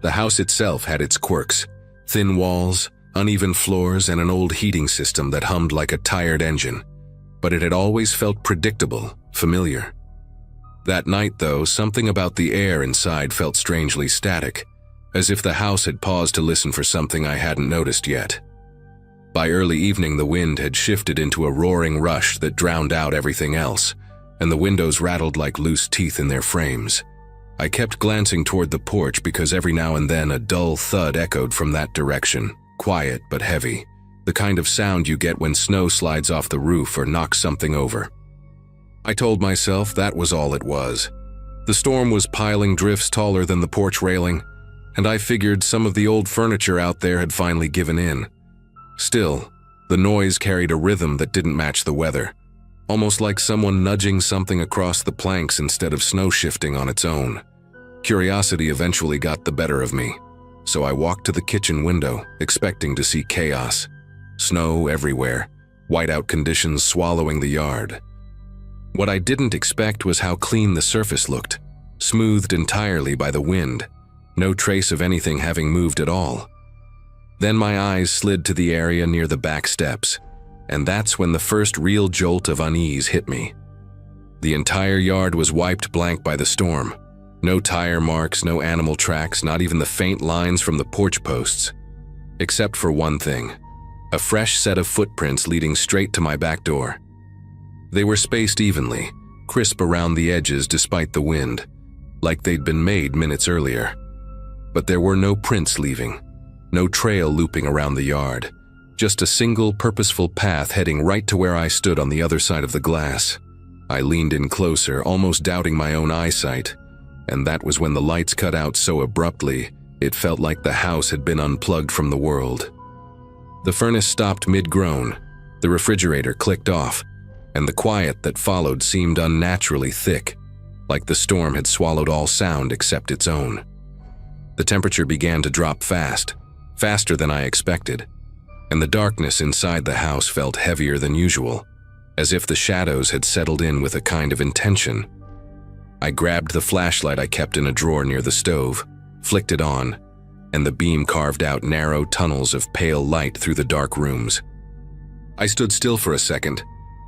The house itself had its quirks: thin walls, uneven floors, and an old heating system that hummed like a tired engine. But it had always felt predictable, familiar. That night, though, something about the air inside felt strangely static, as if the house had paused to listen for something I hadn't noticed yet. By early evening, the wind had shifted into a roaring rush that drowned out everything else, and the windows rattled like loose teeth in their frames. I kept glancing toward the porch because every now and then a dull thud echoed from that direction, quiet but heavy, the kind of sound you get when snow slides off the roof or knocks something over. I told myself that was all it was. The storm was piling drifts taller than the porch railing, and I figured some of the old furniture out there had finally given in. Still, the noise carried a rhythm that didn't match the weather, almost like someone nudging something across the planks instead of snow shifting on its own. Curiosity eventually got the better of me, so I walked to the kitchen window, expecting to see chaos. Snow everywhere, whiteout conditions swallowing the yard. What I didn't expect was how clean the surface looked, smoothed entirely by the wind, no trace of anything having moved at all. Then my eyes slid to the area near the back steps, and that's when the first real jolt of unease hit me. The entire yard was wiped blank by the storm. No tire marks, no animal tracks, not even the faint lines from the porch posts. Except for one thing, a fresh set of footprints leading straight to my back door. They were spaced evenly, crisp around the edges despite the wind, like they'd been made minutes earlier. But there were no prints leaving, no trail looping around the yard, just a single purposeful path heading right to where I stood on the other side of the glass. I leaned in closer, almost doubting my own eyesight, and that was when the lights cut out so abruptly, it felt like the house had been unplugged from the world. The furnace stopped mid-groan, the refrigerator clicked off, and the quiet that followed seemed unnaturally thick, like the storm had swallowed all sound except its own. The temperature began to drop fast, faster than I expected, and the darkness inside the house felt heavier than usual, as if the shadows had settled in with a kind of intention. I grabbed the flashlight I kept in a drawer near the stove, flicked it on, and the beam carved out narrow tunnels of pale light through the dark rooms. I stood still for a second,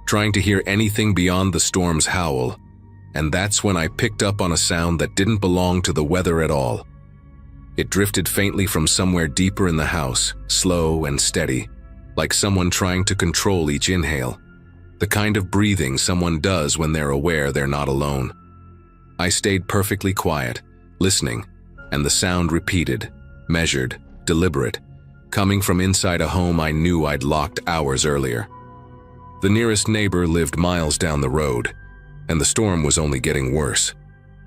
trying to hear anything beyond the storm's howl, and that's when I picked up on a sound that didn't belong to the weather at all. It drifted faintly from somewhere deeper in the house, slow and steady, like someone trying to control each inhale, the kind of breathing someone does when they're aware they're not alone. I stayed perfectly quiet, listening, and the sound repeated, measured, deliberate, coming from inside a home I knew I'd locked hours earlier. The nearest neighbor lived miles down the road, and the storm was only getting worse.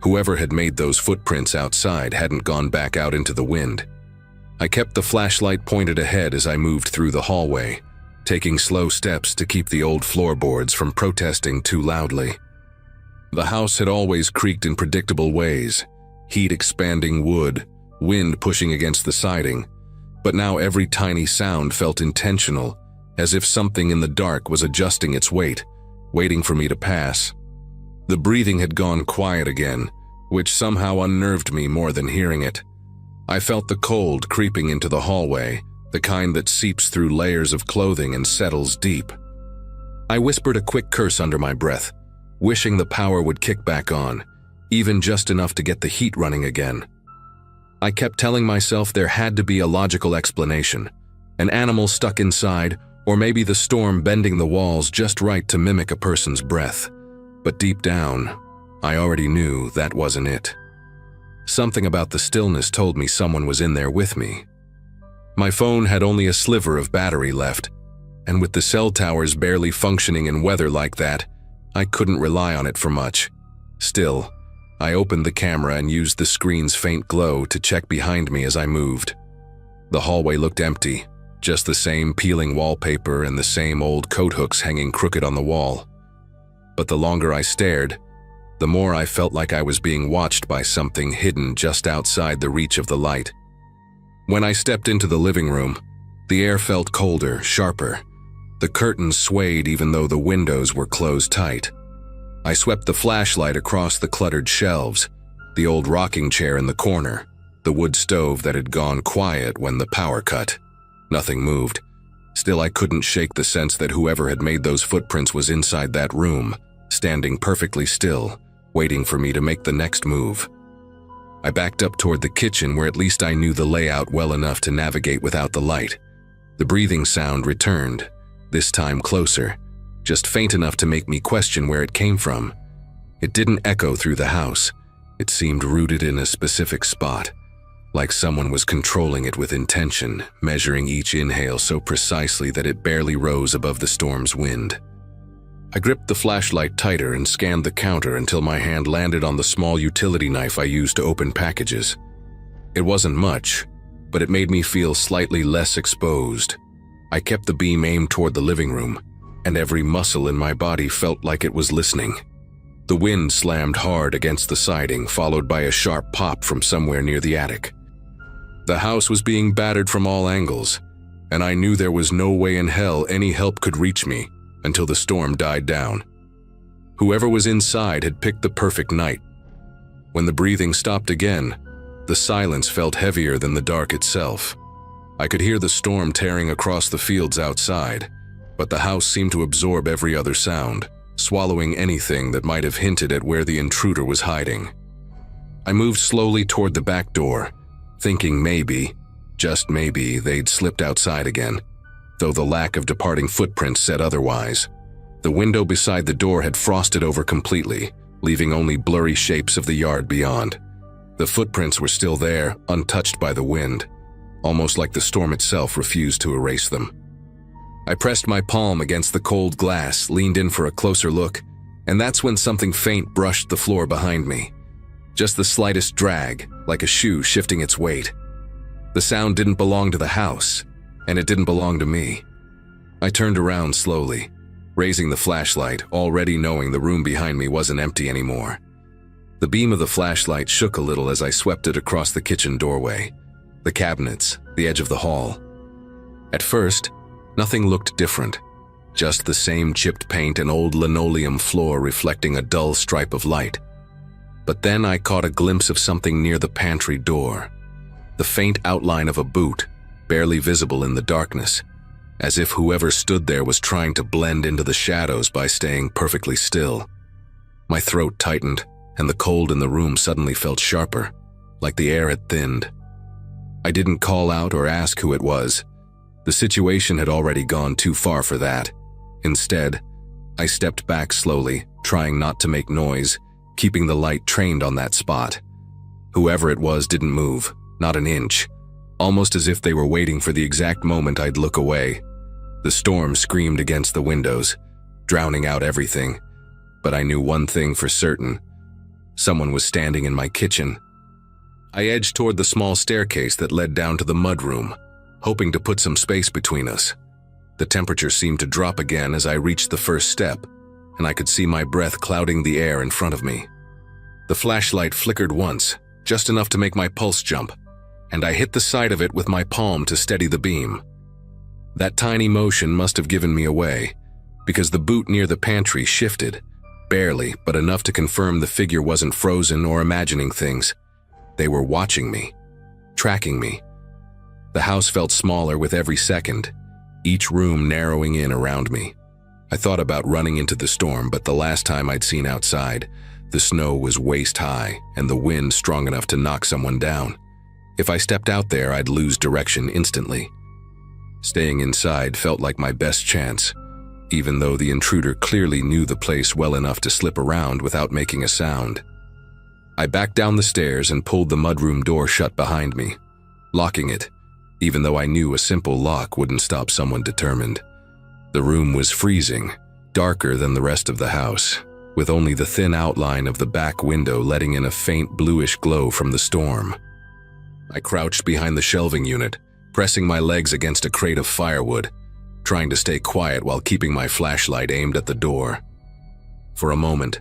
Whoever had made those footprints outside hadn't gone back out into the wind. I kept the flashlight pointed ahead as I moved through the hallway, taking slow steps to keep the old floorboards from protesting too loudly. The house had always creaked in predictable ways, heat expanding wood, wind pushing against the siding, but now every tiny sound felt intentional, as if something in the dark was adjusting its weight, waiting for me to pass. The breathing had gone quiet again, which somehow unnerved me more than hearing it. I felt the cold creeping into the hallway, the kind that seeps through layers of clothing and settles deep. I whispered a quick curse under my breath, wishing the power would kick back on, even just enough to get the heat running again. I kept telling myself there had to be a logical explanation, an animal stuck inside, or maybe the storm bending the walls just right to mimic a person's breath. But deep down, I already knew that wasn't it. Something about the stillness told me someone was in there with me. My phone had only a sliver of battery left, and with the cell towers barely functioning in weather like that, I couldn't rely on it for much. Still, I opened the camera and used the screen's faint glow to check behind me as I moved. The hallway looked empty, just the same peeling wallpaper and the same old coat hooks hanging crooked on the wall. But the longer I stared, the more I felt like I was being watched by something hidden just outside the reach of the light. When I stepped into the living room, the air felt colder, sharper. The curtains swayed even though the windows were closed tight. I swept the flashlight across the cluttered shelves, the old rocking chair in the corner, the wood stove that had gone quiet when the power cut. Nothing moved. Still, I couldn't shake the sense that whoever had made those footprints was inside that room, standing perfectly still, waiting for me to make the next move. I backed up toward the kitchen where at least I knew the layout well enough to navigate without the light. The breathing sound returned, this time closer, just faint enough to make me question where it came from. It didn't echo through the house. It seemed rooted in a specific spot, like someone was controlling it with intention, measuring each inhale so precisely that it barely rose above the storm's wind. I gripped the flashlight tighter and scanned the counter until my hand landed on the small utility knife I used to open packages. It wasn't much, but it made me feel slightly less exposed. I kept the beam aimed toward the living room, and every muscle in my body felt like it was listening. The wind slammed hard against the siding, followed by a sharp pop from somewhere near the attic. The house was being battered from all angles, and I knew there was no way in hell any help could reach me until the storm died down. Whoever was inside had picked the perfect night. When the breathing stopped again, the silence felt heavier than the dark itself. I could hear the storm tearing across the fields outside, but the house seemed to absorb every other sound, swallowing anything that might have hinted at where the intruder was hiding. I moved slowly toward the back door, thinking maybe, just maybe, they'd slipped outside again, though the lack of departing footprints said otherwise. The window beside the door had frosted over completely, leaving only blurry shapes of the yard beyond. The footprints were still there, untouched by the wind, almost like the storm itself refused to erase them. I pressed my palm against the cold glass, leaned in for a closer look, and that's when something faint brushed the floor behind me. Just the slightest drag, like a shoe shifting its weight. The sound didn't belong to the house, and it didn't belong to me. I turned around slowly, raising the flashlight, already knowing the room behind me wasn't empty anymore. The beam of the flashlight shook a little as I swept it across the kitchen doorway, the cabinets, the edge of the hall. At first, nothing looked different, just the same chipped paint and old linoleum floor reflecting a dull stripe of light. But then I caught a glimpse of something near the pantry door, the faint outline of a boot, barely visible in the darkness, as if whoever stood there was trying to blend into the shadows by staying perfectly still. My throat tightened, and the cold in the room suddenly felt sharper, like the air had thinned. I didn't call out or ask who it was. The situation had already gone too far for that. Instead, I stepped back slowly, trying not to make noise, keeping the light trained on that spot. Whoever it was didn't move, not an inch, almost as if they were waiting for the exact moment I'd look away. The storm screamed against the windows, drowning out everything, but I knew one thing for certain. Someone was standing in my kitchen. I edged toward the small staircase that led down to the mudroom, hoping to put some space between us. The temperature seemed to drop again as I reached the first step, and I could see my breath clouding the air in front of me. The flashlight flickered once, just enough to make my pulse jump, and I hit the side of it with my palm to steady the beam. That tiny motion must have given me away, because the boot near the pantry shifted, barely, but enough to confirm the figure wasn't frozen or imagining things. They were watching me, tracking me. The house felt smaller with every second, each room narrowing in around me. I thought about running into the storm, but the last time I'd seen outside, the snow was waist-high and the wind strong enough to knock someone down. If I stepped out there, I'd lose direction instantly. Staying inside felt like my best chance, even though the intruder clearly knew the place well enough to slip around without making a sound. I backed down the stairs and pulled the mudroom door shut behind me, locking it, even though I knew a simple lock wouldn't stop someone determined. The room was freezing, darker than the rest of the house, with only the thin outline of the back window letting in a faint bluish glow from the storm. I crouched behind the shelving unit, pressing my legs against a crate of firewood, trying to stay quiet while keeping my flashlight aimed at the door. For a moment,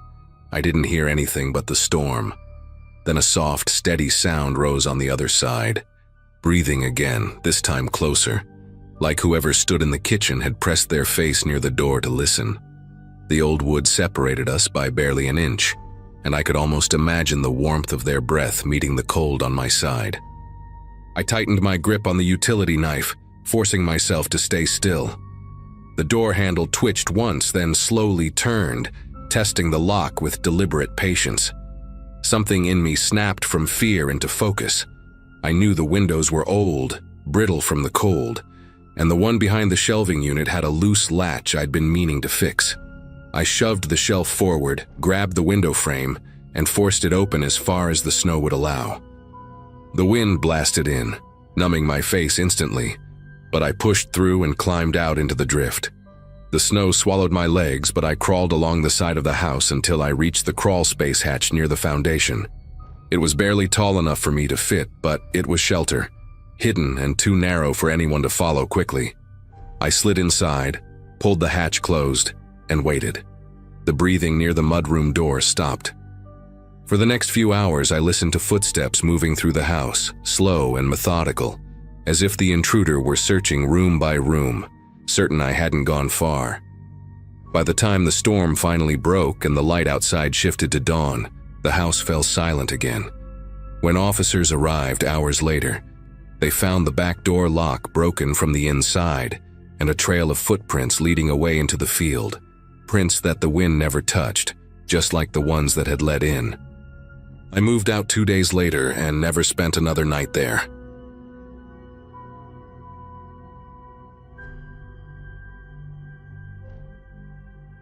I didn't hear anything but the storm. Then a soft, steady sound rose on the other side. Breathing again, this time closer, like whoever stood in the kitchen had pressed their face near the door to listen. The old wood separated us by barely an inch, and I could almost imagine the warmth of their breath meeting the cold on my side. I tightened my grip on the utility knife, forcing myself to stay still. The door handle twitched once, then slowly turned, testing the lock with deliberate patience. Something in me snapped from fear into focus. I knew the windows were old, brittle from the cold, and the one behind the shelving unit had a loose latch I'd been meaning to fix. I shoved the shelf forward, grabbed the window frame, and forced it open as far as the snow would allow. The wind blasted in, numbing my face instantly, but I pushed through and climbed out into the drift. The snow swallowed my legs, but I crawled along the side of the house until I reached the crawl space hatch near the foundation. It was barely tall enough for me to fit, but it was shelter, hidden and too narrow for anyone to follow quickly. I slid inside, pulled the hatch closed, and waited. The breathing near the mudroom door stopped. For the next few hours, I listened to footsteps moving through the house, slow and methodical, as if the intruder were searching room by room, certain I hadn't gone far. By the time the storm finally broke and the light outside shifted to dawn, the house fell silent again. When officers arrived hours later, they found the back door lock broken from the inside and a trail of footprints leading away into the field, prints that the wind never touched, just like the ones that had led in. I moved out 2 days later and never spent another night there.